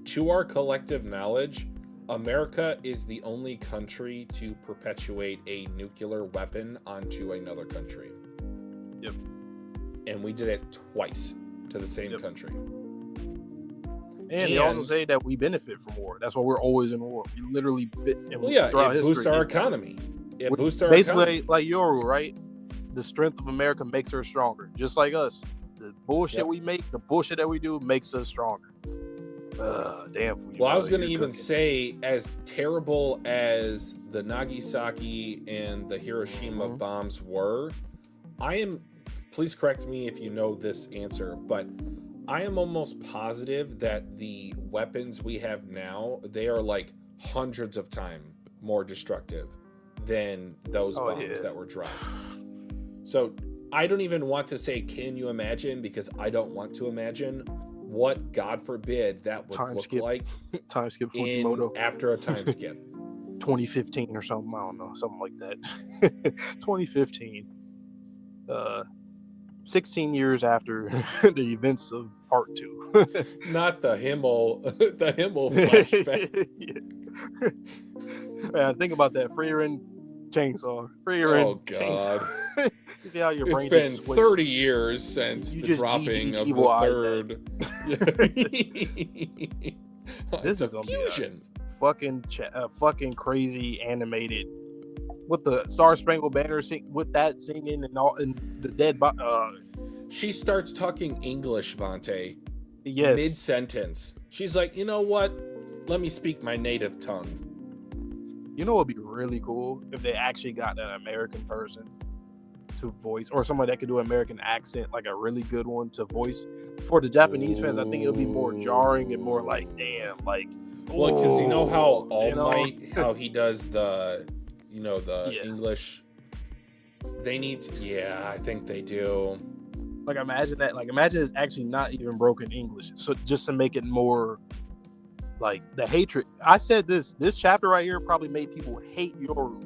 To our collective knowledge, America is the only country to perpetuate a nuclear weapon onto another country. Yep. And we did it twice to the same country. And they also say that we benefit from war. That's why we're always in war. We literally it boosts our economy. It boosts our basically economy. Like Yoru, right? The strength of America makes her stronger. Just like us. The bullshit we make, the bullshit that we do makes us stronger. Damn. Well, I was going to even say, as terrible as the Nagasaki and the Hiroshima bombs were, please correct me if you know this answer, but I am almost positive that the weapons we have now, they are like hundreds of times more destructive than those bombs that were dropped. So I don't even want to say, can you imagine? Because I don't want to imagine what, God forbid, that would look like. Time skip Fujimoto. After a time skip. 2015 or something. I don't know. Something like that. 2015. 16 years after the events of part 2. Not the Himmel flashback. Man, think about that. Freerin chainsaw. Oh, God. You see how your brain it's been 30 years since the dropping of the third. This is gonna fusion. Be fucking crazy animated. With the Star Spangled Banner with that singing and all, and the dead she starts talking English, Vante. Yes. Mid-sentence. She's like, you know what? Let me speak my native tongue. You know what would be really cool? If they actually got an American person to voice, or somebody that could do an American accent, like a really good one to voice. For the Japanese fans, I think it'll be more jarring and more like, damn, like... Well, because you know how All Might, how he does the... the English, they need to, I think they do. Like, imagine that. Like, imagine it's actually not even broken English. So just to make it more like the hatred. I said this chapter right here probably made people hate Yoru.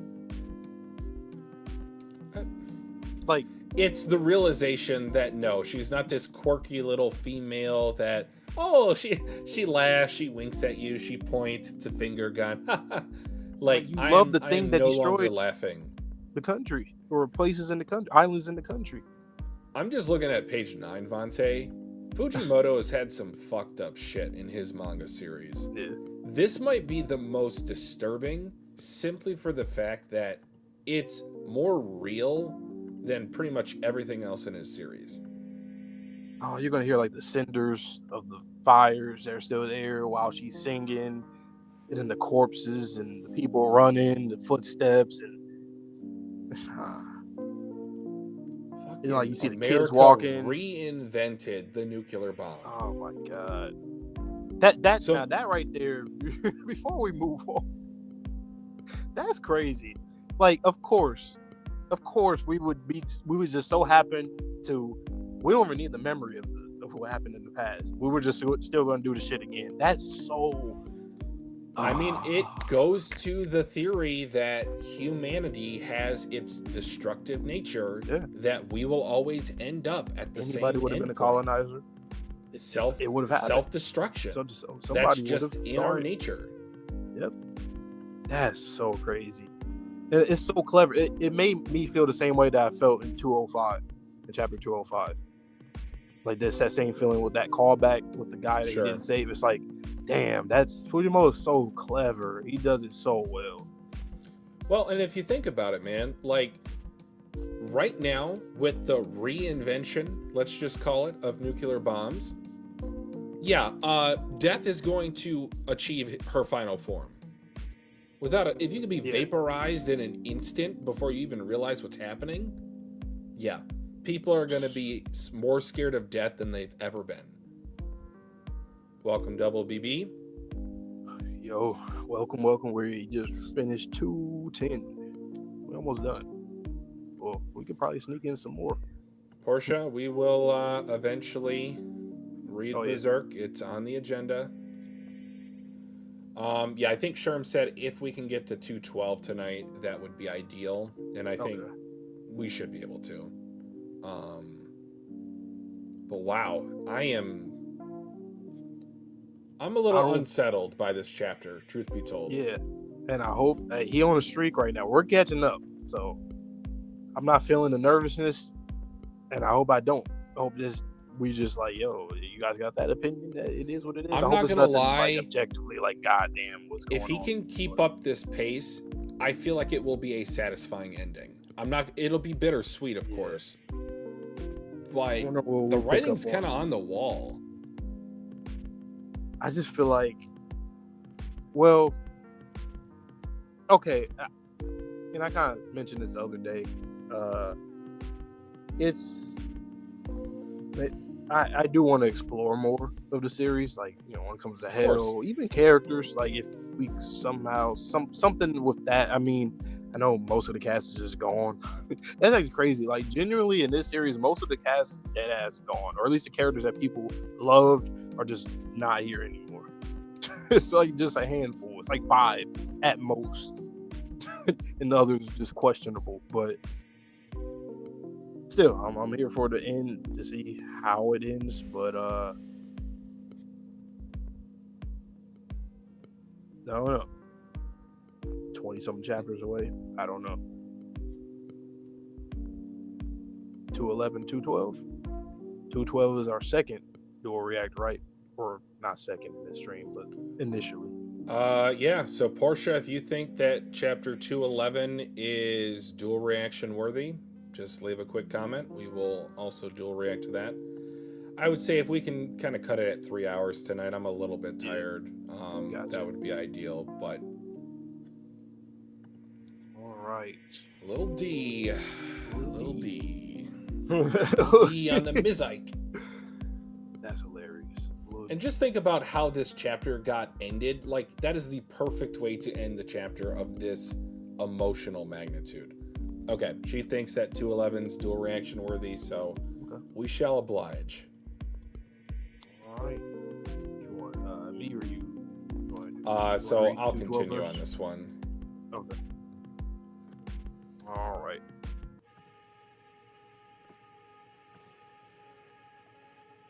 Like, it's the realization that no, she's not this quirky little female that, she laughs, she winks at you, she points, it's a finger gun. Like you I love am, the I thing am that no longer destroyed laughing. the country or places in the country, islands in the country. I'm just looking at page 9, Vontae. Fujimoto has had some fucked up shit in his manga series. Yeah. This might be the most disturbing simply for the fact that it's more real than pretty much everything else in his series. Oh, you're gonna hear like the cinders of the fires that are still there while she's singing, and then the corpses and the people running, the footsteps, and like you see the kids America walking. reinvented the nuclear bomb. Oh my god. So- Now that right there, before we move on, that's crazy. Like, of course, we would just so happen to. We don't even need the memory of what happened in the past. We were just still gonna do the shit again. That's so. I mean, it goes to the theory that humanity has its destructive nature, that we will always end up at the same Anybody would have been a colonizer. It would have happened. Self-destruction. That's just in our nature. Yep. That's so crazy. It's so clever. It made me feel the same way that I felt in 205, in chapter 205. Like that same feeling with that callback with the guy that he didn't save. It's like, damn, that's Fujimoto is so clever. He does it so well. Well, and if you think about it, man, like right now with the reinvention, let's just call it, of nuclear bombs, Death is going to achieve her final form. If you could be vaporized in an instant before you even realize what's happening, people are going to be more scared of death than they've ever been. Welcome, Double BB. Yo, welcome. We just finished 210. We're almost done. Well, we could probably sneak in some more. Portia, we will eventually read Berserk. It's on the agenda. I think Sherm said if we can get to 212 tonight, that would be ideal. And I think we should be able to. But wow, I'm a little unsettled by this chapter, truth be told. Yeah, and I hope he on a streak right now. We're catching up, so I'm not feeling the nervousness, and I hope I don't. I hope we just like, yo, you guys got that opinion that it is what it is. I'm not gonna lie, like, objectively, like, goddamn, what's going on? If he can keep up this pace, I feel like it will be a satisfying ending. It'll be bittersweet, of course. Like, the writing's kind of on the wall. I just feel like, well, okay, and I kind of mentioned this the other day. I do want to explore more of the series, like, you know, when it comes to hell, even characters, like if we somehow something with that. I mean, I know most of the cast is just gone. That's actually crazy. Like, genuinely in this series, most of the cast is dead ass gone, or at least the characters that people loved are just not here anymore. It's like just a handful. It's like 5 at most, and the others are just questionable. But still, I'm here for the end to see how it ends. But I don't know. 20-something chapters away. I don't know. 211, 212. 212 is our second dual react, right? Or not second in this stream, but initially. So Portia, if you think that chapter 211 is dual reaction worthy, just leave a quick comment. We will also dual react to that. I would say if we can kind of cut it at 3 hours tonight, I'm a little bit tired. That would be ideal, but all right. Little D on the Mizike. That's hilarious. And just think about how this chapter got ended. Like, that is the perfect way to end the chapter of this emotional magnitude. Okay, she thinks that 211's dual reaction worthy, so we shall oblige. All right. You want me or you? So I'll continue on this one. Okay. All right.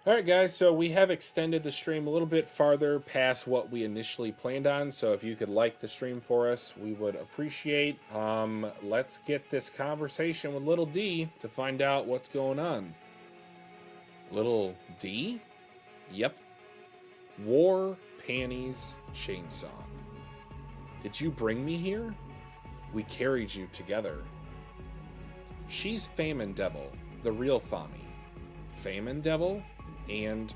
All right, guys, so we have extended the stream a little bit farther past what we initially planned on. So if you could like the stream for us, we would appreciate. Let's get this conversation with Little D to find out what's going on. Little D? Yep. War, panties, chainsaw. Did you bring me here? We carried you together. She's Famine Devil, the real Fami. Famine Devil? And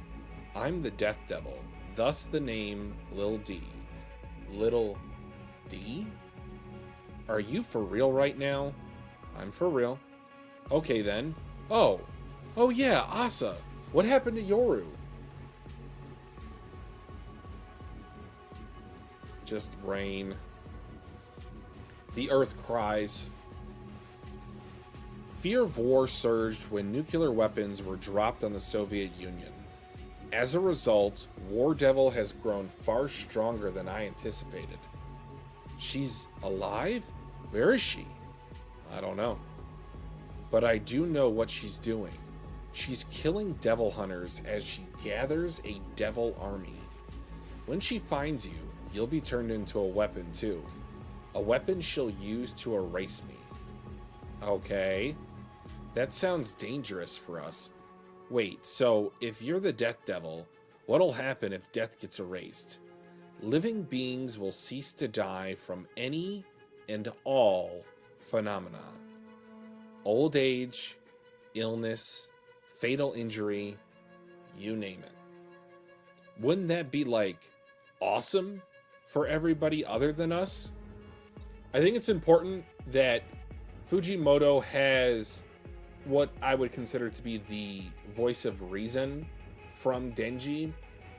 I'm the Death Devil, thus the name Lil D. Little D? Are you for real right now? I'm for real. Okay then. Oh yeah, Asa. What happened to Yoru? Just rain. The earth cries. Fear of war surged when nuclear weapons were dropped on the Soviet Union. As a result, War Devil has grown far stronger than I anticipated. She's alive? Where is she? I don't know. But I do know what she's doing. She's killing devil hunters as she gathers a devil army. When she finds you, you'll be turned into a weapon too. A weapon she'll use to erase me. Okay. That sounds dangerous for us. Wait, so if you're the Death Devil, what'll happen if death gets erased? Living beings will cease to die from any and all phenomena. Old age, illness, fatal injury, you name it. Wouldn't that be, like, awesome for everybody other than us? I think it's important that Fujimoto has what I would consider to be the voice of reason from Denji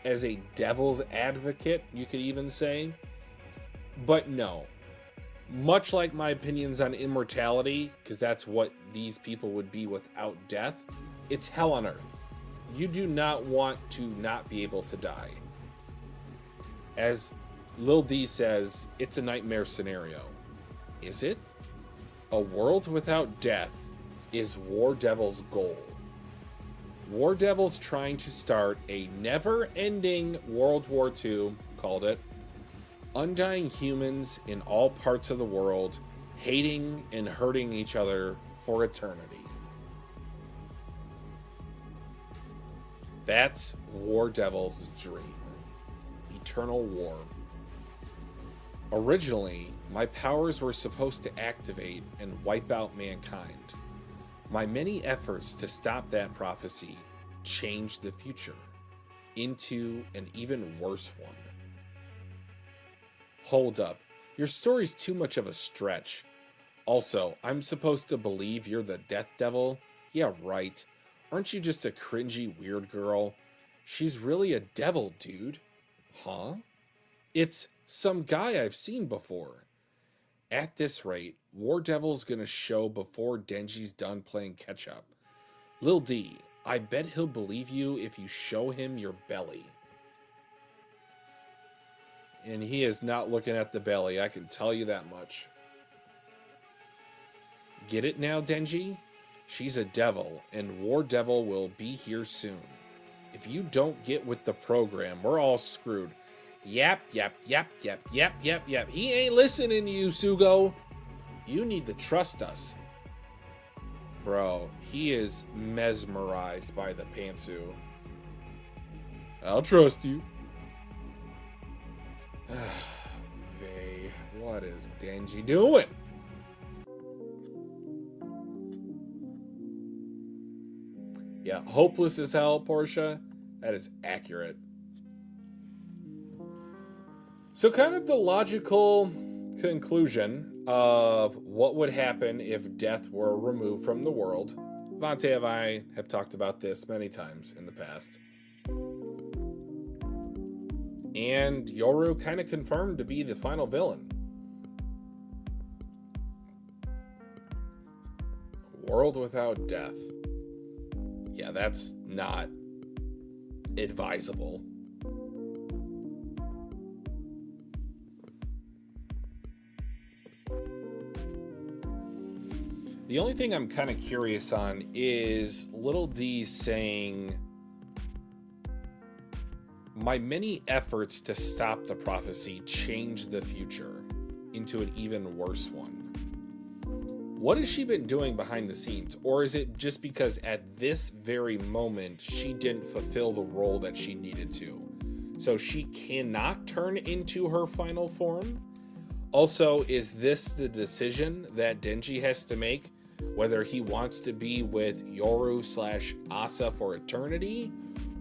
as a devil's advocate, you could even say. But no, much like my opinions on immortality, because that's what these people would be without death, it's hell on earth. You do not want to not be able to die. As Lil D says, it's a nightmare scenario. Is it? A world without death is War Devil's goal. War Devil's trying to start a never-ending World War II, called it, undying humans in all parts of the world, hating and hurting each other for eternity. That's War Devil's dream. Eternal war. Originally, my powers were supposed to activate and wipe out mankind. My many efforts to stop that prophecy changed the future into an even worse one. Hold up, your story's too much of a stretch. Also, I'm supposed to believe you're the Death Devil? Yeah, right. Aren't you just a cringy weird girl? She's really a devil, dude. Huh? It's some guy I've seen before. At this rate, War Devil's gonna show before Denji's done playing catch up. Lil D, I bet he'll believe you if you show him your belly. And he is not looking at the belly, I can tell you that much. Get it now, Denji? She's a devil, and War Devil will be here soon. If you don't get with the program, we're all screwed. Yap, yap, yap, yap, yap, yap, yap. He ain't listening to you, Sugo. You need to trust us. Bro, he is mesmerized by the pantsu. I'll trust you. Vey, what is Denji doing? Yeah, hopeless as hell, Portia. That is accurate. So kind of the logical conclusion of what would happen if death were removed from the world. Vante and I have talked about this many times in the past. And Yoru kind of confirmed to be the final villain. World without death. Yeah, that's not advisable. The only thing I'm kind of curious on is Little D saying My many efforts to stop the prophecy changed the future into an even worse one. What has she been doing behind the scenes? Or is it just because at this very moment she didn't fulfill the role that she needed to? So she cannot turn into her final form? Also, is this the decision that Denji has to make? Whether he wants to be with Yoru/Asa for eternity,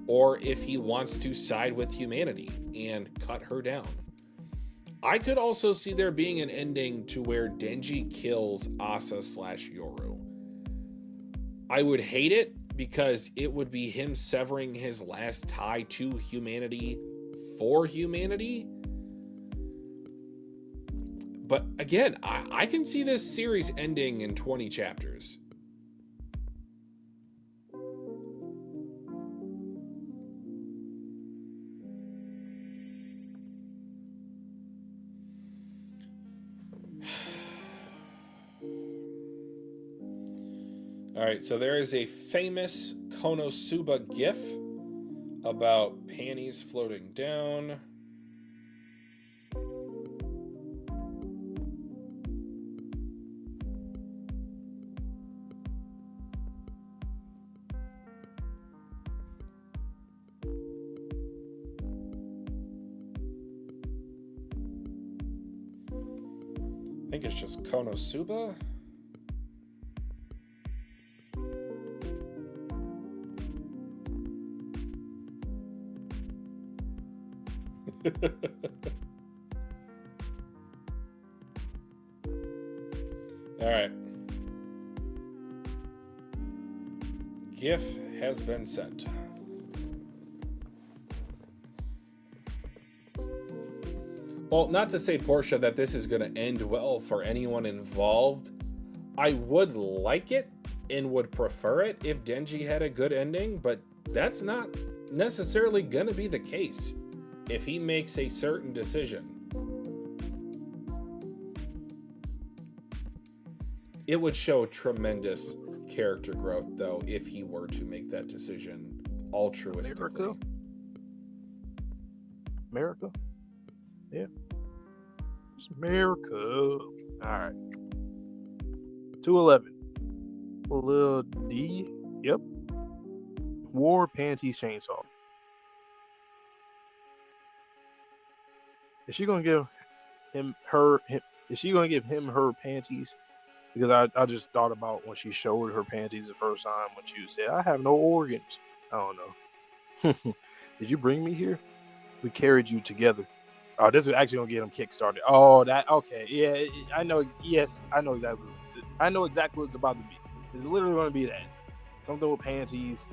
or if he wants to side with humanity and cut her down. I could also see there being an ending to where Denji kills Asa/Yoru. I would hate it because it would be him severing his last tie to humanity for humanity. But again, I can see this series ending in 20 chapters. Alright, so there is a famous Konosuba gif about panties floating down. I think it's just Konosuba. All right. GIF has been sent. Well, not to say, Portia, that this is going to end well for anyone involved. I would like it and would prefer it if Denji had a good ending, but that's not necessarily going to be the case if he makes a certain decision. It would show tremendous character growth, though, if he were to make that decision altruistically. America? Yeah. It's America. All right. 211. Lil D. Yep. War panties chainsaw. Is she gonna give him her? Is she gonna give him her panties? Because I just thought about when she showed her panties the first time when she said, "I have no organs." I don't know. Did you bring me here? We carried you together. Oh, this is actually gonna get him kickstarted. Oh, that okay? Yeah, I know. Yes, I know exactly. I know exactly what it's about to be. It's literally gonna be that something with panties.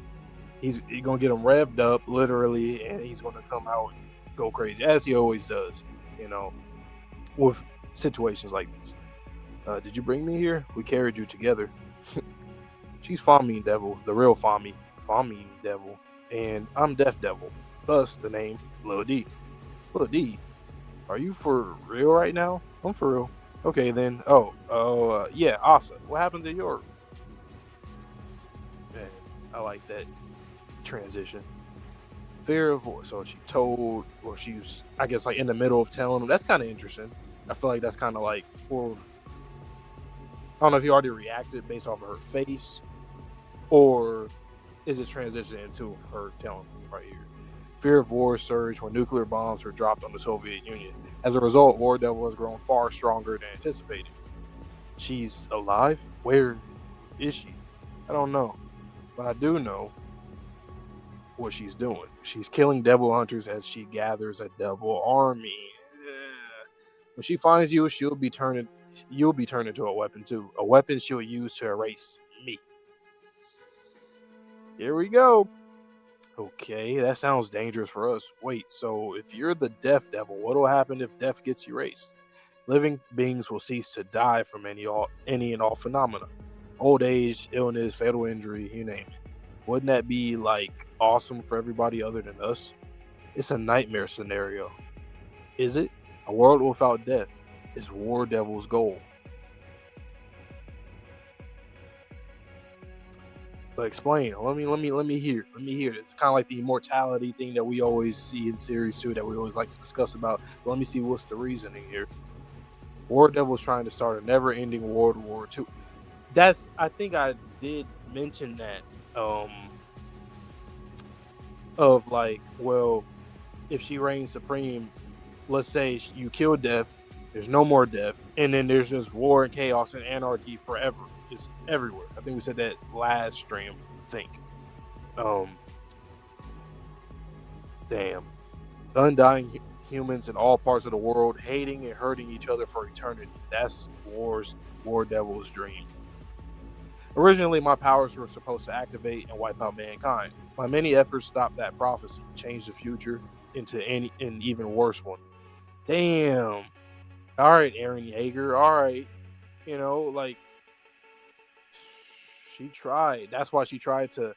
He's gonna get him revved up, literally, and he's gonna come out and go crazy as he always does. You know, with situations like this. Did you bring me here? We carried you together. She's Fami Devil, the real Fami Devil, and I'm Death Devil. Thus the name Lil D. Lil D, are you for real right now? I'm for real. Okay then. Yeah, Asa. What happened to Yoru? Man, I like that transition. Fear of voice. So she told, or she was, I guess, like in the middle of telling him. That's kind of interesting. I feel like that's kind of like, well, I don't know if he already reacted based off of her face, or is it transitioning into her telling him right here? Fear of war surged when nuclear bombs were dropped on the Soviet Union. As a result, War Devil has grown far stronger than anticipated. She's alive? Where is she? I don't know. But I do know what she's doing. She's killing devil hunters as she gathers a devil army. When she finds you, you'll be turned into a weapon too. A weapon she'll use to erase me. Here we go. Okay, that sounds dangerous for us. Wait, so if you're the Death Devil, what'll happen if death gets erased? Living beings will cease to die from any and all phenomena. Old age, illness, fatal injury, you name it. Wouldn't that be like awesome for everybody other than us? It's a nightmare scenario. Is it? A world without death is War Devil's goal. But explain. Let me hear. Let me hear. It's kind of like the immortality thing that we always see in series 2 that we always like to discuss about. But let me see what's the reasoning here. War Devil's trying to start a never-ending World War II. I think I did mention that. Of like, well, if she reigns supreme, let's say you kill death, there's no more death, and then there's just war and chaos and anarchy forever. It's everywhere. I think we said that last stream. I think. Damn. Undying humans in all parts of the world hating and hurting each other for eternity. That's War Devil's dream. Originally, my powers were supposed to activate and wipe out mankind. My many efforts stopped that prophecy, changed the future into an even worse one. Damn. All right, Eren Yeager. All right. You know, like, she tried. That's why she tried to.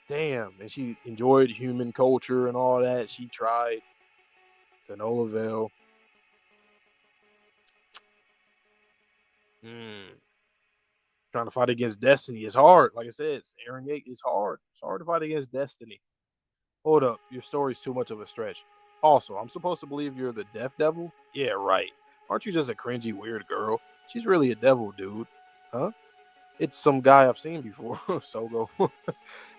Damn. And she enjoyed human culture and all that. She tried to no avail. Trying to fight against destiny is hard. Like I said, Eren Yeager is hard. It's hard to fight against destiny. Hold up. Your story's too much of a stretch. Also, I'm supposed to believe you're the Death Devil? Yeah, right. Aren't you just a cringy, weird girl? She's really a devil, dude. Huh? It's some guy I've seen before. Sogo.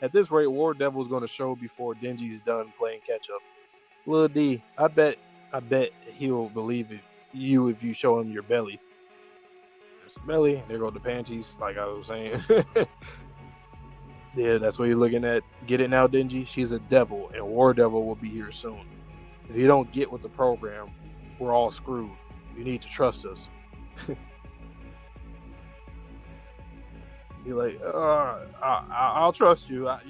At this rate, War Devil's going to show before Denji's done playing catch-up. Lil D, I bet he'll believe you if you show him your belly. There's a belly. There go the panties, like I was saying. Yeah, that's what you're looking at. Get it now, Denji? She's a devil, and War Devil will be here soon. If you don't get with the program, we're all screwed. You need to trust us. You're like, I'll trust you. That's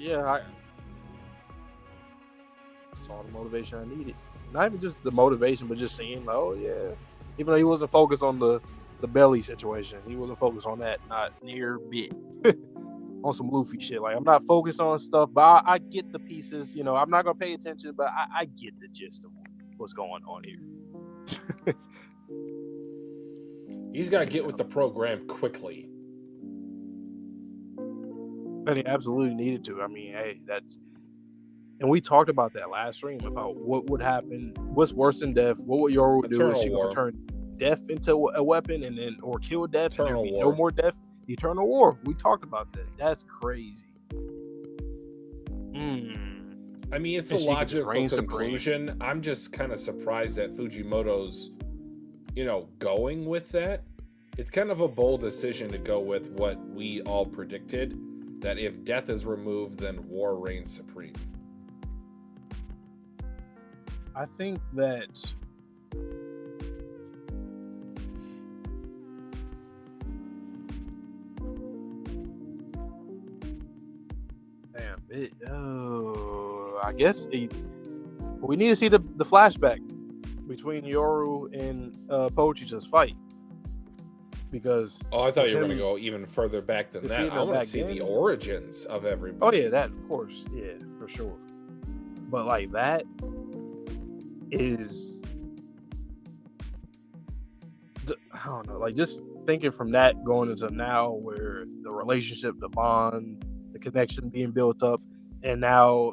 all the motivation I needed. Not even just the motivation, but just seeing, oh yeah. Even though he wasn't focused on the belly situation, he wasn't focused on that, not near bit. On some Luffy shit. Like, I'm not focused on stuff, but I get the pieces. You know, I'm not gonna pay attention, but I get the gist of what's going on here. He's got to get with the program quickly. And he absolutely needed to. I mean, hey, and we talked about that last stream about what would happen, what's worse than death, what would Yoru do? Is she gonna turn death into a weapon and then, or kill death and there be no more death? Eternal war. We talked about that. That's crazy. I mean, it's a logical conclusion. I'm just kind of surprised that Fujimoto's, going with that. It's kind of a bold decision to go with what we all predicted, that if death is removed, then war reigns supreme. I think that I guess we need to see the flashback between Yoru and Pochicha's fight. Because I thought you were going to go even further back than that. I want to see the origins of everybody. Oh yeah, that of course, yeah, for sure. But like that is, I don't know, like just thinking from that going into now, where the relationship, the bond, the connection being built up, and now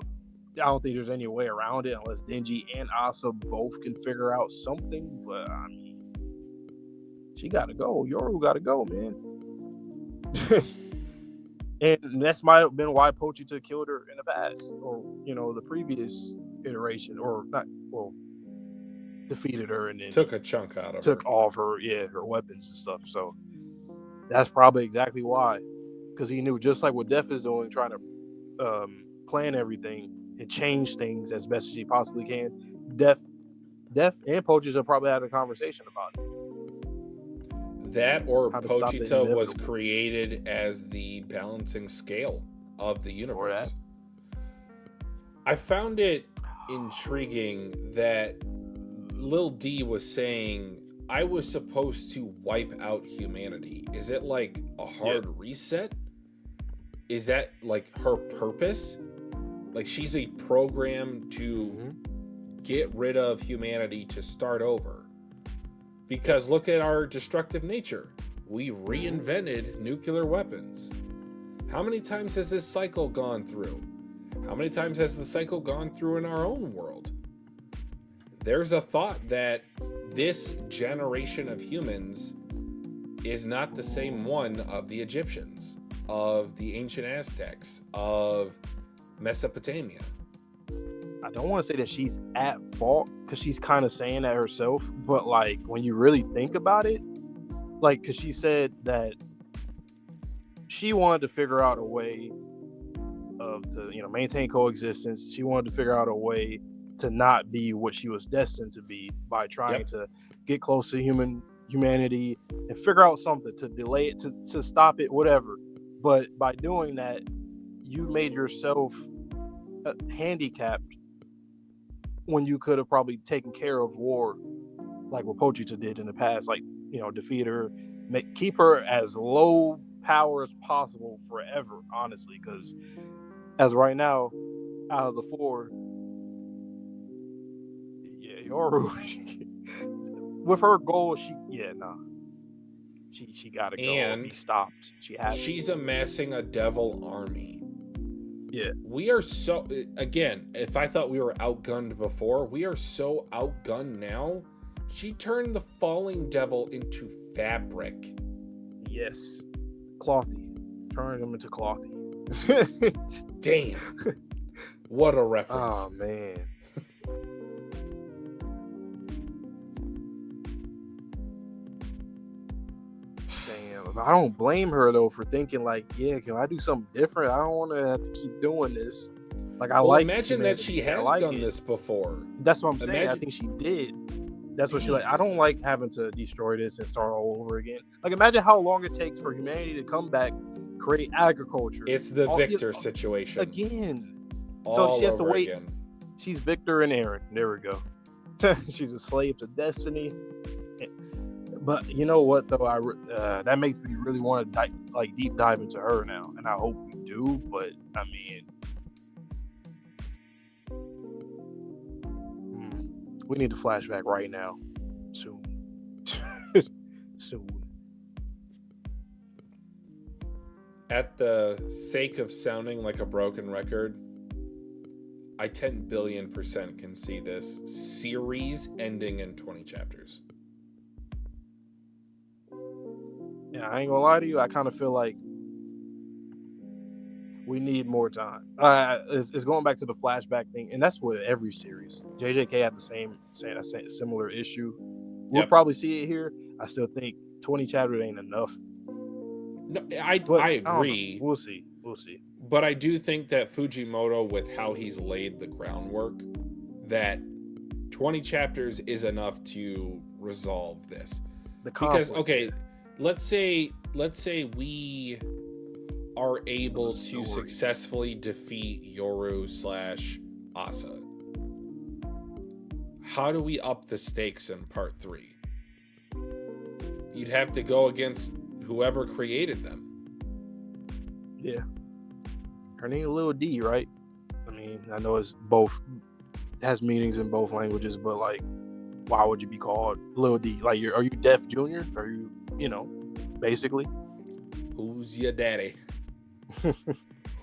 I don't think there's any way around it unless Denji and Asa both can figure out something. But I mean, she gotta go. Yoru gotta go, man. And that's might have been why Pochita killed her in the past, or the previous iteration, or not. Well, defeated her and then took a chunk out of took all of her weapons and stuff. So that's probably exactly why, because he knew, just like what Def is doing, trying to plan everything and change things as best as he possibly can. Def and Pochita probably had a conversation about it. That or Pochita was created as the balancing scale of the universe. I found it intriguing that Lil D was saying, I was supposed to wipe out humanity. Is it like a hard reset? Is that like her purpose? Like she's a program to get rid of humanity to start over. Because look at our destructive nature. We reinvented nuclear weapons. How many times has this cycle gone through? How many times has the cycle gone through in our own world? There's a thought that this generation of humans is not the same one of the Egyptians, of the ancient Aztecs, of Mesopotamia. I don't want to say that she's at fault because she's kind of saying that herself, but like when you really think about it, like because she said that she wanted to figure out a way to maintain coexistence. She wanted to figure out a way to not be what she was destined to be by trying to get close to humanity and figure out something to delay it, to stop it, whatever. But by doing that, you made yourself handicapped when you could have probably taken care of war like what Pochita did in the past, like defeat her, keep her as low power as possible forever, honestly, because as right now, out of the 4, Yoru, with her goal, she gotta go and be stopped. She's amassing a devil army. Yeah, we are so, again, if I thought we were outgunned before, we are so outgunned now. She turned the falling devil into fabric. Yes, clothy, turning him into clothy. Damn, what a reference. Oh man. Damn, I don't blame her though for thinking like, can I do something different? I don't want to have to keep doing this. Like imagine that she has done this before. That's what I'm saying. I think she did. That's what she like. I don't like having to destroy this and start all over again. Like, imagine how long it takes for humanity to come back, create agriculture. It's the Victor situation again. So she has to wait. Again. She's Victor and Aaron. There we go. She's a slave to destiny. But you know what though? That makes me really want to deep dive into her now, and I hope we do. But I mean, we need to flashback right now, soon. Soon. At the sake of sounding like a broken record, I 10 billion% can see this series ending in 20 chapters. Yeah, I ain't gonna lie to you. I kind of feel like we need more time. It's going back to the flashback thing, and that's with every series. JJK had a similar issue. We'll probably see it here. I still think 20 chapters ain't enough. No, I agree. We'll see. But I do think that Fujimoto, with how he's laid the groundwork, that 20 chapters is enough to resolve this. Because let's say we are able to successfully defeat Yoru / Asa. How do we up the stakes in part 3? You'd have to go against whoever created them. Yeah. Her name is Lil D, right? I mean, I know it's both, has meanings in both languages, but like, why would you be called Lil D? Like, are you Deaf Junior? Are you, basically? Who's your daddy?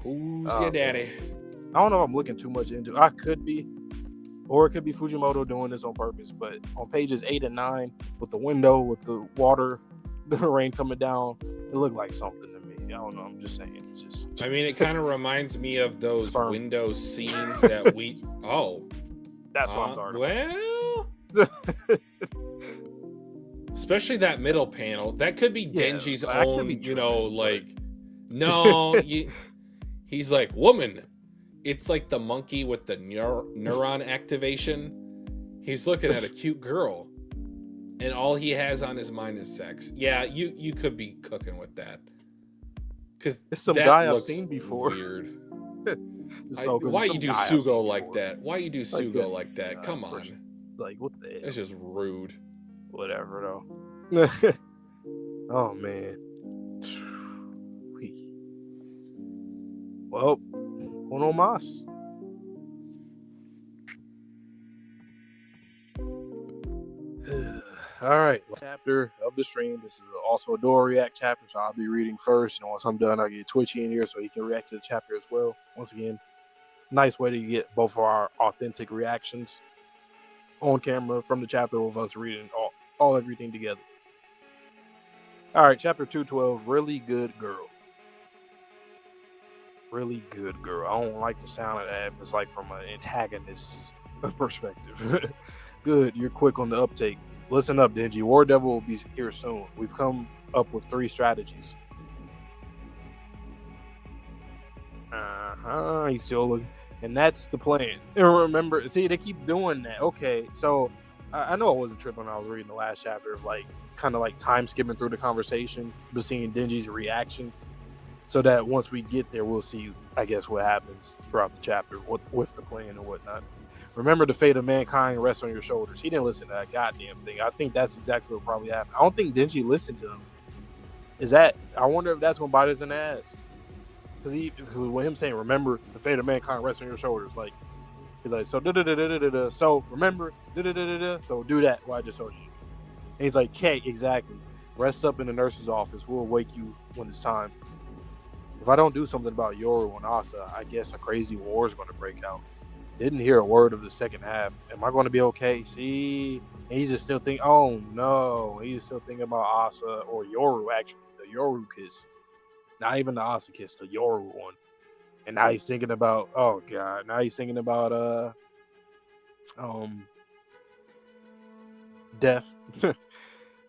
Who's your daddy? I don't know if I'm looking too much into it. I could be. Or it could be Fujimoto doing this on purpose. But on pages 8 and 9, with the window, with the water, the rain coming down, it looked like something to me. I don't know. I'm just saying. I mean, it kind of reminds me of those window scenes that we... Oh. That's what I'm talking about. Especially that middle panel. That could be Denji's own, no, he's like, woman. It's like the monkey with the neuron activation. He's looking at a cute girl, and all he has on his mind is sex. Yeah, you could be cooking with that. Because it's some guy I've seen before. Weird. Why you do Sugo like that? Why you do Sugo like that? Come on. Like, what the hell? It's just rude. Whatever, though. Oh, man. Well, uno más. All right, last chapter of the stream. This is also a door react chapter, so I'll be reading first. And once I'm done, I'll get Twitchy in here so he can react to the chapter as well. Once again, nice way to get both of our authentic reactions on camera from the chapter of us reading all everything together. All right, chapter 212, Really Good Girl. Really good girl. I don't like the sound of that. It's like from an antagonist perspective. Good, you're quick on the uptake. Listen up, Denji. War Devil will be here soon. We've come up with 3 strategies. He's still looking. And that's the plan. And remember, see, they keep doing that. Okay, so I know I wasn't tripping when I was reading the last chapter of like kind of like time skipping through the conversation, but seeing Denji's reaction. So that once we get there, we'll see, I guess, what happens throughout the chapter with the plan and whatnot. Remember, the fate of mankind rests on your shoulders. He didn't listen to that goddamn thing. I think that's exactly what probably happened. I don't think Denji listened to him. I wonder if that's going to bite us in the ass. Because when him saying, remember, the fate of mankind rests on your shoulders, like, he's like, so da-da-da-da-da-da-da, so remember, da-da-da-da-da, so do that, what I just told you. And he's like, okay, exactly. Rest up in the nurse's office. We'll wake you when it's time. If I don't do something about Yoru and Asa, I guess a crazy war is going to break out. Didn't hear a word of the second half. Am I going to be okay? See? And he's just still thinking, oh no. He's still thinking about Asa or Yoru, actually. The Yoru kiss. Not even the Asa kiss, the Yoru one. And now he's thinking about, oh god. Now he's thinking about, death.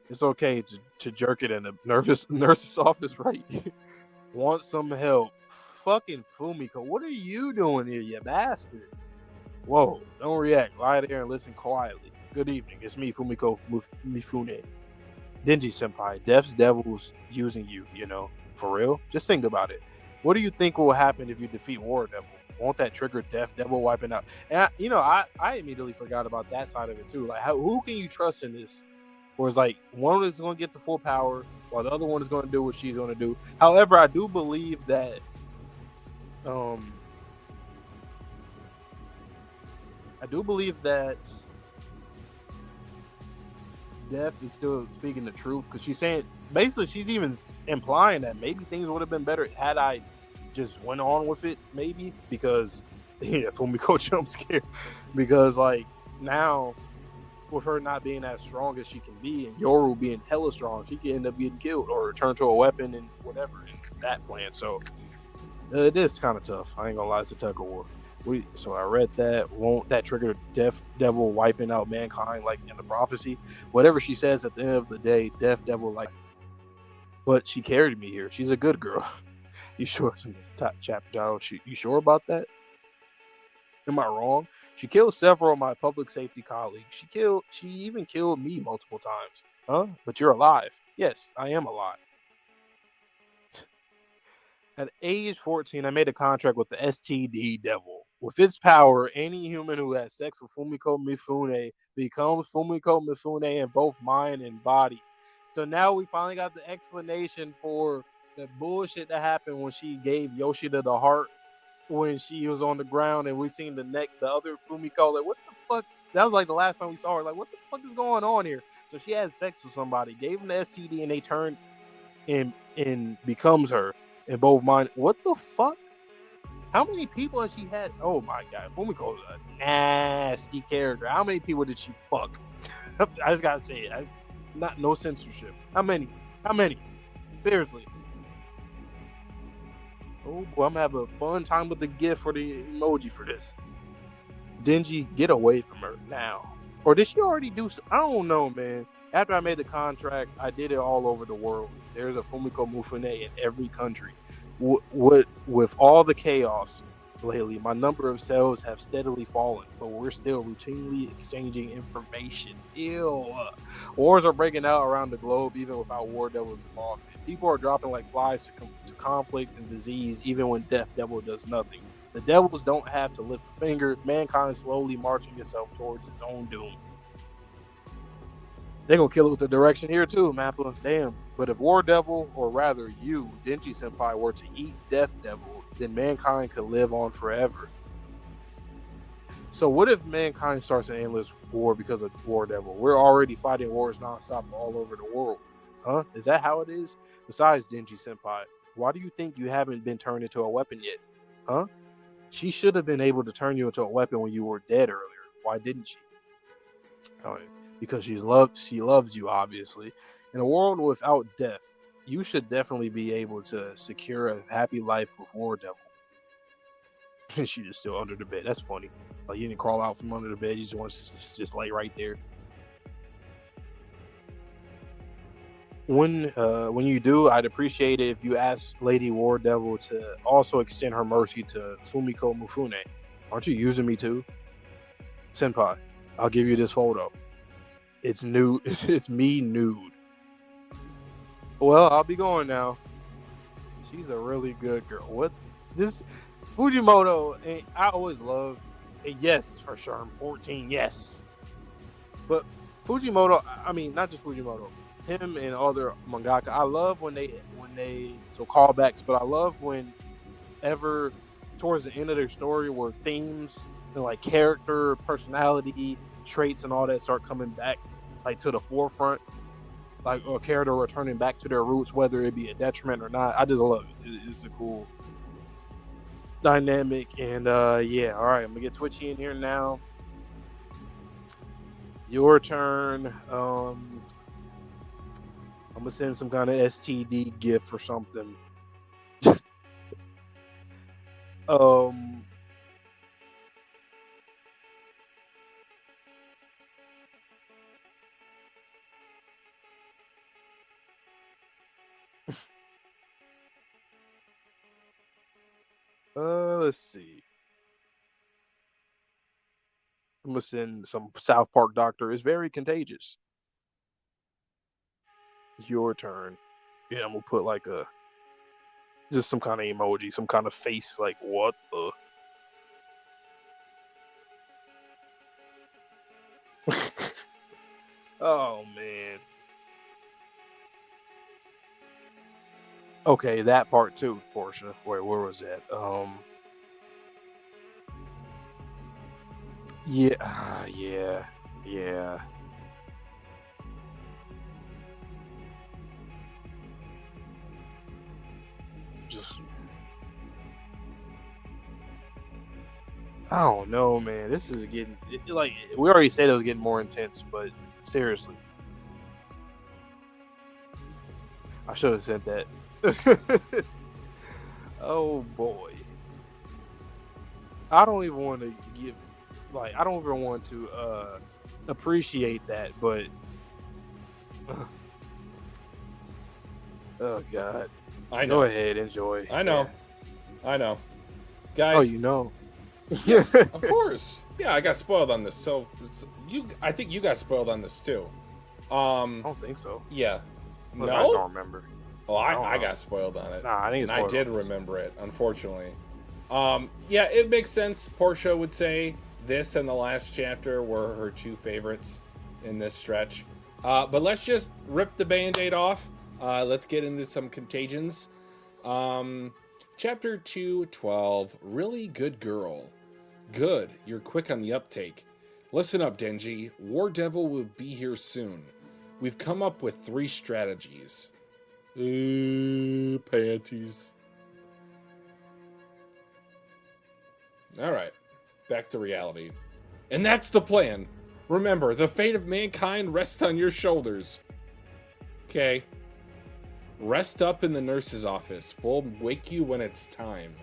It's okay to jerk it in the nurse's office, right? Want some help. Fucking Fumiko, what are you doing here, you bastard? Whoa, don't react. Lie there and listen quietly. Good evening. It's me, Fumiko Mifune. Denji senpai, Death's Devil's using you, you know. For real? Just think about it. What do you think will happen if you defeat War Devil? Won't that trigger Death Devil wiping out? And I immediately forgot about that side of it too. Like, who can you trust in this? Where it's like one is going to get to full power while the other one is going to do what she's going to do. However, I do believe that Death is still speaking the truth, because she's saying, basically she's even implying that maybe things would have been better had I just went on with it, maybe, because Fumiko jump scare, because like now with her not being as strong as she can be and Yoru being hella strong, she could end up getting killed or turn to a weapon and whatever in that plan. So it is kind of tough. I ain't gonna lie, it's a tug of war. So I read that. Won't that trigger Death Devil wiping out mankind like in the prophecy? Whatever she says at the end of the day, Death Devil like. But she carried me here. She's a good girl. You sure? Chapter title. You sure about that? Am I wrong? She killed several of my public safety colleagues. She even killed me multiple times. Huh? But you're alive. Yes, I am alive. At age 14, I made a contract with the STD Devil. With its power, any human who has sex with Fumiko Mifune becomes Fumiko Mifune in both mind and body. So now we finally got the explanation for the bullshit that happened when she gave Yoshida the heart when she was on the ground, and we seen the other Fumiko. Like, what the fuck? That was like the last time we saw her. Like, what the fuck is going on here? So she had sex with somebody, gave them the STD, and they turned and becomes her in both mind. What the fuck? How many people has she had? Oh my god, Fumiko's a nasty character. How many people did she fuck? I just gotta say it. No censorship. How many? Seriously. Oh boy, I'm gonna have a fun time with the gift for the emoji for this. Denji, get away from her now. Or did she already do so? I don't know, man. After I made the contract, I did it all over the world. There's a Fumiko Mifune in every country. With all the chaos lately, my number of cells have steadily fallen, but we're still routinely exchanging information. Ew. Wars are breaking out around the globe, even without War Devils involved. People are dropping like flies to conflict and disease, even when Death Devil does nothing. The devils don't have to lift a finger. Mankind slowly marching itself towards its own doom. They're gonna kill it with the direction here too, Mappa. Damn. But if War Devil, or rather you, Denji Senpai, were to eat Death Devil, then mankind could live on forever. So what if mankind starts an endless war because of War Devil? We're already fighting wars nonstop all over the world. Huh? Is that how it is? Besides, Denji Senpai, why do you think you haven't been turned into a weapon yet? Huh? She should have been able to turn you into a weapon when you were dead earlier. Why didn't she? Oh, because she loves you, obviously. In a world without death, you should definitely be able to secure a happy life with War Devil. She just still under the bed. That's funny. Like you didn't crawl out from under the bed. You just want to just lay right there. When you do, I'd appreciate it if you ask Lady War Devil to also extend her mercy to Fumiko Mufune. Aren't you using me too? Senpai, I'll give you this photo. It's nude. It's me nude. Well, I'll be going now. She's a really good girl. What this Fujimoto? I always love. Yes, for sure. I'm 14. Yes, but Fujimoto. I mean, not just Fujimoto. Him and other mangaka. I love when they so callbacks, but I love whenever towards the end of their story where themes and like character, personality, traits, and all that start coming back like to the forefront. Like a character returning back to their roots, whether it be a detriment or not. I just love it. It's a cool dynamic. And yeah, all right, I'm gonna get Twitchy in here now. Your turn. I'm gonna send some kind of STD gift or something. Let's see. I'm gonna send some South Park doctor. It's very contagious. Your turn. Yeah, I'm gonna put like just some kind of emoji, some kind of face. Like what the? Oh man. Okay, that part too, Portia. Wait, where was that? Yeah, yeah. Just, I don't know, man. This is getting like we already said it was getting more intense, but seriously, I should have said that. Oh boy, I don't even want to give, like, I don't even want to appreciate that, but oh god, I know. Go ahead, enjoy. I know. Yeah. I know. Guys. Oh, you know. Yes, of course. Yeah, I got spoiled on this. So I think you got spoiled on this too. I don't think so. Yeah. Look, No. I don't remember. Oh, I got spoiled on it. Nah, I think it's I did remember it, unfortunately. Yeah, it makes sense. Portia would say this and the last chapter were her two favorites in this stretch. But let's just rip the band-aid off. Let's get into some contagions. Chapter 212, Really Good Girl. Good, you're quick on the uptake. Listen up, Denji. War Devil will be here soon. We've come up with 3 strategies. Panties. Alright, back to reality. And that's the plan. Remember, the fate of mankind rests on your shoulders. Okay. Rest up in the nurse's office. We'll wake you when it's time.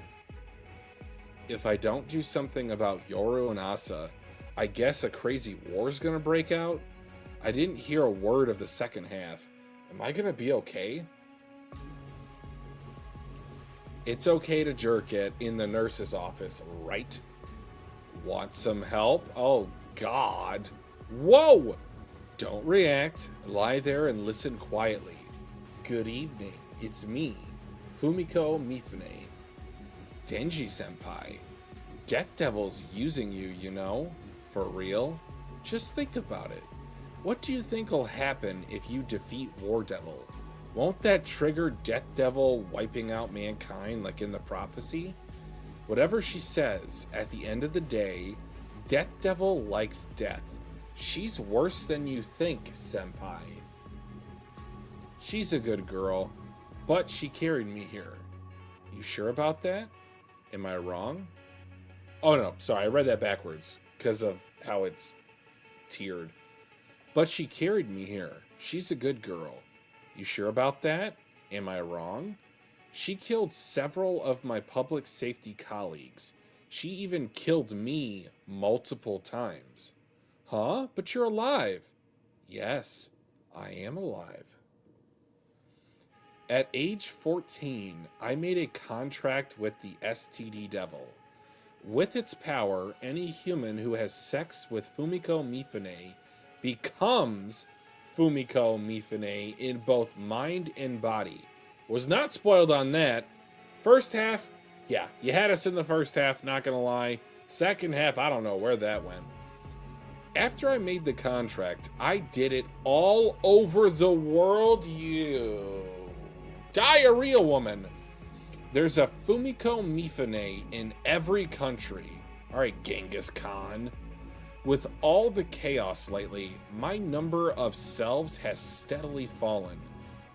If I don't do something about Yoru and Asa, I guess a crazy war's gonna break out? I didn't hear a word of the second half. Am I gonna be okay? It's okay to jerk it in the nurse's office, right? Want some help? Oh, God. Whoa! Don't react. Lie there and listen quietly. Good evening. It's me, Fumiko Mifune. Denji-senpai. Death Devil's using you, you know? For real? Just think about it. What do you think will happen if you defeat War Devil? Won't that trigger Death Devil wiping out mankind like in the prophecy? Whatever she says, at the end of the day, Death Devil likes death. She's worse than you think, senpai. She's a good girl, but she carried me here. You sure about that? Am I wrong? Oh no, sorry, I read that backwards because of how it's tiered. But she carried me here. She's a good girl. You sure about that? Am I wrong? She killed several of my public safety colleagues. She even killed me multiple times. Huh? But you're alive. Yes, I am alive. At age 14, I made a contract with the STD Devil. With its power, any human who has sex with Fumiko Mifune becomes Fumiko Mifune in both mind and body. Was not spoiled on that. First half, yeah, you had us in the first half, not gonna lie. Second half, I don't know where that went. After I made the contract, I did it all over the world, you diarrhea woman. There's a Fumiko Mifune in every country. Alright, Genghis Khan. With all the chaos lately, my number of selves has steadily fallen,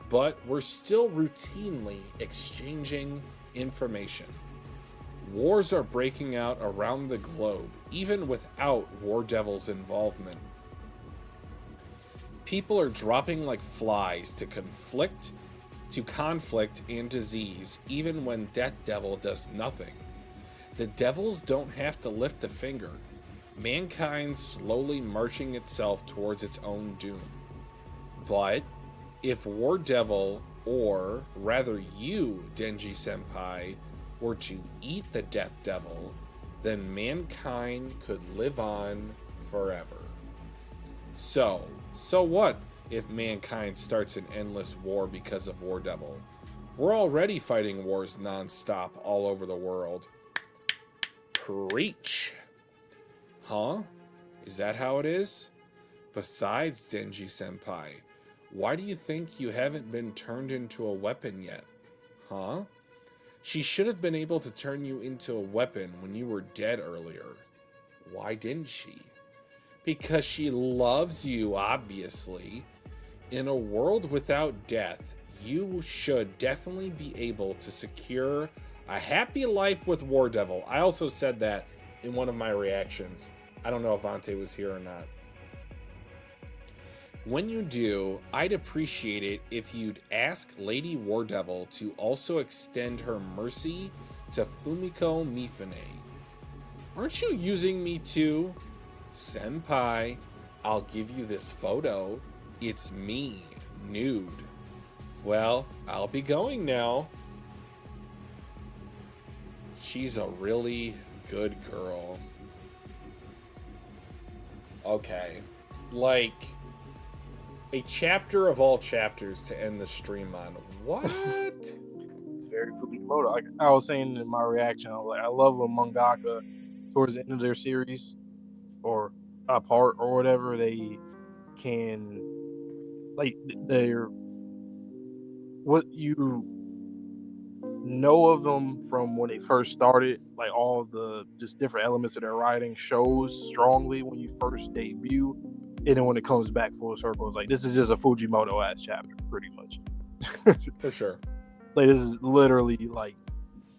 but we're still routinely exchanging information. Wars are breaking out around the globe, even without War Devil's involvement. People are dropping like flies to conflict and disease, even when Death Devil does nothing. The devils don't have to lift a finger. Mankind's slowly marching itself towards its own doom. But if War Devil, or rather you, Denji Senpai, were to eat the Death Devil, then mankind could live on forever. So what if mankind starts an endless war because of War Devil? We're already fighting wars non-stop all over the world. Preach! Huh? Is that how it is? Besides, Denji Senpai, why do you think you haven't been turned into a weapon yet? Huh? She should have been able to turn you into a weapon when you were dead earlier. Why didn't she? Because she loves you, obviously. In a world without death, you should definitely be able to secure a happy life with War Devil. I also said that in one of my reactions. I don't know if Vante was here or not. When you do, I'd appreciate it if you'd ask Lady War Devil to also extend her mercy to Fumiko Mifune. Aren't you using me too? Senpai, I'll give you this photo. It's me, nude. Well, I'll be going now. She's a really good girl. Okay. Like, a chapter of all chapters to end the stream on. What? Very Fujimoto. Like I was saying in my reaction, I was like, I love when mangaka towards the end of their series or a part or whatever, they can, like, they're what you know of them from when they first started, like all of the just different elements of their writing shows strongly when you first debut, and then when it comes back full circle, it's like this is just a Fujimoto ass chapter, pretty much. For sure. Like this is literally like,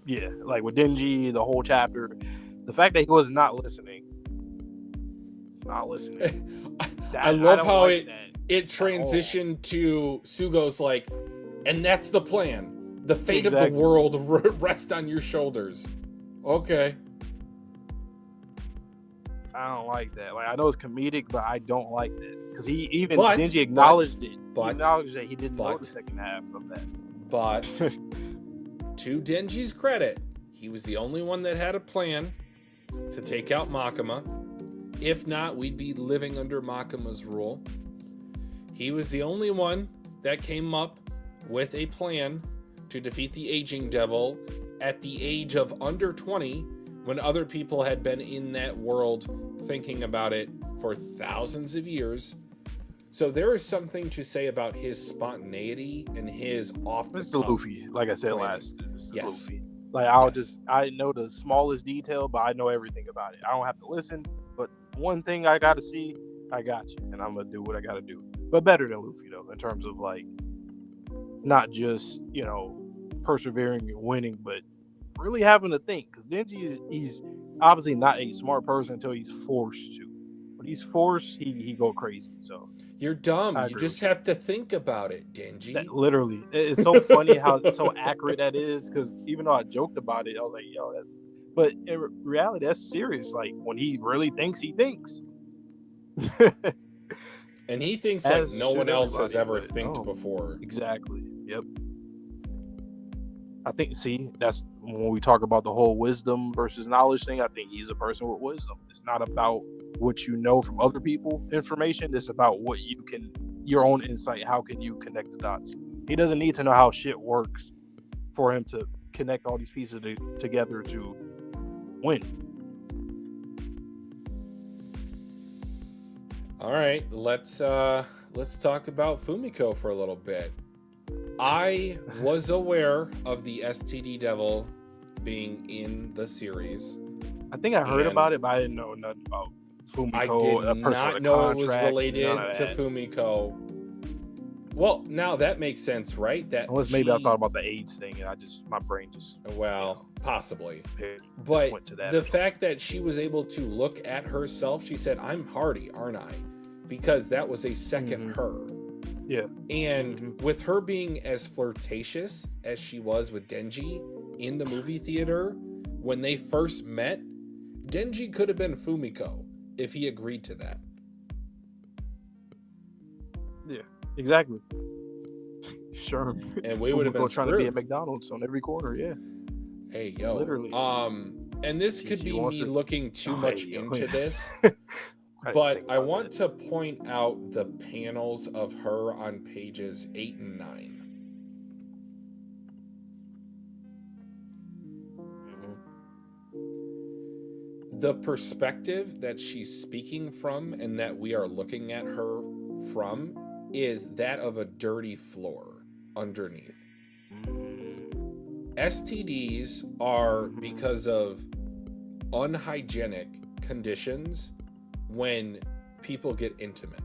yeah, like with Denji, the whole chapter, the fact that he was not listening. I love how it transitioned to Sugo's like, and that's the plan. The fate of the world rests on your shoulders. Okay. I don't like that. Like I know it's comedic, but I don't like that because Denji acknowledged it. He acknowledged that he didn't know the second half of that. But to Denji's credit, he was the only one that had a plan to take out Makima. If not, we'd be living under Makima's rule. He was the only one that came up with a plan to defeat the aging devil at the age of under 20, when other people had been in that world thinking about it for thousands of years. So there is something to say about his spontaneity and his off-the-cuff. It's the Luffy, like I said last. Yes. Luffy. Like I know the smallest detail, but I know everything about it. I don't have to listen, but one thing I gotta see, I got you, and I'm gonna do what I gotta do. But better than Luffy though, in terms of like not just persevering and winning, but really having to think. Because Denji he's obviously not a smart person until he's forced to. When he's forced, he go crazy. So You're dumb. I You agree just with have to think about it, Denji. that. Literally, it's so funny how so accurate that is. Because even though I joked about it, I was like, yo, that's. But in reality, that's serious. Like when he really thinks, he thinks. And he thinks As like no should one else has everybody, ever but, thinked before. Exactly. Yep. I think, see, that's when we talk about the whole wisdom versus knowledge thing. I think he's a person with wisdom. It's not about what you know from other people information. It's about what you can, your own insight. How can you connect the dots? He doesn't need to know how shit works for him to connect all these pieces together to win. All right, let's talk about Fumiko for a little bit. I was aware of the STD Devil being in the series. I think I heard about it, but I didn't know nothing about Fumiko. I did not know it was related to Fumiko. Well, now that makes sense, right? That unless maybe I thought about the AIDS thing, and my brain just possibly. But went to that the fact that she was able to look at herself, she said, "I'm Hardy, aren't I?" Because that was a second her. Yeah. And with her being as flirtatious as she was with Denji in the movie theater, when they first met, Denji could have been Fumiko if he agreed to that. Yeah, exactly. Sure. And we would have been trying to be at McDonald's on every corner, yeah. Hey, yo. Literally. And this could be me looking too much into this. But I want to point out the panels of her on pages 8 and 9. The perspective that she's speaking from and that we are looking at her from is that of a dirty floor underneath. STDs are because of unhygienic conditions when people get intimate.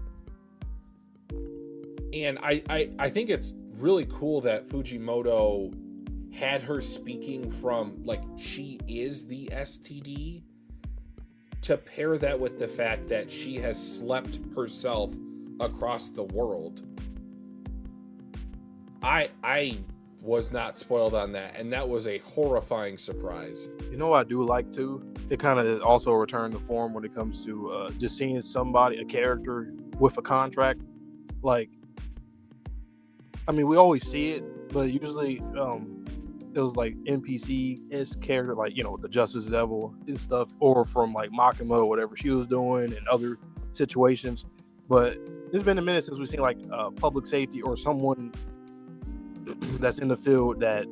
And I think it's really cool that Fujimoto had her speaking from, like, she is the STD, to pair that with the fact that she has slept herself across the world. I was not spoiled on that, and that was a horrifying surprise. You know what I do like too? It kind of also returned to form when it comes to just seeing somebody, a character with a contract. Like, I mean, we always see it, but usually it was like NPC-esque character, like, the Justice Devil and stuff, or from like Makima or whatever she was doing and other situations. But it's been a minute since we've seen like public safety or someone that's in the field that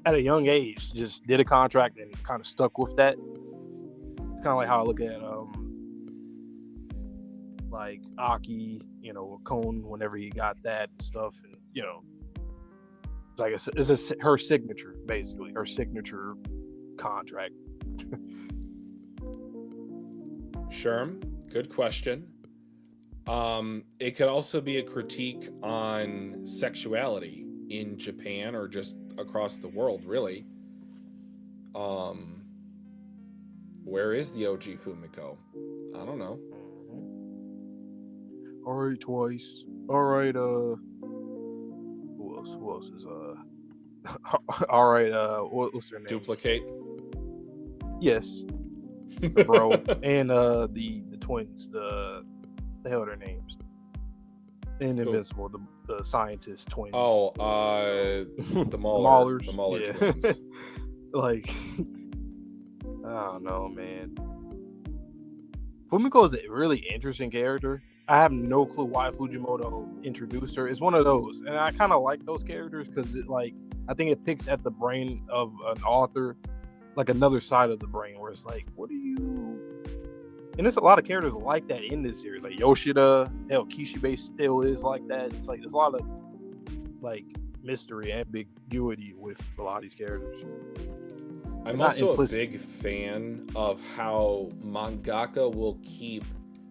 at a young age just did a contract and kind of stuck with that. It's kind of like how I look at like Aki, Cone, whenever he got that and stuff, and it's like it's her signature, basically her signature contract. Sherm, good question. It could also be a critique on sexuality in Japan or just across the world, really. Where is the OG Fumiko? I don't know. All right, twice. All right, who else is all right, what's their name? Duplicate. Yes. The bro and the twins, the hell are their names? And Invincible, the scientist twins. Oh, the Maulers. The Mauler yeah. twins. Like, I don't know, man. Fumiko is a really interesting character. I have no clue why Fujimoto introduced her. It's one of those, and I kind of like those characters because I think it picks at the brain of an author, like another side of the brain, where it's like, what do you? And there's a lot of characters like that in this series, like Yoshida, hell, Kishibe still is like that. It's like there's a lot of like mystery, ambiguity with a lot of these characters. I'm not also implicit. a big fan of how mangaka will keep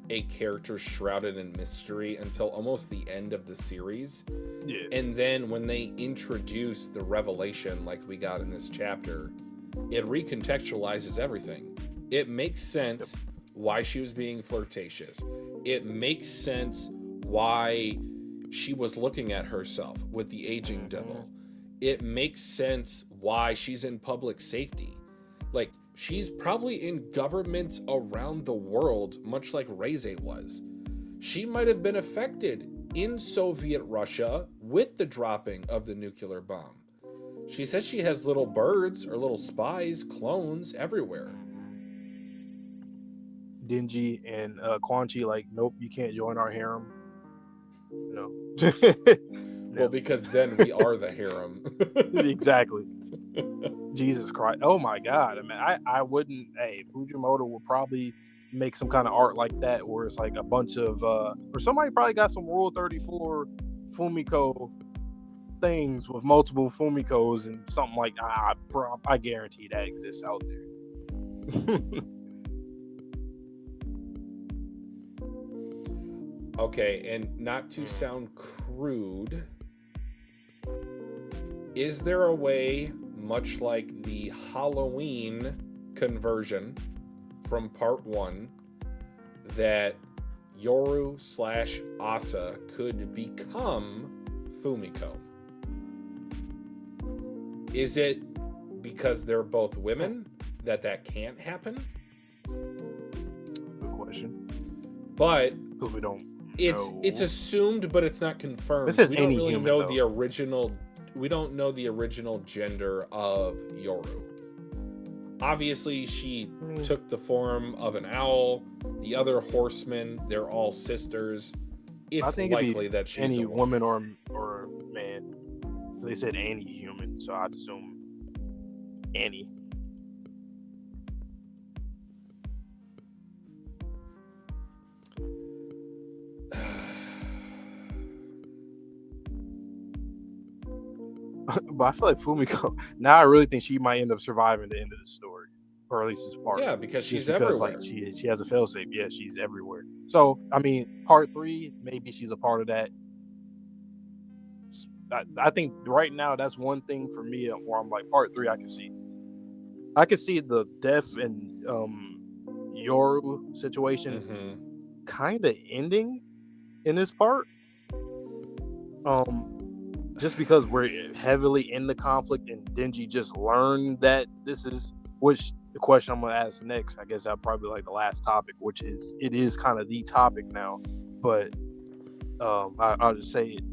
a character shrouded in mystery until almost the end of the series. Yeah. And then when they introduce the revelation like we got in this chapter, it recontextualizes everything. It makes sense why she was being flirtatious. It makes sense why she was looking at herself with the aging devil. It makes sense why she's in public safety. Like, she's probably in governments around the world, much like Reze was. She might have been affected in Soviet Russia with the dropping of the nuclear bomb. She says she has little birds or little spies, clones everywhere. Denji and Quan Chi, like, nope, you can't join our harem. No. Well, because then we are the harem. Exactly. Jesus Christ. Oh my God. I mean, I wouldn't. Hey, Fujimoto would probably make some kind of art like that where it's like a bunch of, or somebody probably got some Rule 34 Fumiko things with multiple Fumikos and something like, I guarantee that exists out there. Okay, and not to sound crude, is there a way, much like the Halloween conversion from part 1, that Yoru / Asa could become Fumiko? Is it because they're both women that can't happen? Good question. But Because we don't. It's assumed, but it's not confirmed. This is we don't any really human, know though. the original. We don't know the original gender of Yoru. Obviously, she took the form of an owl. The other horsemen, they're all sisters. It's I think likely that she's any a woman. woman or man. They said any human, so I'd assume any. But I feel like Fumiko. Now I really think she might end up surviving the end of the story, or at least this part. Yeah, because she's Just because, everywhere. like, she has a failsafe. Yeah, she's everywhere. So I mean, part 3, maybe she's a part of that. I think right now that's one thing for me where I'm like, part 3 I can see the death and Yoru situation kind of ending in this part. Just because we're heavily in the conflict and Denji just learned that this is, which the question I'm gonna ask next, I guess I'll probably like the last topic, which is, it is kind of the topic now, but I'll just say it.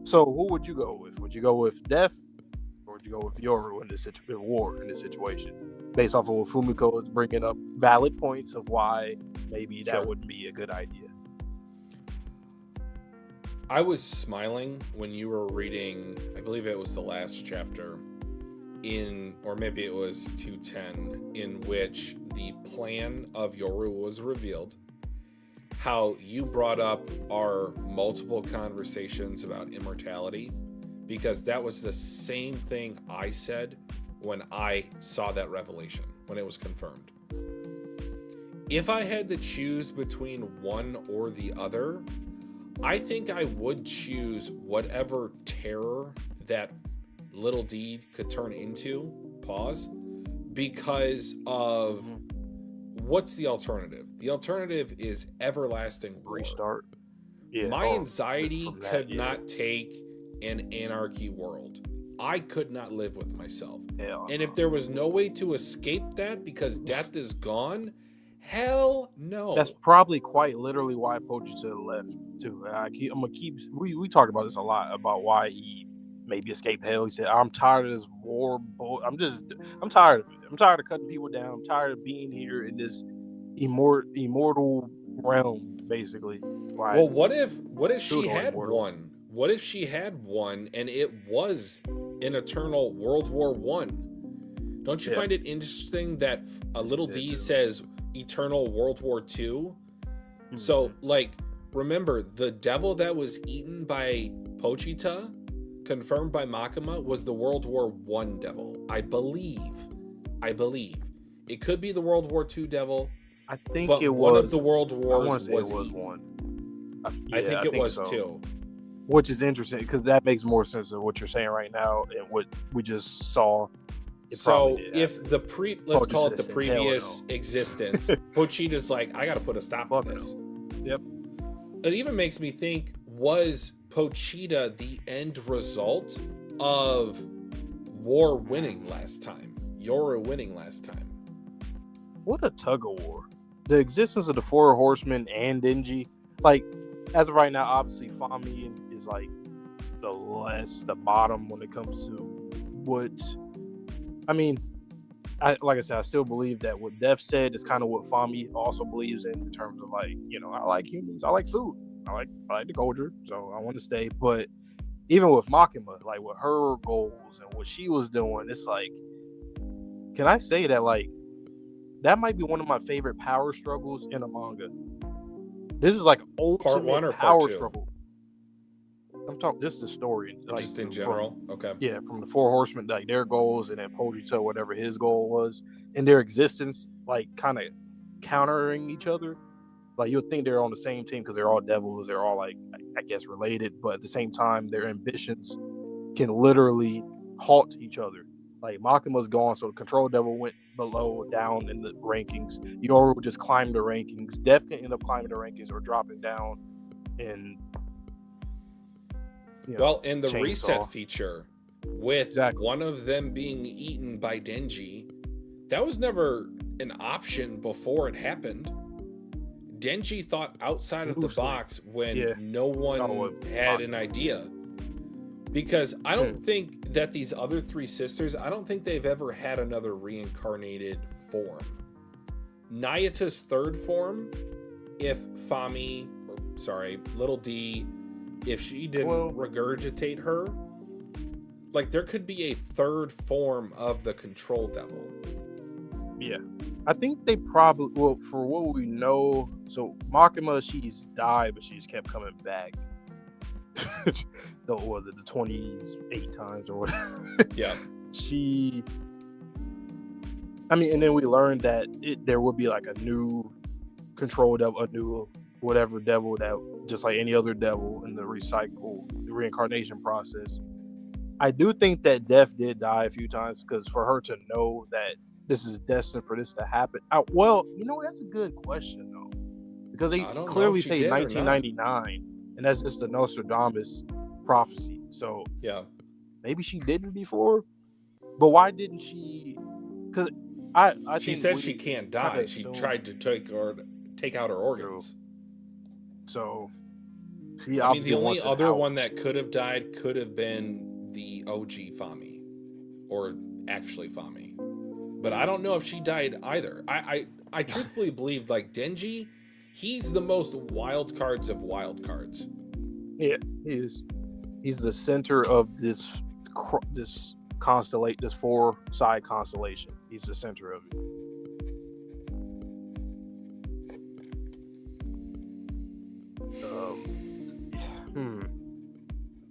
So who would you go with? Would you go with Death, or would you go with Yoru in this situation? Based off of what Fumiko is bringing up, valid points of why maybe that would be a good idea. I was smiling when you were reading, I believe it was the last chapter, or maybe it was 210, in which the plan of Yoru was revealed. How you brought up our multiple conversations about immortality, because that was the same thing I said when I saw that revelation, when it was confirmed. If I had to choose between one or the other, I think I would choose whatever terror that little D could turn into, because of what's the alternative? The alternative is everlasting war. Restart. Yeah. My anxiety could not take an anarchy world. I could not live with myself. And if there was no way to escape that because death is gone, hell no. That's probably quite literally why Pochita left too. We talked about this a lot, about why he maybe escaped hell. He said, I'm tired of this war. I'm tired of it. I'm tired of cutting people down. I'm tired of being here in this immortal realm, basically. Well, what if she had one? What if she had one and it was an eternal World War I? Don't you find it interesting that a little D says eternal World War II? So, like, remember, the devil that was eaten by Pochita confirmed by Makima was the World War I devil. I believe. It could be the World War II devil. I think but it one was of the world I want wars to say was it was eaten. one. I think it was so. too. Which is interesting because that makes more sense of what you're saying right now and what we just saw. So if the let's call it the said, previous no. existence, Pochita's like, I gotta put a stop to this. Yep. It even makes me think, was Pochita the end result of Yoru winning last time? What a tug of war. The existence of the Four Horsemen and Denji, like, as of right now, obviously Fami is like the bottom when it comes to what. I mean, like I said, I still believe that what Def said is kind of what Fami also believes in terms of like, I like humans, I like food, I like the culture, so I want to stay. But even with Makima, like with her goals and what she was doing, it's like, can I say that like that might be one of my favorite power struggles in a manga? This is like ultimate Part 1 or power part 2? struggle. I'm talking just the story, like, just in general. Okay. Yeah, from the Four Horsemen, like their goals, and then Pogito, whatever his goal was, and their existence, like kind of countering each other. Like you'll think they're on the same team because they're all devils, they're all like I guess related, but at the same time, their ambitions can literally halt each other. Like Makima's gone, so the Control Devil went down in the rankings. Yoru just climbed the rankings. Def can end up climbing the rankings or dropping down, and in the reset feature, with one of them being eaten by Denji, that was never an option before it happened. Denji thought outside of the box when no one had an idea. Because I don't think that these other three sisters, I don't think they've ever had another reincarnated form. Nayata's third form, if Little D, if she didn't regurgitate her, like there could be a third form of the Control Devil. Yeah. I think they probably, for what we know, so Makima, she's died, but she's kept coming back. Was it the 28 times or whatever? Yeah. And then we learned that there would be like a new Control Devil, a new whatever devil that just like any other devil in the reincarnation process. I do think that Def did die a few times because for her to know that this is destined for this to happen. That's a good question though, because they clearly say 1999, and that's just the Nostradamus prophecy. So yeah, maybe she didn't before, but why didn't she? Because she said she can't die. She tried to take out her organs. So the only other one that could have died could have been the OG Fami, or actually Fami. But I don't know if she died either. I truthfully believe like Denji, he's the most wild cards of wild cards. Yeah, he is. He's the center of this constellation, this 4-side constellation. He's the center of it.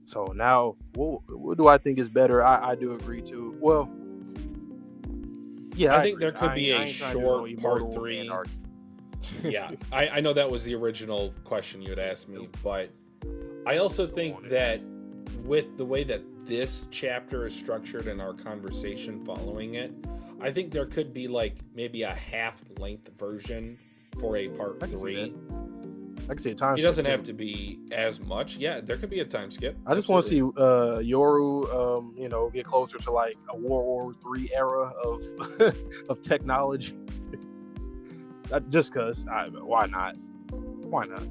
So now, what do I think is better? I do agree to. Well, yeah, I think there could be a short part 3. Yeah, I know that was the original question you had asked me, but I also think that with the way that this chapter is structured and our conversation following it, I think there could be like maybe a half-length version for a part 3. I can see a time skip. It doesn't have to be as much. Yeah, there could be a time skip. I just want to see Yoru, get closer to like a World War III era of technology. Just because, why not? Why not?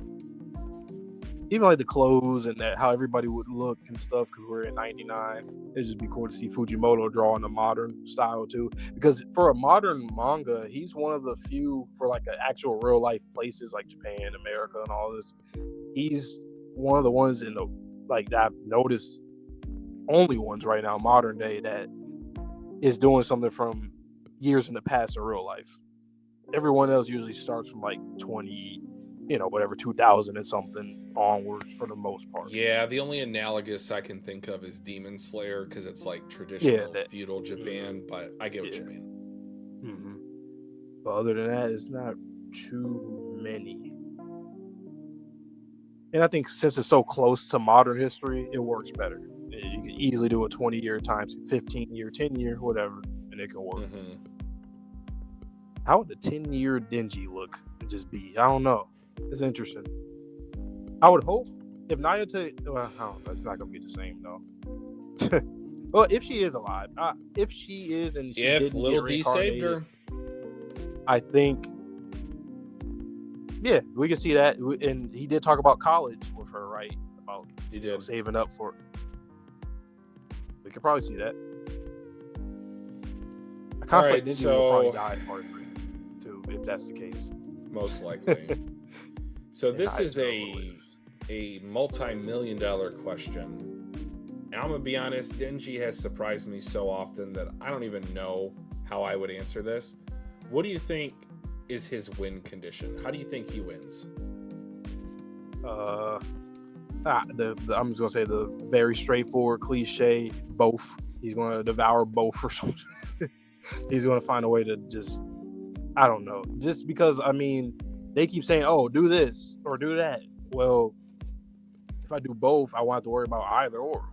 Even like the clothes and how everybody would look and stuff, because we're in 99. It'd just be cool to see Fujimoto draw in a modern style too. Because for a modern manga, he's one of the few for like an actual real life places like Japan, America, and all this. He's one of the ones in the that I've noticed, only ones right now, modern day, that is doing something from years in the past in real life. Everyone else usually starts from like 20, whatever 2000 and something onwards for the most part. Yeah, the only analogous I can think of is Demon Slayer because it's like Yeah, traditional that. feudal Japan, but I get what Yeah. you mean. Mm-hmm. But other than that, it's not too many. And I think since it's so close to modern history, it works better. You can easily do a 20-year times 15-year, 10-year, whatever, and it can work. Mm-hmm. How would the 10-year Denji look and just be? I don't know. It's interesting. I would hope if Nayata, well, I don't know, it's not gonna be the same though. Well, if she is alive, if she is and she If didn't Little get D saved reincarnated, her, I think, yeah, we can see that. And he did talk about college with her, right? About he did. saving up for it. We could probably see that. I kind of Alright, like Denji will probably so- die in part 3 too, if that's the case. Most likely. So And this I is still a believe. multi-million-dollar question. And I'm gonna be honest, Denji has surprised me so often that I don't even know how I would answer this. What do you think is his win condition? How do you think he wins? I'm just gonna say the very straightforward cliche, both. He's gonna devour both or something. He's gonna find a way to just, I don't know, just because they keep saying, oh, do this or do that. Well, if I do both, I won't have to worry about either or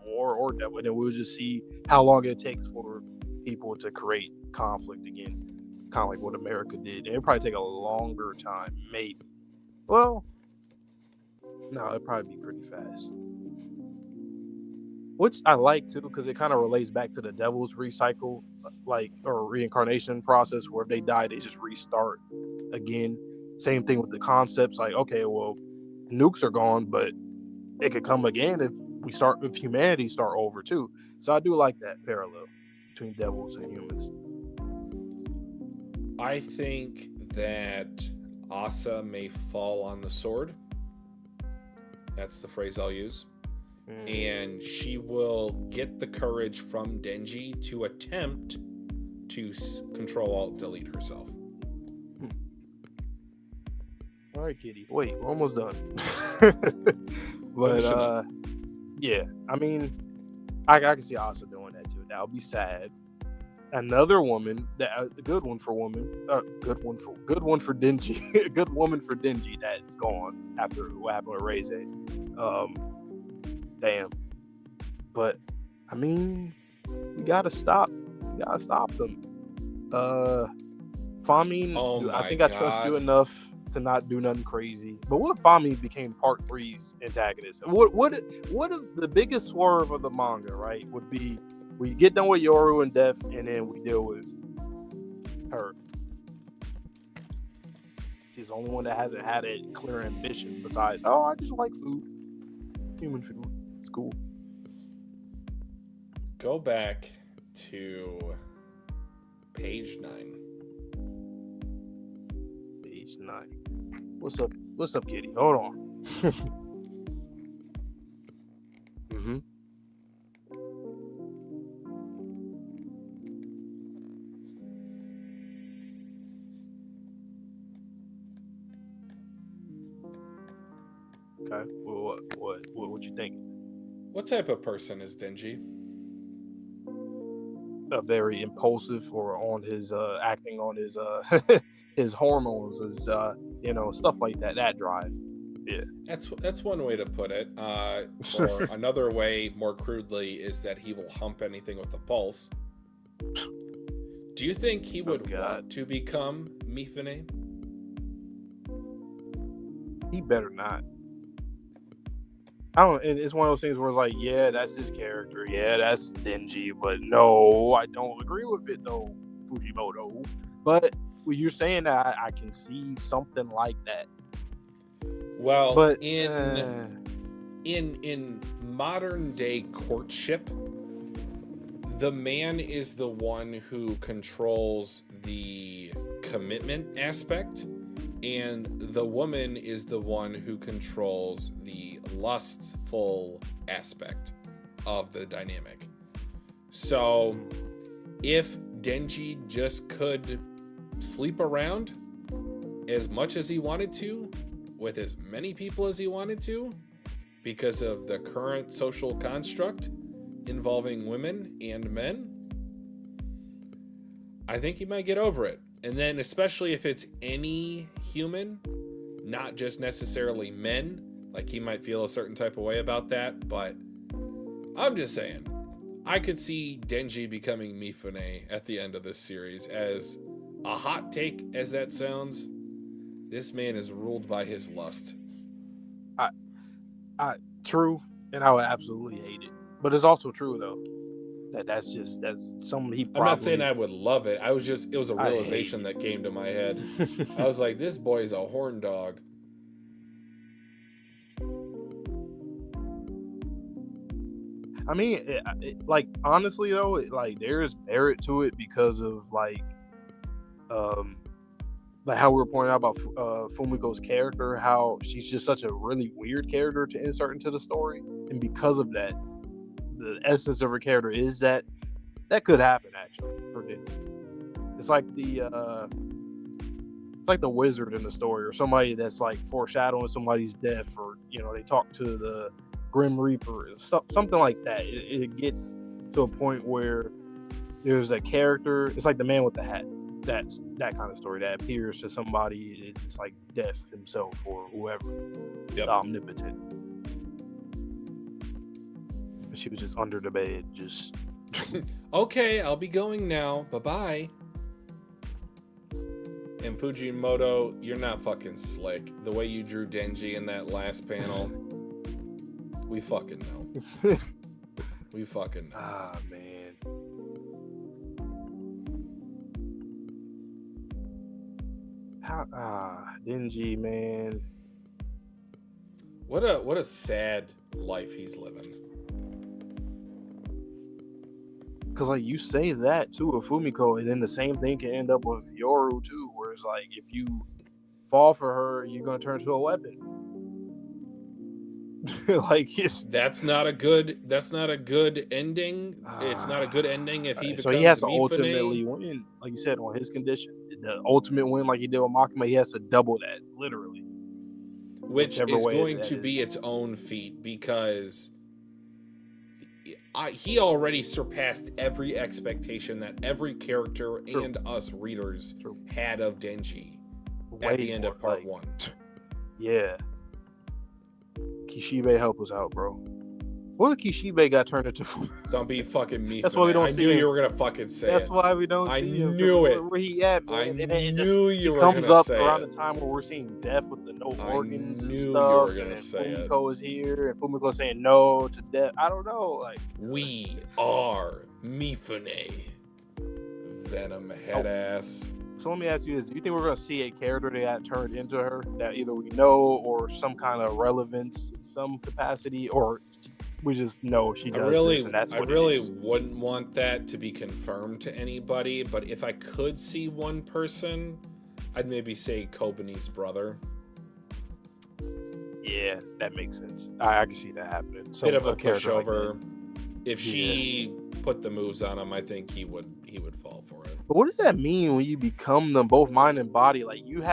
that, and then we'll just see how long it takes for people to create conflict again, kind of like what America did. It'll probably take a longer time, maybe. Well, no, it'd probably be pretty fast. Which I like too, because it kind of relates back to the devil's recycle, or reincarnation process, where if they die, they just restart again. Same thing with the concepts, like, okay, well, nukes are gone, but it could come again if humanity start over too. So I do like that parallel between devils and humans. I think that Asa may fall on the sword. That's the phrase I'll use. And she will get the courage from Denji to attempt to Control-Alt-Delete herself. All right, Kitty. Wait, we're almost done. Finish it But up. yeah, I can see Asa doing that too. That would be sad. Another woman, a good one for Denji, a good woman for Denji that's gone after what happened with Reze. Damn. But we gotta stop. We gotta stop them. Fami, Oh I my think I trust you God. enough to not do nothing crazy. But what if Fami became Part 3's antagonist? What if the biggest swerve of the manga, right, would be we get done with Yoru and death, and then we deal with her. She's the only one that hasn't had a clear ambition besides, oh, I just like food. Human food. It's cool. Go back to page 9. Page 9. What's up? What's up, Kitty? Hold on. Mm-hmm. Okay. Well, what you think? What type of person is Denji? Very impulsive, or on his acting on his his hormones, his stuff like that. That drive. Yeah. That's one way to put it. Or another way, more crudely, is that he will hump anything with a pulse. Do you think he would want to become Mifune? He better not. I don't. It's one of those things where it's like, yeah, that's his character. Yeah, that's Denji. But no, I don't agree with it though, Fujimoto. But when you're saying that, I can see something like that. Well, But in modern day courtship, the man is the one who controls the commitment aspect, and the woman is the one who controls the lustful aspect of the dynamic. So if Denji just could sleep around as much as he wanted to, with as many people as he wanted to because of the current social construct involving women and men, I think he might get over it. And then especially if it's any human, not just necessarily men, like he might feel a certain type of way about that, but I'm just saying, I could see Denji becoming Mifune at the end of this series. As a hot take as that sounds, this man is ruled by his lust. True, and I would absolutely hate it. But it's also true though that's something he probably. I'm not saying I would love it. It was a realization that came to my head. I was like, this boy's a horn dog. I mean, like honestly though, like there's merit to it because of like how we were pointing out about Fumiko's character, how she's just such a really weird character to insert into the story, and because of that, the essence of her character is that could happen actually for Denji. It's like the wizard in the story, or somebody that's like foreshadowing somebody's death, or they talk to the Grim Reaper, something like that. It gets to a point where there's a character. It's like the man with the hat. That's that kind of story that appears to somebody. It's like death himself or whoever. Yep. Omnipotent. She was just under the bed, just. Okay, I'll be going now. Bye-bye. And Fujimoto, you're not fucking slick. The way you drew Denji in that last panel, we fucking know. We fucking know. Ah, man. Denji, man. What a sad life he's living. Because, like, you say that, too, of Fumiko, and then the same thing can end up with Yoru, too, where it's like, if you fall for her, you're going to turn to a weapon. Like, that's not a good ending. It's not a good ending if he becomes so he has to Mifune. ultimately win, like you said, on his condition. The ultimate win, like he did with Makima, he has to double that, literally. Which is going to be its own feat, because he already surpassed every expectation that every character and us readers had of Denji at the end of part 1. Yeah. Kishibe, help us out, bro. What if Kishibe got turned into? Don't be fucking me. That's why we don't see him. I knew you were gonna fucking say That's why we don't see him. I knew it. Where he at, man? I knew you were gonna say it. He comes up around the time where we're seeing death with the no organs and stuff. You were gonna say Fumiko is here, and Fumiko saying no to death. I don't know. Like, we are Mifune. Venom head ass. So let me ask you this: do you think we're gonna see a character that got turned into her that either we know or some kind of relevance, in some capacity, or we just know she does this and that's what I really wouldn't want that to be confirmed to anybody, but if I could see one person, I'd maybe say Kobani's brother. Yeah, that makes sense. I can see that happening. Bit of a pushover. If she put the moves on him, I think he would fall for it. But what does that mean when you become them both mind and body? Like you're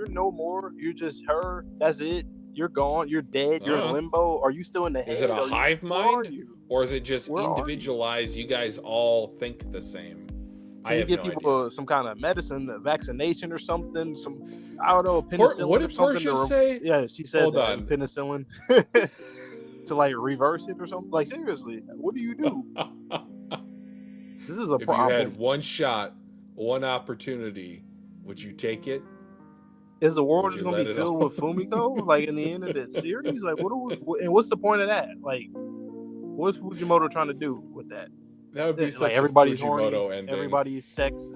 no more. You're just her. That's it. You're gone. You're dead. You're in limbo. Are you still in the head? Is it a hive mind, or is it just individualized? You guys all think the same. Can you give people some kind of medicine, a vaccination or something? I don't know, penicillin. What did Portia say? Yeah, she said Hold on. Penicillin to like reverse it or something. Like seriously, what do you do? This is a problem. If you had one shot, one opportunity, would you take it? Is the world just gonna be filled with Fumiko? Like in the end of that series? Like and what's the point of that? Like, what's Fujimoto trying to do with that? That would be such like everybody's a Fujimoto ending. Everybody's sex,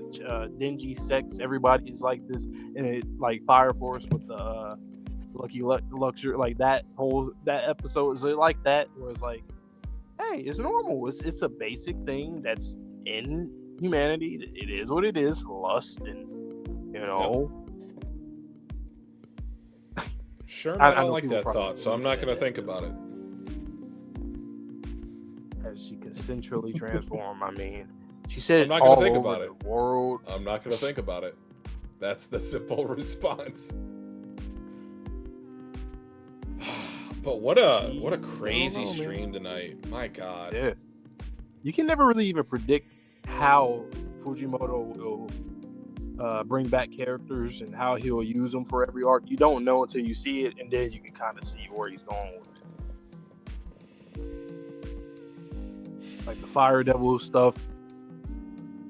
Denji sex. Everybody's like this, and it like Fire Force with the Lucky Luxury, like that episode. Is it like that? Where it's like, hey, it's normal. It's a basic thing that's in humanity. It is what it is. Lust and Sure, I don't like that thought, so I'm not going to think about it. As she consensually transform, I mean, she said I'm not going to think about it. World. I'm not going to think about it. That's the simple response. But what a crazy stream tonight. My God. Yeah. You can never really even predict how Fujimoto will bring back characters and how he'll use them for every arc. You don't know until you see it, and then you can kind of see where he's going with it. Like the Fire Devil stuff,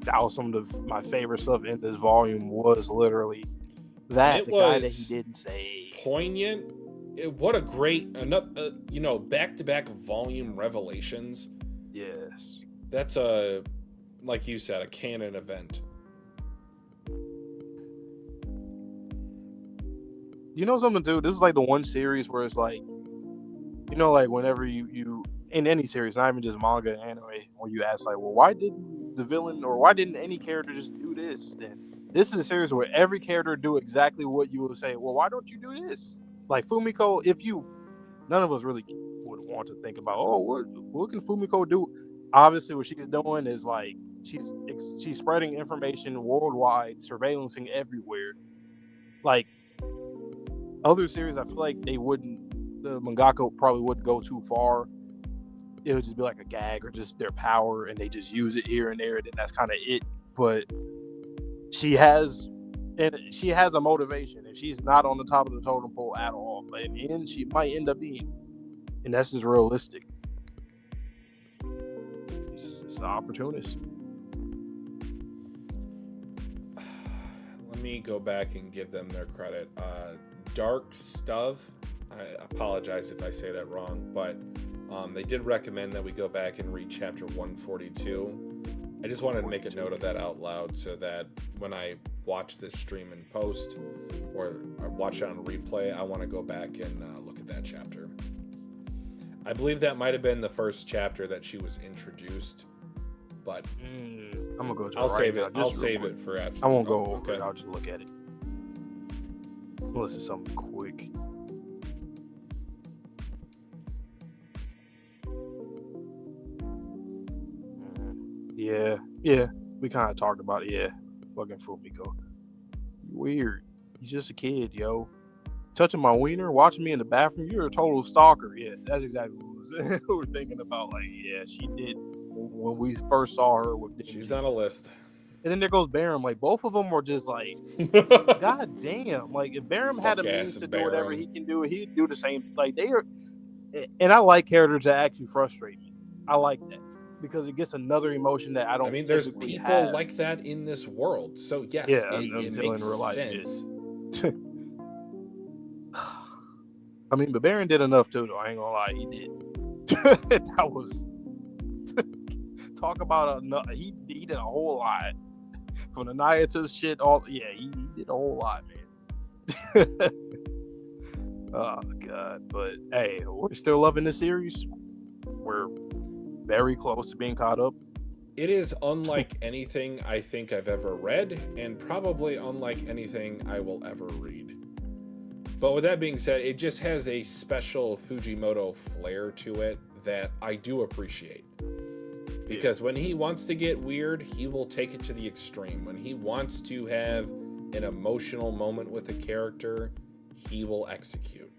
that was some of my favorite stuff in this volume. Was literally that the guy that he didn't say. Poignant. What a great back-to-back volume revelations. Yes, that's like you said, a canon event. You know something, dude? This is like the one series where it's like, like whenever you in any series, not even just manga and anime, when you ask like, well, why didn't the villain or why didn't any character just do this? Then this is a series where every character do exactly what you would say. Well, why don't you do this? Like Fumiko, none of us really would want to think about, what can Fumiko do? Obviously, what she's doing is like she's spreading information worldwide, surveillancing everywhere. Like other series, I feel like the mangaka probably wouldn't go too far. It would just be like a gag or just their power, and they just use it here and there, and that's kind of it. But she has a motivation, and she's not on the top of the totem pole at all. But in the end, she might end up being, and that's just realistic. It's an opportunist. Let me go back and give them their credit. Dark Stuff, I apologize if I say that wrong, but they did recommend that we go back and read chapter 142. I just wanted to make a note of that out loud so that when I watch this stream in post or I watch it on replay, I want to go back and look at that chapter. I believe that might have been the first chapter that she was introduced, but I'm gonna go to I'll save it for after. I won't go over it. I'll just look at it. Unless it's something quick. Yeah, we kind of talked about it. Yeah, fucking Fumiko. Weird. He's just a kid, yo. Touching my wiener, watching me in the bathroom. You're a total stalker. Yeah, that's exactly what we were thinking about. Like, yeah, she did when we first saw her with Denji. She's on a list. And then there goes Barum. Like, both of them were just like, God damn. Like, if Barum had a means to do whatever he can do, he'd do the same. Like, they are. And I like characters that actually frustrate me. I like that. Because it gets another emotion that I don't. I mean, there's people like that in this world, so yes, it makes sense. I mean, but Baron did enough too, though. I ain't gonna lie, he did. That was talk about he did a whole lot from the Nayata's shit. He did a whole lot, man. Oh god, but hey, we're still loving this series. We're very close to being caught up. It is unlike anything I think I've ever read, and probably unlike anything I will ever read. But with that being said, it just has a special Fujimoto flair to it that I do appreciate. Because when he wants to get weird, he will take it to the extreme. When he wants to have an emotional moment with a character, he will execute.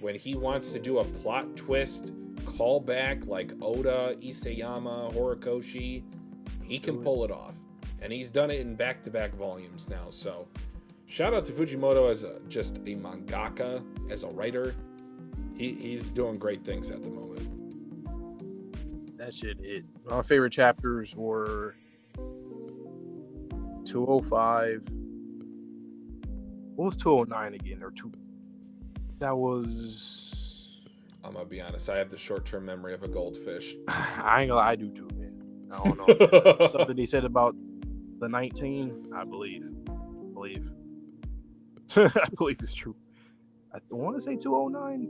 When he wants to do a plot twist, callback like Oda, Isayama, Horikoshi, he can pull it off. And he's done it in back-to-back volumes now. So shout out to Fujimoto as just a mangaka, as a writer. He's doing great things at the moment. That shit hit. My favorite chapters were 205. What was 209 again? Or two? That was. I'm gonna be honest. I have the short-term memory of a goldfish. I ain't gonna lie, I do too, man. I don't know. Something he said about the 19. I believe. I believe it's true. I want to say 209.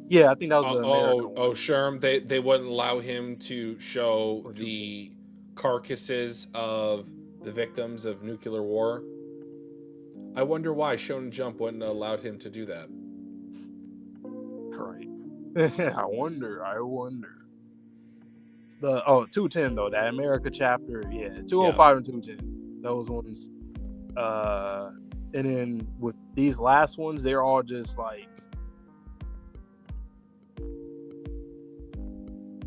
Yeah, I think that was the American one. Sherm, they wouldn't allow him to show the carcasses of the victims of nuclear war. I wonder why Shonen Jump wouldn't have allowed him to do that. Right. I wonder. The 210 though, that America chapter, 205 and 210. Those ones. And then with these last ones, they're all just like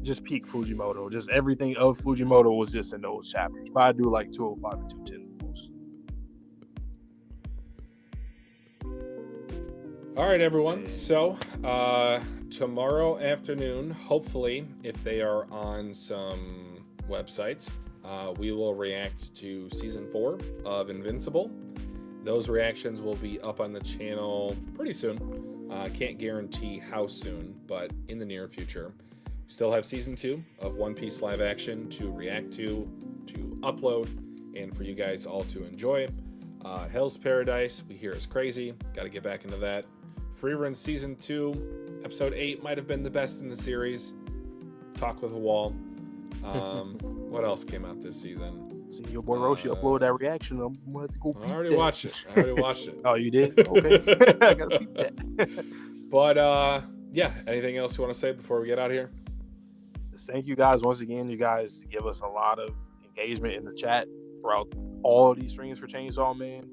just peak Fujimoto. Just everything of Fujimoto was just in those chapters. But I do like 205 and 210 the most. All right, everyone. So tomorrow afternoon, hopefully, if they are on some websites, we will react to season 4 of Invincible. Those reactions will be up on the channel pretty soon. Can't guarantee how soon, but in the near future. We still have season 2 of One Piece live action to react to upload, and for you guys all to enjoy. Hell's Paradise, we hear is crazy. Got to get back into that. Free Run season 2, episode 8 might have been the best in the series. Talk with a Wall. What else came out this season? See your boy Roshi upload that reaction. I'm gonna have to go. I already watched it. Oh, you did? Okay. I gotta peep that. But yeah, anything else you want to say before we get out of here? Thank you guys once again. You guys give us a lot of engagement in the chat throughout all of these streams for Chainsaw Man.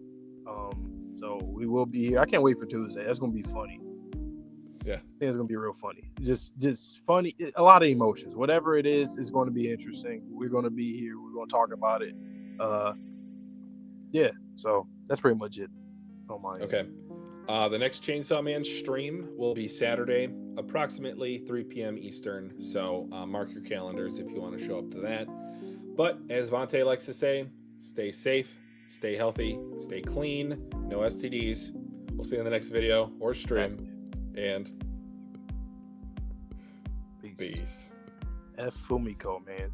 So we will be here. I can't wait for Tuesday. That's gonna be funny. Yeah, I think it's gonna be real funny. Just funny. A lot of emotions. Whatever it is going to be interesting. We're gonna be here. We're gonna talk about it. Yeah. So that's pretty much it. Oh my. Okay. The next Chainsaw Man stream will be Saturday, approximately 3 p.m. Eastern. So mark your calendars if you want to show up to that. But as Vontae likes to say, stay safe, stay healthy, stay clean, no STDs. We'll see you in the next video or stream. And peace. F Fumiko, man.